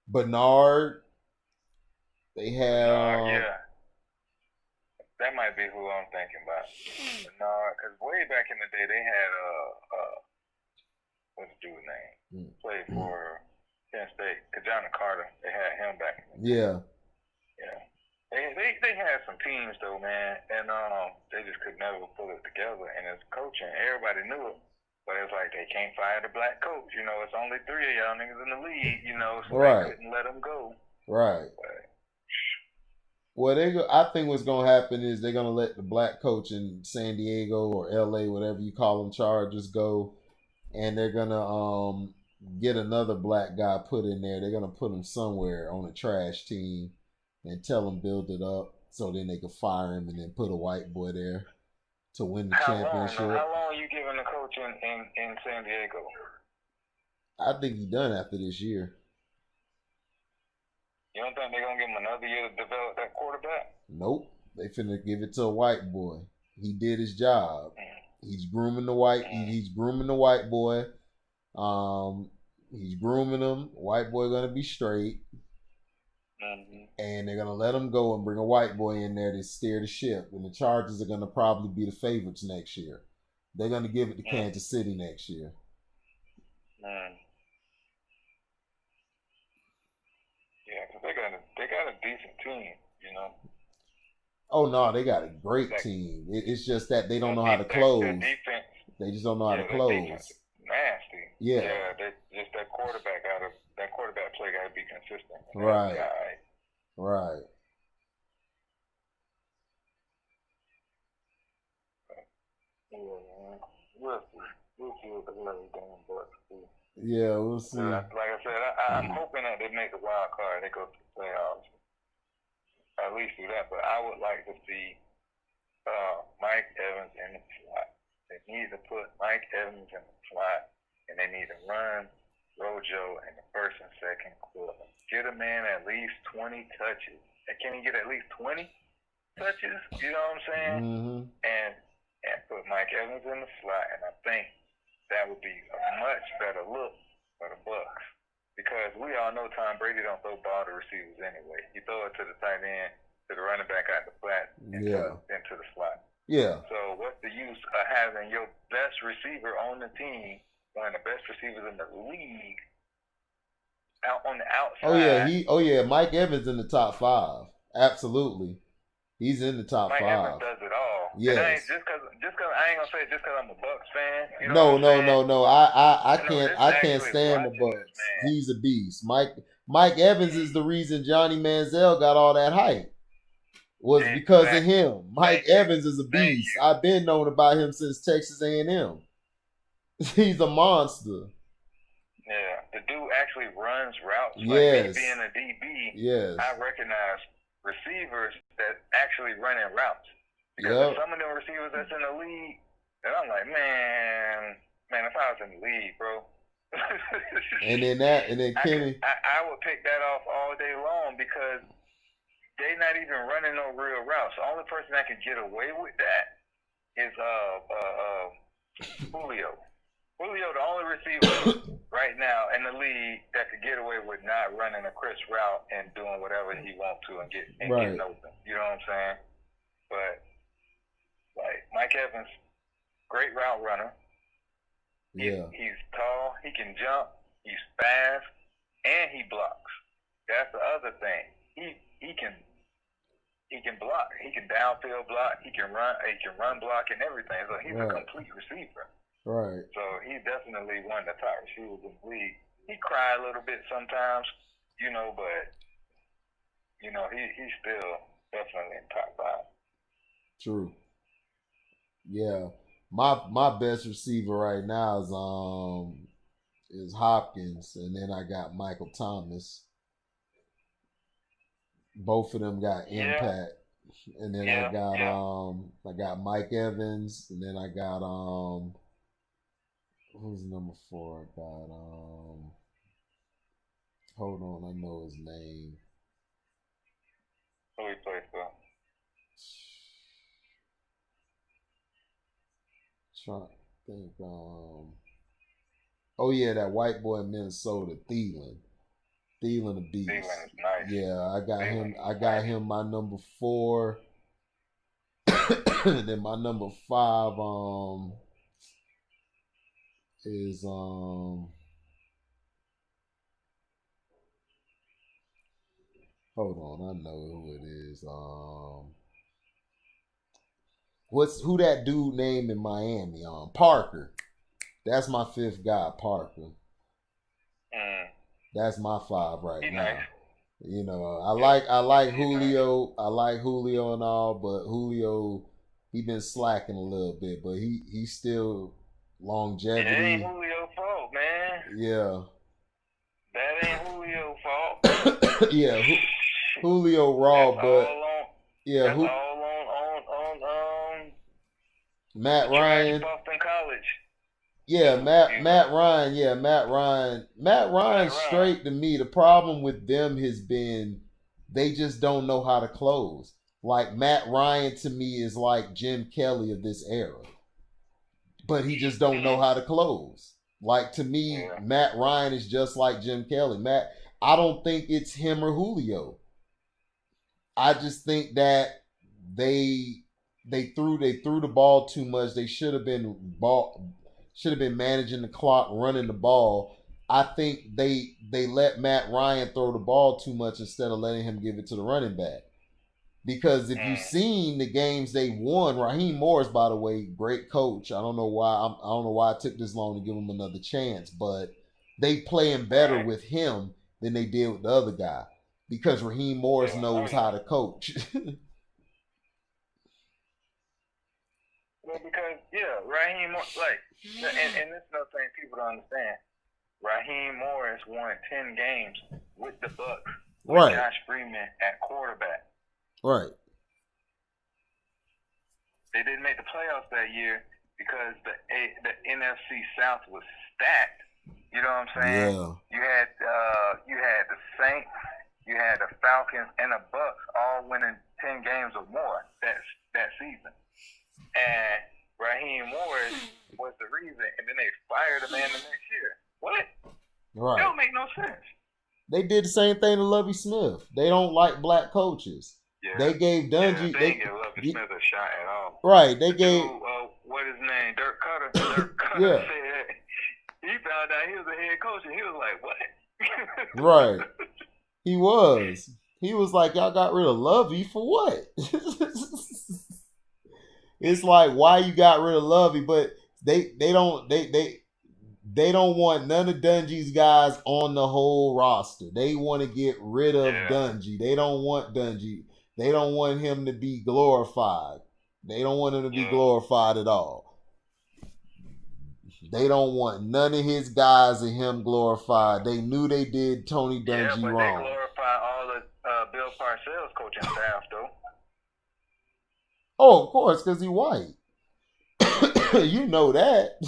[SPEAKER 2] Bernard. They had
[SPEAKER 1] that might be who I'm thinking about. Bernard, because way back in the day they had what's the dude's name? Played for Penn State, Kajana Carter. They had him back.
[SPEAKER 2] Yeah.
[SPEAKER 1] They had some teams though, man, and they just could never pull it together. And as coaching, everybody knew it, but it's like they can't fire the black coach. You know, it's only 3 of y'all niggas in the league. You know, so they couldn't let them go.
[SPEAKER 2] Right. Well, I think what's gonna happen is they're gonna let the black coach in San Diego or LA, whatever you call them, Chargers, go, and they're gonna get another black guy put in there. They're gonna put him somewhere on a trash team and tell him build it up, so then they can fire him and then put a white boy there to win the championship.
[SPEAKER 1] How long are you giving the coach in San Diego?
[SPEAKER 2] I think he's done after this year.
[SPEAKER 1] You don't think they're gonna give him another year to develop that quarterback?
[SPEAKER 2] Nope. They finna give it to a white boy. He did his job. He's grooming the white. He's grooming the white boy. He's grooming him. White boy gonna be straight. And they're gonna let him go and bring a white boy in there to steer the ship. And the Chargers are gonna probably be the favorites next year. They're gonna give it to Kansas City next year.
[SPEAKER 1] Yeah, because they got a decent team, you know.
[SPEAKER 2] Oh no, they got a great team. It's just that they don't know how to close. They just don't know how to close.
[SPEAKER 1] Nasty.
[SPEAKER 2] Yeah.
[SPEAKER 1] Just that quarterback play got to be consistent.
[SPEAKER 2] Right. Right.
[SPEAKER 1] We'll see what the little damn Bucks do.
[SPEAKER 2] Yeah, we'll see.
[SPEAKER 1] Like I said, I'm hoping that they make the wild card. They go to the playoffs. At least do that. But I would like to see Mike Evans in the slot. They need to put Mike Evans in the slot, and they need to run Rojo in the first and second quarter. Get a man at least 20 touches. And can he get at least 20 touches? You know what I'm saying? And put Mike Evans in the slot, and I think that would be a much better look for the Bucks. Because we all know Tom Brady don't throw ball to receivers anyway. He throw it to the tight end, to the running back out the flat, into the slot.
[SPEAKER 2] Yeah.
[SPEAKER 1] So what's the use of having your best receiver on the team, one of the best receivers in the league, out on the outside?
[SPEAKER 2] Oh yeah, Mike Evans in the top 5. Absolutely. He's in the top 5.
[SPEAKER 1] Mike Evans does it all.
[SPEAKER 2] Yes.
[SPEAKER 1] Just cause I ain't gonna say just cause I'm a Bucks fan. You
[SPEAKER 2] No.
[SPEAKER 1] know
[SPEAKER 2] I can't stand the Bucks. He's a beast. Mike Evans is the reason Johnny Manziel got all that hype. Was because of him. Mike Evans is a beast. I've been known about him since Texas A&M. He's a monster.
[SPEAKER 1] Yeah, the dude actually runs routes.
[SPEAKER 2] Yes.
[SPEAKER 1] Like being a DB,
[SPEAKER 2] yes.
[SPEAKER 1] I recognize receivers that actually running routes. Because
[SPEAKER 2] Yep.
[SPEAKER 1] some of them receivers that's in the league, and I'm like, man, if I was in the league, bro.
[SPEAKER 2] And then Kenny.
[SPEAKER 1] I would pick that off all day long because they not even running no real routes. The only person that can get away with that is Julio. Julio, the only receiver right now in the league that could get away with not running a crisp route and doing whatever he wants to and getting open. You know what I'm saying? But like Mike Evans, great route runner.
[SPEAKER 2] Yeah.
[SPEAKER 1] He's tall, he can jump, he's fast, and he blocks. That's the other thing. He can block. He can downfield block. He can run block and everything. So he's a complete receiver.
[SPEAKER 2] Right.
[SPEAKER 1] So he's definitely one of the top receivers in the league. He cry a little bit sometimes, but he's still definitely in top 5.
[SPEAKER 2] True. Yeah. My best receiver right now is Hopkins, and then I got Michael Thomas. Both of them got impact. And then I got Mike Evans, and then I got who's number 4? I got hold on, I know his name.
[SPEAKER 1] Who he plays for?
[SPEAKER 2] Trying to think. Oh yeah, that white boy in Minnesota, Thielen. Thielen a beast.
[SPEAKER 1] Thielen is nice.
[SPEAKER 2] Yeah, I got him my number 4. Then my number 5 is hold on, I know who it is. Who that dude named in Miami? Parker. That's my 5th guy, Parker. That's my 5 right now.
[SPEAKER 1] Nice.
[SPEAKER 2] I like Julio. I like Julio and all, but Julio, he been slacking a little bit, but he still longevity.
[SPEAKER 1] It ain't Julio's fault, man.
[SPEAKER 2] Yeah.
[SPEAKER 1] That ain't Julio's fault.
[SPEAKER 2] Yeah, Julio raw,
[SPEAKER 1] that's
[SPEAKER 2] but
[SPEAKER 1] that's all on
[SPEAKER 2] Matt Ryan.
[SPEAKER 1] Boston College.
[SPEAKER 2] Yeah, Matt Ryan. Yeah, Matt Ryan straight to me. The problem with them has been they just don't know how to close. Like Matt Ryan to me is like Jim Kelly of this era. But he just don't know how to close. Like to me, Matt Ryan is just like Jim Kelly. I don't think it's him or Julio. I just think that they threw the ball too much. They should have been managing the clock, running the ball. I think they let Matt Ryan throw the ball too much instead of letting him give it to the running back. Because if you've seen the games they won, Raheem Morris, by the way, great coach. I don't know why I took this long to give him another chance, but they playing better with him than they did with the other guy because Raheem Morris knows how to coach.
[SPEAKER 1] Well, because Raheem Morris, and this is another thing people don't understand. Raheem Morris won 10 games with the Bucks, with Josh Freeman at quarterback.
[SPEAKER 2] Right.
[SPEAKER 1] They didn't make the playoffs that year because the NFC South was stacked. You know what I'm saying? Yeah. You had the Saints, you had the Falcons, and the Bucks all winning 10 games or more that season. And Raheem Morris was the reason, and then they fired the man the next year. What?
[SPEAKER 2] Right.
[SPEAKER 1] That don't make no sense.
[SPEAKER 2] They did the same thing to Lovie Smith. They don't like black coaches.
[SPEAKER 1] Yeah.
[SPEAKER 2] They gave Dungy.
[SPEAKER 1] They didn't give Lovie Smith a shot at all.
[SPEAKER 2] Right. They gave.
[SPEAKER 1] What his name? Dirk Cutter. Dirk Cutter said he found out he was a head coach, and he was like, "What?"
[SPEAKER 2] Right. He was. He was like, "Y'all got rid of Lovie for what?" It's like, why you got rid of Lovie? But they don't want none of Dungy's guys on the whole roster. They want to get rid of Dungy. They don't want Dungy. They don't want him to be glorified. They don't want him to be glorified at all. They don't want none of his guys and him glorified. They knew they did Tony Dungy
[SPEAKER 1] but
[SPEAKER 2] wrong.
[SPEAKER 1] They glorify all the Bill Parcells coaching staff, though.
[SPEAKER 2] Oh, of course, because he white. You know that.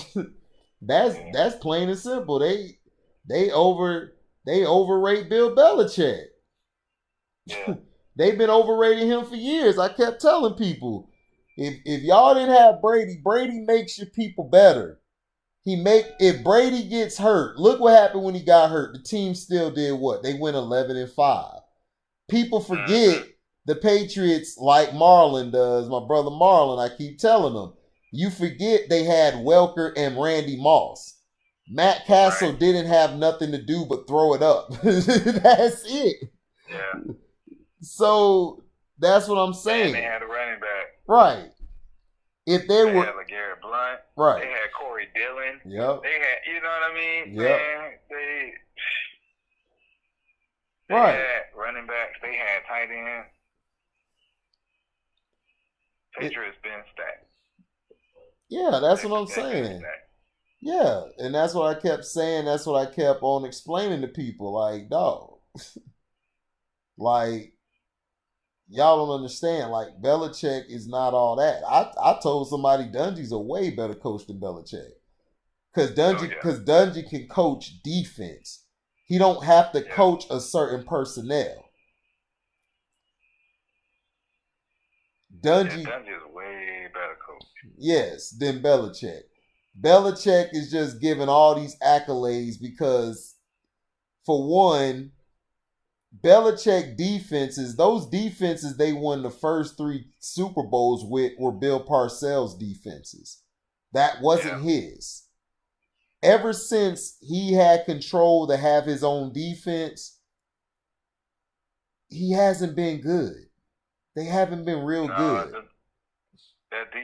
[SPEAKER 2] That's plain and simple. They over they overrate Bill Belichick.
[SPEAKER 1] Yeah.
[SPEAKER 2] They've been overrating him for years. I kept telling people, if y'all didn't have Brady, Brady makes your people better. If Brady gets hurt, look what happened when he got hurt. The team still did what? They went 11-5. People forget the Patriots like Marlon does. My brother Marlon, I keep telling them. You forget they had Welker and Randy Moss. Matt Castle didn't have nothing to do but throw it up. That's it.
[SPEAKER 1] Yeah.
[SPEAKER 2] So that's what I'm saying.
[SPEAKER 1] And they had a running back.
[SPEAKER 2] Right. If they were
[SPEAKER 1] had LeGarrette Blunt.
[SPEAKER 2] Right.
[SPEAKER 1] They had Corey Dillon.
[SPEAKER 2] Yep.
[SPEAKER 1] They had, you know what I mean?
[SPEAKER 2] Yep.
[SPEAKER 1] Man, they
[SPEAKER 2] right.
[SPEAKER 1] had running backs. They had tight ends. Patriots been stacked.
[SPEAKER 2] Yeah, that's what I'm saying. Yeah, and that's what I kept saying. That's what I kept on explaining to people. Like, dog, like, y'all don't understand. Like, Belichick is not all that. I told somebody Dungy's a way better coach than Belichick. Because Dungy can coach defense. He don't have to coach a certain personnel. Dungy
[SPEAKER 1] is a way better coach.
[SPEAKER 2] Yes, than Belichick. Belichick is just giving all these accolades because, for one, Belichick those defenses they won the first 3 Super Bowls with were Bill Parcells defenses. That wasn't his. Ever since he had control to have his own defense, he hasn't been good. They haven't been real good.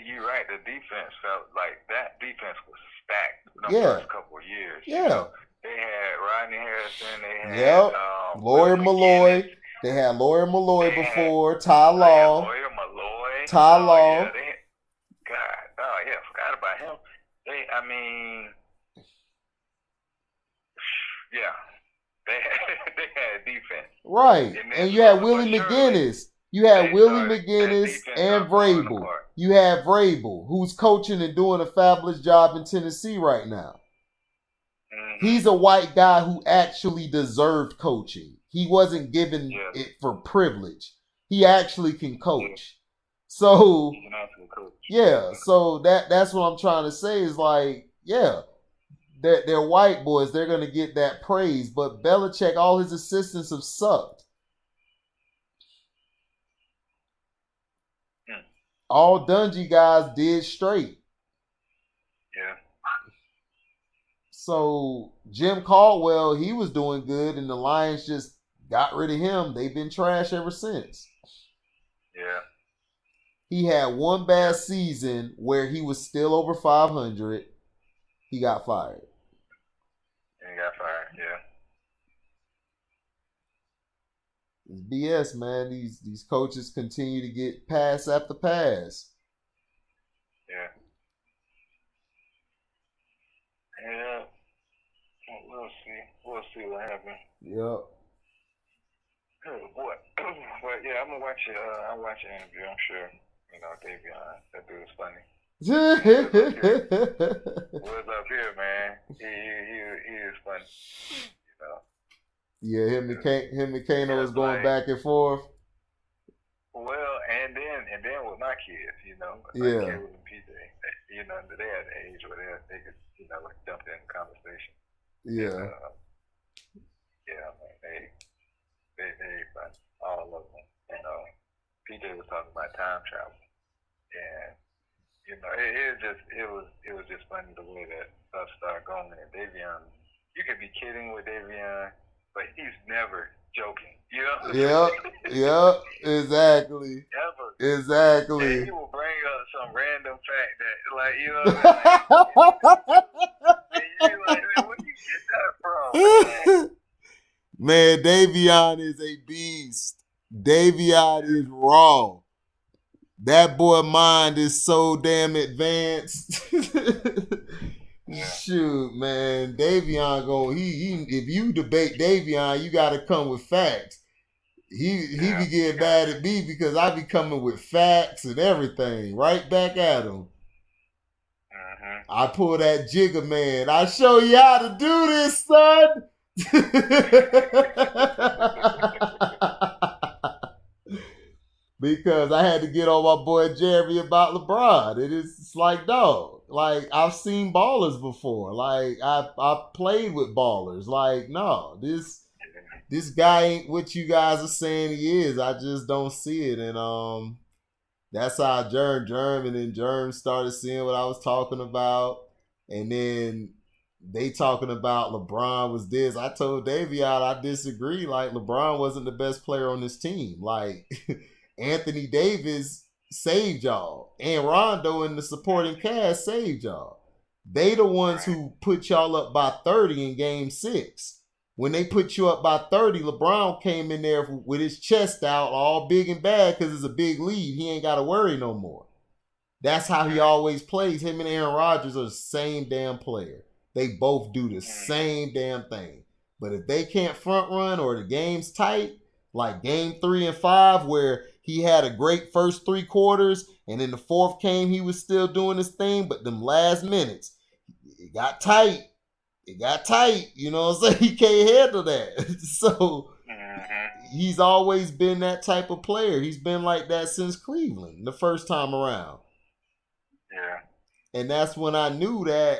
[SPEAKER 1] You're right. The defense felt like that defense was stacked the first couple of years.
[SPEAKER 2] Yeah.
[SPEAKER 1] You know, they had Rodney Harrison. They had
[SPEAKER 2] Lawyer Malloy. They had Lawyer Malloy before. Ty Law.
[SPEAKER 1] Lawyer Malloy.
[SPEAKER 2] Ty Law.
[SPEAKER 1] Yeah, forgot about him. They had defense.
[SPEAKER 2] Right. And you had Willie McGinnis. You had Willie McGinnis and Vrabel. You had Vrabel, who's coaching and doing a fabulous job in Tennessee right now. Mm-hmm. He's a white guy who actually deserved coaching. He wasn't given it for privilege. He actually can coach. So, so that's what I'm trying to say is like, they're white boys. They're going to get that praise. But Belichick, all his assistants have sucked. All Dungy guys did straight.
[SPEAKER 1] Yeah.
[SPEAKER 2] So Jim Caldwell, he was doing good, and the Lions just got rid of him. They've been trash ever since.
[SPEAKER 1] Yeah.
[SPEAKER 2] He had one bad season where he was still over 500. He got fired. It's BS, man. These coaches continue to get pass after pass.
[SPEAKER 1] Yeah. We'll see what happens.
[SPEAKER 2] Yep.
[SPEAKER 1] Oh boy. But I'm gonna watch it. I'll watch the interview. I'm sure. You know, Davion. That dude is funny. What's up here, man? He is funny. You know.
[SPEAKER 2] Yeah, him and Kano is going back and forth.
[SPEAKER 1] Well, and then with my kids, you know, my kid with PJ, you know, they at the age where they could, you know, like jump in the conversation.
[SPEAKER 2] Yeah.
[SPEAKER 1] Man, they fun, all of them. You know, PJ was talking about time travel, and you know, it was just funny the way that stuff started going. And Davion, you could be kidding with Davion, but he's never joking, you know?
[SPEAKER 2] Yep, exactly.
[SPEAKER 1] Ever.
[SPEAKER 2] Exactly.
[SPEAKER 1] And he will bring up some random fact that, like, you know, and you're like, man, where you get that from?
[SPEAKER 2] Man, Davion is a beast. Davion is raw. That boy mind is so damn advanced. Shoot, man, Davion he if you debate Davion, you got to come with facts. he be getting mad at me because I be coming with facts and everything right back at him. I pull that Jigga man. I show you how to do this, son. Because I had to get on my boy Jeremy about LeBron. It's like, dog, like I've seen ballers before. Like I played with ballers. Like, no, this guy ain't what you guys are saying he is. I just don't see it. And that's how Germ and then Germ started seeing what I was talking about. And then they talking about LeBron was this. I told Davion I disagree. Like LeBron wasn't the best player on this team. Like Anthony Davis saved y'all. And Rondo and the supporting cast saved y'all. They the ones who put y'all up by 30 in game 6. When they put you up by 30, LeBron came in there with his chest out, all big and bad because it's a big lead. He ain't got to worry no more. That's how he always plays. Him and Aaron Rodgers are the same damn player. They both do the same damn thing. But if they can't front run or the game's tight, like game 3 and 5 where he had a great first 3 quarters and in the fourth game he was still doing his thing, but them last minutes, it got tight. It got tight, you know what I'm saying? He can't handle that. So he's always been that type of player. He's been like that since Cleveland, the first time around.
[SPEAKER 1] Yeah.
[SPEAKER 2] And that's when I knew that,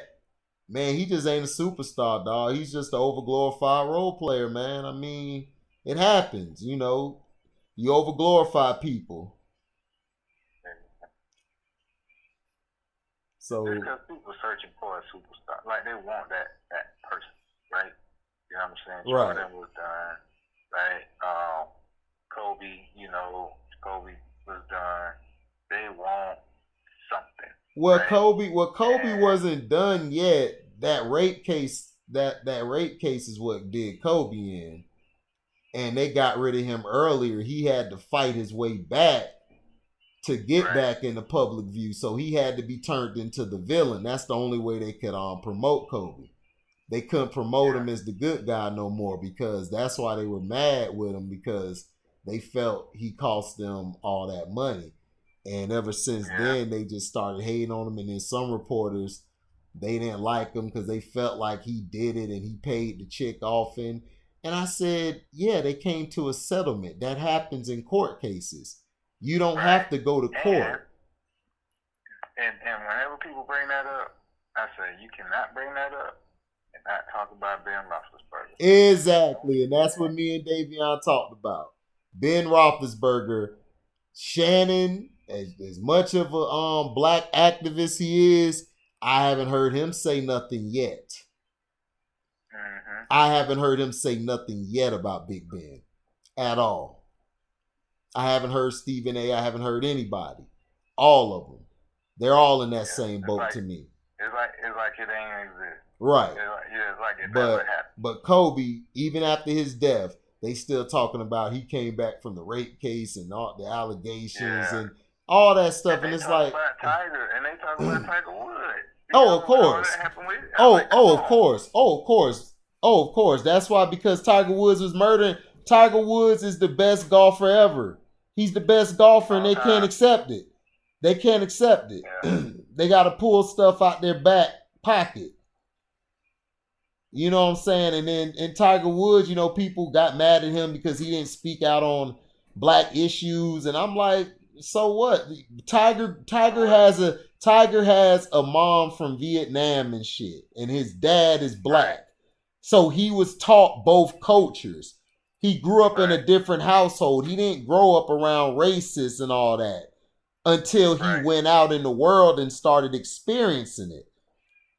[SPEAKER 2] man, he just ain't a superstar, dog. He's just an overglorified role player, man. I mean, it happens, you know. You overglorify people. So
[SPEAKER 1] because people are searching for a superstar, like they want that person, right? You know what I'm saying?
[SPEAKER 2] Right.
[SPEAKER 1] Jordan was done, right? Kobe, Kobe was done. They want something.
[SPEAKER 2] Well,
[SPEAKER 1] right?
[SPEAKER 2] Kobe wasn't done yet. That rape case is what did Kobe in, and they got rid of him earlier. He had to fight his way back to get back in the public view. So he had to be turned into the villain. That's the only way they could promote Kobe. They couldn't promote him as the good guy no more because that's why they were mad with him because they felt he cost them all that money. And ever since then, they just started hating on him. And then some reporters, they didn't like him because they felt like he did it and he paid the chick off. And I said, yeah, they came to a settlement. That happens in court cases. You don't have to go to court.
[SPEAKER 1] And whenever people bring that up, I say you cannot bring that up and not talk about Ben Roethlisberger.
[SPEAKER 2] Exactly, and that's what me and Davion talked about. Ben Roethlisberger, Shannon, as much of a black activist he is, I haven't heard him say nothing yet. I haven't heard him say nothing yet about Big Ben at all. I haven't heard Stephen A. I haven't heard anybody. All of them. They're all in that same boat to me.
[SPEAKER 1] It's like it ain't exist.
[SPEAKER 2] Right.
[SPEAKER 1] It's like it never happened.
[SPEAKER 2] But Kobe, even after his death, they still talking about he came back from the rape case and all the allegations and all that stuff. And it's like
[SPEAKER 1] about Tiger, and they talk about Tiger Woods.
[SPEAKER 2] Of course. Of course. That's why, because Tiger Woods was murdered. Tiger Woods is the best golfer ever. He's the best golfer, and they can't accept it. They can't accept it. Yeah. They got to pull stuff out their back pocket. You know what I'm saying? And then in Tiger Woods, people got mad at him because he didn't speak out on black issues, and I'm like, so what? Tiger has a mom from Vietnam and shit, and his dad is black, so he was taught both cultures. He grew up in a different household. He didn't grow up around racists and all that until he went out in the world and started experiencing it.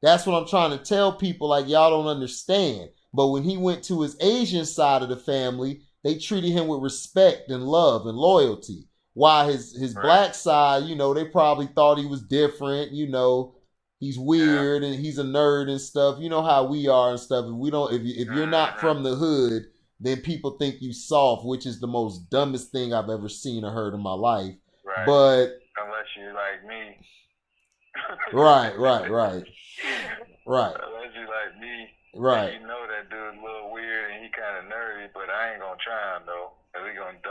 [SPEAKER 2] That's what I'm trying to tell people, like, y'all don't understand. But when he went to his Asian side of the family, they treated him with respect and love and loyalty. While his black side, they probably thought he was different, he's weird and he's a nerd and stuff. You know how we are and stuff. And we don't, if you're not from the hood, then people think you soft, which is the most dumbest thing I've ever seen or heard in my life.
[SPEAKER 1] Right.
[SPEAKER 2] But
[SPEAKER 1] unless you like me.
[SPEAKER 2] Right.
[SPEAKER 1] Unless you like me.
[SPEAKER 2] Right.
[SPEAKER 1] You know that dude's a little weird and he kind of nerdy, but I ain't gonna try him though. Cause he gonna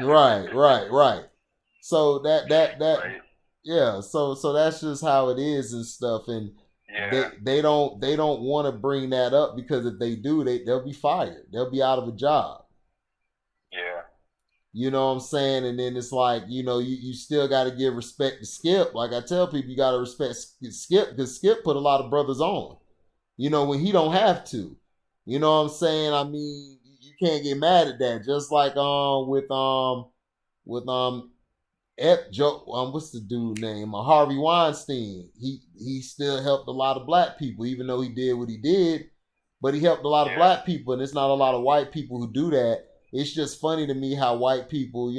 [SPEAKER 2] Right. So that
[SPEAKER 1] Like,
[SPEAKER 2] yeah, so that's just how it is and stuff, and
[SPEAKER 1] yeah,
[SPEAKER 2] they don't want to bring that up because if they do, they'll be fired. They'll be out of a job.
[SPEAKER 1] yeah,
[SPEAKER 2] You know what I'm saying? And then it's like, you still got to give respect to Skip. Like I tell people, you got to respect Skip because Skip put a lot of brothers on. When he don't
[SPEAKER 1] yeah,
[SPEAKER 2] have to. You know what I'm saying? I mean, you can't get mad at that. Just like with Joe, what's the dude name? Harvey Weinstein. He still helped a lot of black people, even though he did what he did. But he helped a lot of
[SPEAKER 1] yeah.
[SPEAKER 2] black people, and it's not a lot of white people who do that. It's just funny to me how white people,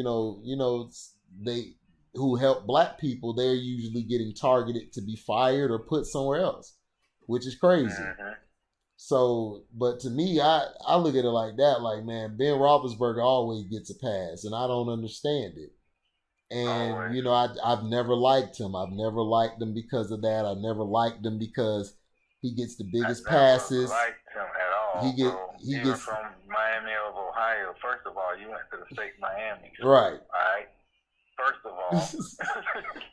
[SPEAKER 2] they who help black people, they're usually getting targeted to be fired or put somewhere else, which is crazy.
[SPEAKER 1] Mm-hmm.
[SPEAKER 2] So, but to me, I look at it like that. Like, man, Ben Roethlisberger always gets a pass, and I don't understand it. And
[SPEAKER 1] Always.
[SPEAKER 2] I've never liked him. I've never liked him because of that. I never liked him because he gets the
[SPEAKER 1] I
[SPEAKER 2] biggest
[SPEAKER 1] never
[SPEAKER 2] passes.
[SPEAKER 1] liked him at
[SPEAKER 2] He
[SPEAKER 1] all,
[SPEAKER 2] get
[SPEAKER 1] bro.
[SPEAKER 2] he
[SPEAKER 1] Even
[SPEAKER 2] gets
[SPEAKER 1] from Miami of Ohio. First of all, you went to the state Miami. So,
[SPEAKER 2] right.
[SPEAKER 1] all right. First of all,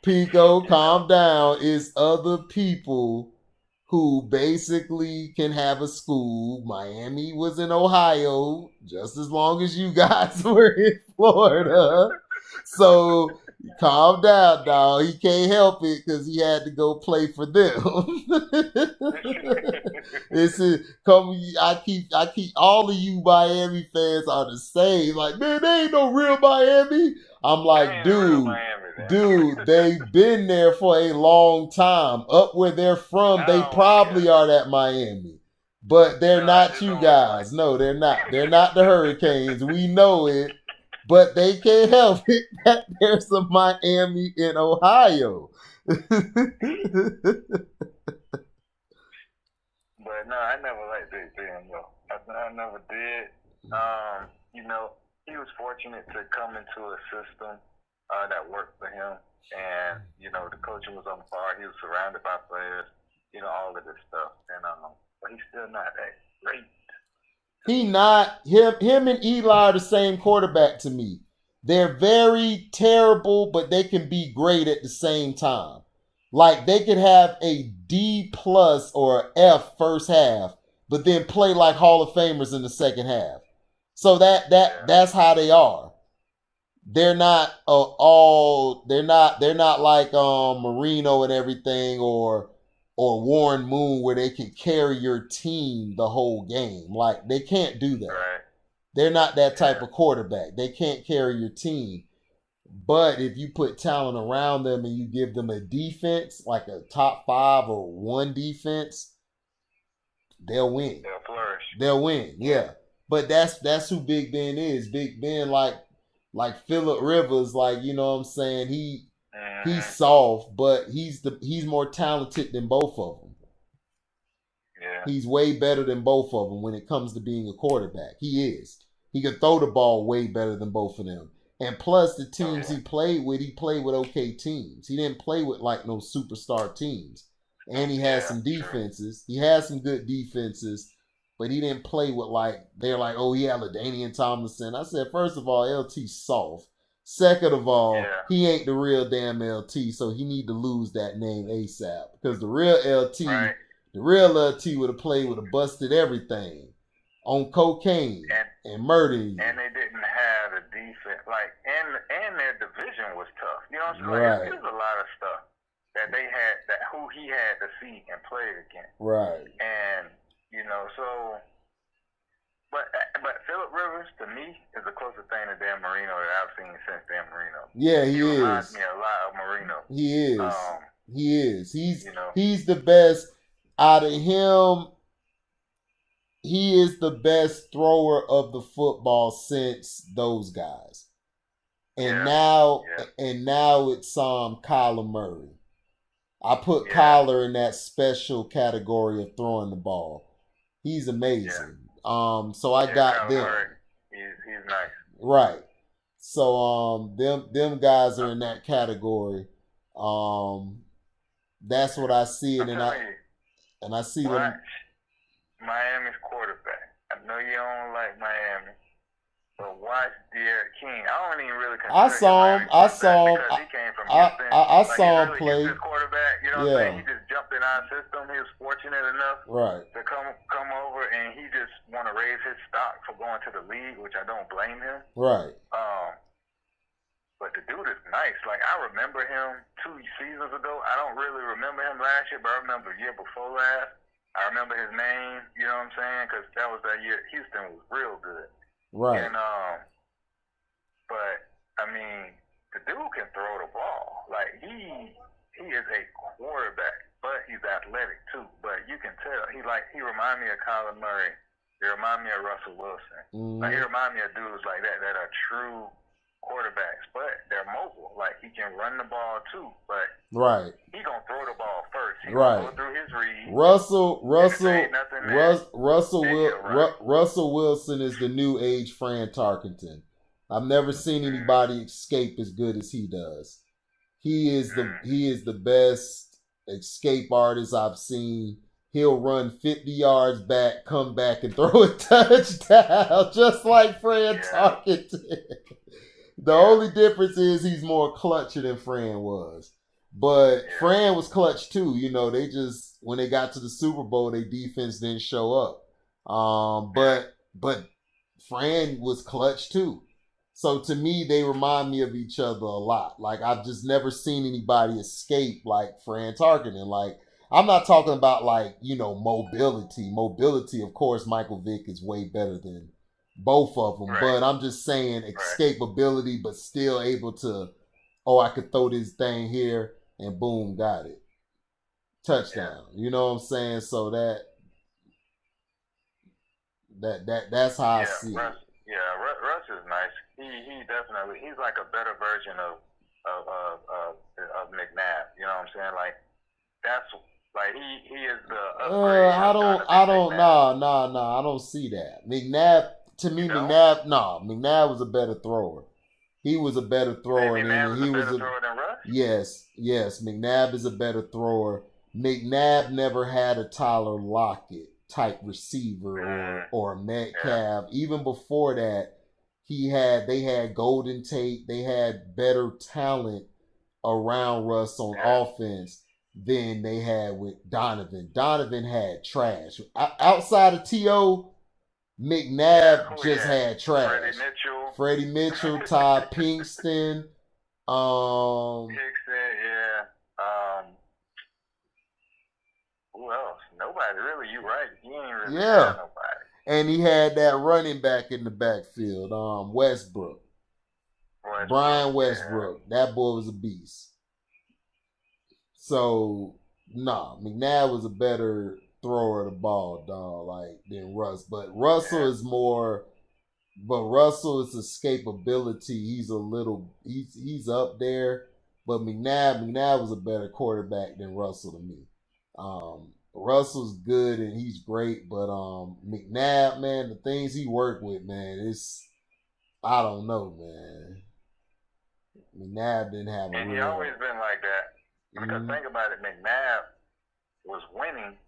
[SPEAKER 2] Pico,
[SPEAKER 1] you know,
[SPEAKER 2] calm down. It's other people who basically can have a school. Miami was in Ohio just as long as you guys were in Florida. So calm down, dog. He can't help it because he had to go play for them. It's come. I keep all of you Miami fans are the same. Like, man, they ain't no real Miami. I'm
[SPEAKER 1] I
[SPEAKER 2] like,
[SPEAKER 1] ain't in real
[SPEAKER 2] dude,
[SPEAKER 1] Miami then.
[SPEAKER 2] they've been there for a long time. Up where they're from, they
[SPEAKER 1] Oh,
[SPEAKER 2] probably
[SPEAKER 1] yeah.
[SPEAKER 2] are that Miami. But they're
[SPEAKER 1] No, I
[SPEAKER 2] not
[SPEAKER 1] just
[SPEAKER 2] you
[SPEAKER 1] don't look like.
[SPEAKER 2] guys. No, they're not. They're not the Hurricanes. We know it. But they can't help it that there's a Miami in Ohio.
[SPEAKER 1] But no, I never liked Big Ben though. I never did. You know, he was fortunate to come into a system that worked for him, and the coaching was on par. He was surrounded by players. All of this stuff, and but he's still not that great.
[SPEAKER 2] He not him and Eli are the same quarterback to me. They're very terrible, but they can be great at the same time. Like they could have a D plus or F first half, but then play like Hall of Famers in the second half. So
[SPEAKER 1] Yeah,
[SPEAKER 2] that's how they are. They're not they're not like Marino and everything or Warren Moon where they can carry your team the whole game. Like they can't do that.
[SPEAKER 1] right.
[SPEAKER 2] They're not that type
[SPEAKER 1] Yeah,
[SPEAKER 2] of quarterback. They can't carry your team. But if you put talent around them and you give them a defense, like a top 5 or 1 defense, they'll win.
[SPEAKER 1] they'll flourish.
[SPEAKER 2] They'll win.
[SPEAKER 1] Yeah.
[SPEAKER 2] Yeah. But that's who Big Ben is. Big Ben like Phillip Rivers, like, you know what I'm saying? He's
[SPEAKER 1] Mm-hmm.
[SPEAKER 2] soft, but he's more talented than both of them.
[SPEAKER 1] Yeah.
[SPEAKER 2] He's way better than both of them when it comes to being a quarterback. He is. He can throw the ball way better than both of them. And plus, the
[SPEAKER 1] Oh
[SPEAKER 2] teams
[SPEAKER 1] yeah.
[SPEAKER 2] he played with okay teams. He didn't play with like no superstar teams. And he had
[SPEAKER 1] Yeah.
[SPEAKER 2] some
[SPEAKER 1] True.
[SPEAKER 2] defenses. He had some good defenses, but he didn't play with they're like, oh, he had LaDainian Tomlinson. I said, first of all, LT's soft. Second of all,
[SPEAKER 1] Yeah.
[SPEAKER 2] he ain't the real damn LT, so he need to lose that name ASAP. Because the real LT,
[SPEAKER 1] Right.
[SPEAKER 2] the real LT would have played, would have busted everything on cocaine and murdered you.
[SPEAKER 1] And they didn't have a defense, and their division was tough. You know what I'm saying?
[SPEAKER 2] Right.
[SPEAKER 1] Like, there's a lot of stuff that they had, that who he had to see and play against.
[SPEAKER 2] Right.
[SPEAKER 1] And, so, but Phillip Rivers, to me, is the closest thing to Dan Marino that I've seen since Dan Marino.
[SPEAKER 2] Yeah, he
[SPEAKER 1] reminds
[SPEAKER 2] is.
[SPEAKER 1] me a lot of Marino.
[SPEAKER 2] He is. He is. He's the best out of him. He is the best thrower of the football since those guys. And now it's Kyler Murray. I put Kyler in that special category of throwing the ball. He's amazing. So I got
[SPEAKER 1] Kyler
[SPEAKER 2] them.
[SPEAKER 1] Murray, he's nice.
[SPEAKER 2] Right. So them guys are in that category. That's what I see, and I see them.
[SPEAKER 1] Miami's quarterback. I know you don't like Miami, But watch Derek King. I don't even really
[SPEAKER 2] I
[SPEAKER 1] consider him
[SPEAKER 2] saw him.
[SPEAKER 1] Miami
[SPEAKER 2] I
[SPEAKER 1] quarterback
[SPEAKER 2] saw him.
[SPEAKER 1] because he came from
[SPEAKER 2] I
[SPEAKER 1] Houston.
[SPEAKER 2] I, I
[SPEAKER 1] Like he's
[SPEAKER 2] saw him
[SPEAKER 1] really
[SPEAKER 2] play.
[SPEAKER 1] Houston's quarterback. You know what I'm saying? He just jumped in our system. He was fortunate enough
[SPEAKER 2] Right.
[SPEAKER 1] to come over, and he just want to raise his stock for going to the league, which I don't blame him.
[SPEAKER 2] Right.
[SPEAKER 1] But the dude is nice. Like I remember him 2 seasons ago. I don't really remember him last year, but I remember the year before last. I remember his name. You know what I'm saying? Because that was that year. Houston was real good.
[SPEAKER 2] Right.
[SPEAKER 1] And but I mean, the dude can throw the ball. Like he is a quarterback, but he's athletic too. But you can tell he reminds me of Kyler Murray. He reminds me of Russell Wilson.
[SPEAKER 2] Mm-hmm.
[SPEAKER 1] Like he reminds me of dudes like that are true quarterbacks, but they're mobile. Like he can run the ball too, but
[SPEAKER 2] right,
[SPEAKER 1] he gonna throw the ball first. He
[SPEAKER 2] right.
[SPEAKER 1] gonna go through his read.
[SPEAKER 2] Russell Wilson is the new age Fran Tarkenton. I've never seen anybody escape as good as he does. He is the best escape artist I've seen. He'll run 50 yards back, come back, and throw a touchdown, just like Fran Tarkenton. The only difference is he's more clutcher than Fran was. But Fran was clutch too. You know, they just, when they got to the Super Bowl, their defense didn't show up. But Fran was clutch too. So to me, they remind me of each other a lot. Like, I've just never seen anybody escape like Fran Tarkenton. Like, I'm not talking about, like, you know, mobility. Mobility, of course, Michael Vick is way better than both of them. Right. But I'm just saying escapability, but still able to, I could throw this thing here and boom, got it. Touchdown. You know what I'm saying? So that's how I see it.
[SPEAKER 1] Russ is nice. He definitely, he's like a better version of McNabb. You know what I'm saying? Like that's like he is the upgrade. I
[SPEAKER 2] don't see that. McNabb, to me, McNabb was a better thrower. He was a better thrower than
[SPEAKER 1] Russ?
[SPEAKER 2] Yes, McNabb is a better thrower. McNabb never had a Tyler Lockett type receiver or a Metcalf. Yeah. Even before that, they had Golden Tate. They had better talent around Russ on offense than they had with Donovan. Donovan had trash. Outside of T.O., McNabb had trash. Freddie Mitchell, Todd Pinkston.
[SPEAKER 1] Who else? Nobody really. You right. He ain't really got nobody.
[SPEAKER 2] And he had that running back in the backfield, Westbrook. Brian Westbrook. Yeah. That boy was a beast. So, McNabb was a better thrower of the ball, than Russ. But Russell is more. But Russell is escapability. He's he's up there. But McNabb was a better quarterback than Russell to me. Russell's good and he's great, but McNabb, man, the things he worked with, man, I don't know, man. McNabb didn't have
[SPEAKER 1] a he always been like that. Because think about it, McNabb was winning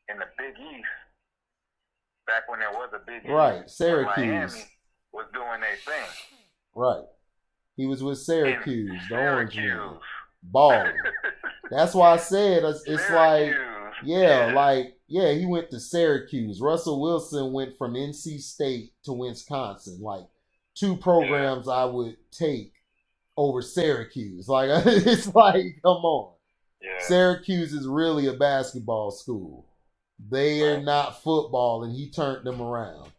[SPEAKER 1] in the Big East back when there was a Big East.
[SPEAKER 2] Right, Syracuse.
[SPEAKER 1] Miami was doing their thing.
[SPEAKER 2] Right. He was with Syracuse, the Orange Man. Balling. That's why I said it's like, he went to Syracuse. Russell Wilson went from NC State to Wisconsin. Like, two programs I would take over Syracuse. Like, it's like, come on. Yeah. Syracuse is really a basketball school. They are not football, and he turned them around.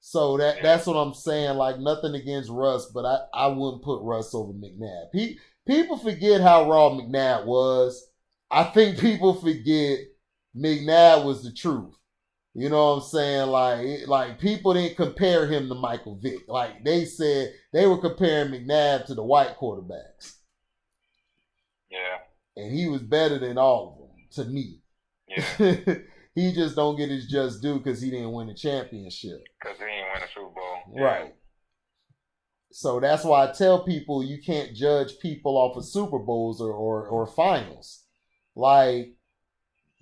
[SPEAKER 2] So that's what I'm saying. Like, nothing against Russ, but I wouldn't put Russ over McNabb. People forget how raw McNabb was. I think people forget McNabb was the truth. You know what I'm saying? Like people didn't compare him to Michael Vick. Like, they said they were comparing McNabb to the white quarterbacks.
[SPEAKER 1] Yeah.
[SPEAKER 2] And he was better than all of them, to me.
[SPEAKER 1] Yeah.
[SPEAKER 2] He just don't get his just due because he didn't win a championship.
[SPEAKER 1] Because he didn't win a Super Bowl.
[SPEAKER 2] Right. So that's why I tell people you can't judge people off of Super Bowls or finals. Like,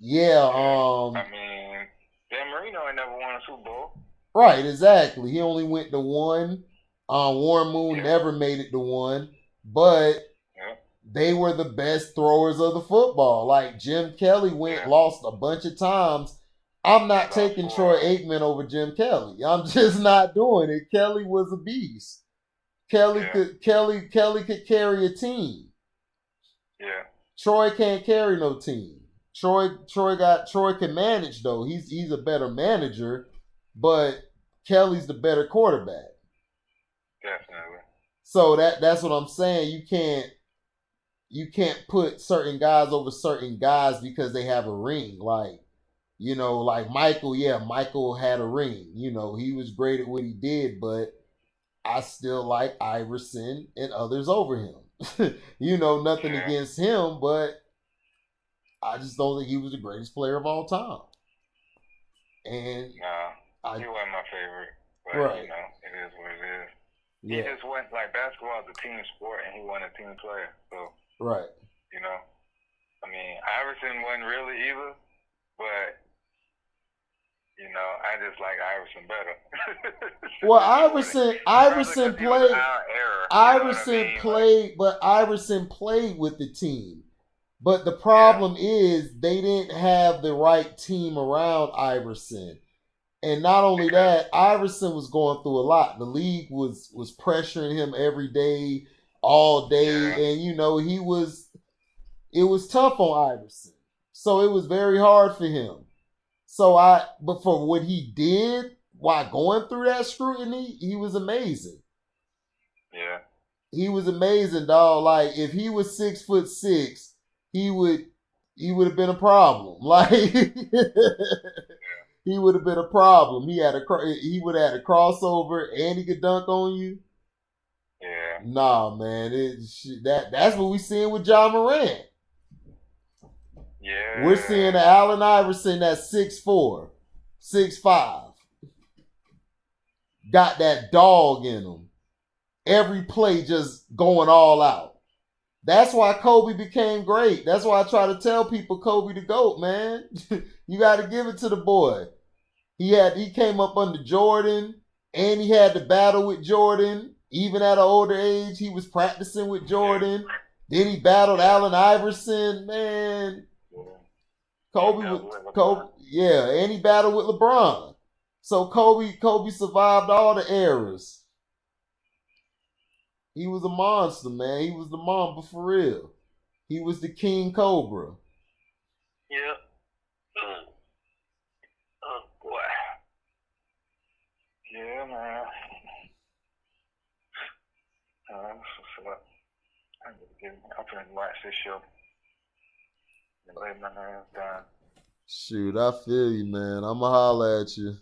[SPEAKER 1] I mean, Dan Marino ain't never won a Super Bowl.
[SPEAKER 2] Right, exactly. He only went to one. Warren Moon
[SPEAKER 1] Yeah.
[SPEAKER 2] never made it to one, but
[SPEAKER 1] Yeah.
[SPEAKER 2] they were the best throwers of the football. Like Jim Kelly lost a bunch of times. I'm not taking Troy Aikman over Jim Kelly. I'm just not doing it. Kelly was a beast. Kelly could carry a team.
[SPEAKER 1] Yeah.
[SPEAKER 2] Troy can't carry no team. Troy can manage though. He's a better manager, but Kelly's the better quarterback.
[SPEAKER 1] Definitely.
[SPEAKER 2] So that's what I'm saying. You can't put certain guys over certain guys because they have a ring. Like, like Michael, Michael had a ring. He was great at what he did, but I still like Iverson and others over him. Nothing against him, but I just don't think he was the greatest player of all time. And
[SPEAKER 1] he wasn't my favorite, but
[SPEAKER 2] right.
[SPEAKER 1] it is what it is.
[SPEAKER 2] Yeah.
[SPEAKER 1] He just went like basketball is a team sport, and he wasn't a team player. So
[SPEAKER 2] right.
[SPEAKER 1] I mean, Iverson wasn't really either, but I just like Iverson better.
[SPEAKER 2] Well, Iverson played. But Iverson played with the team. But the problem is they didn't have the right team around Iverson. And not only that, Iverson was going through a lot. The league was pressuring him every day, all day, and it was tough on Iverson. So it was very hard for him. But for what he did while going through that scrutiny, he was amazing.
[SPEAKER 1] Yeah.
[SPEAKER 2] He was amazing, dog. Like if he was 6'6", he would have been a problem. Like he would have been a problem. He would have had a crossover and he could dunk on you.
[SPEAKER 1] Yeah.
[SPEAKER 2] Nah, man. That's what we seeing with John Morant.
[SPEAKER 1] Yeah.
[SPEAKER 2] We're seeing the Allen Iverson that's 6'4", 6'5". Got that dog in him. Every play just going all out. That's why Kobe became great. That's why I try to tell people Kobe the GOAT, man. You got to give it to the boy. He came up under Jordan, and he had to battle with Jordan. Even at an older age, he was practicing with Jordan. Then he battled Allen Iverson, man. Kobe, and he battled with LeBron. So Kobe survived all the eras. He was a monster, man. He was the Mamba for real. He was the King Cobra.
[SPEAKER 1] Yeah. Oh boy. Yeah, man. I'm trying to watch this show. Lay my hands down.
[SPEAKER 2] Shoot, I feel you, man. I'ma holler at you.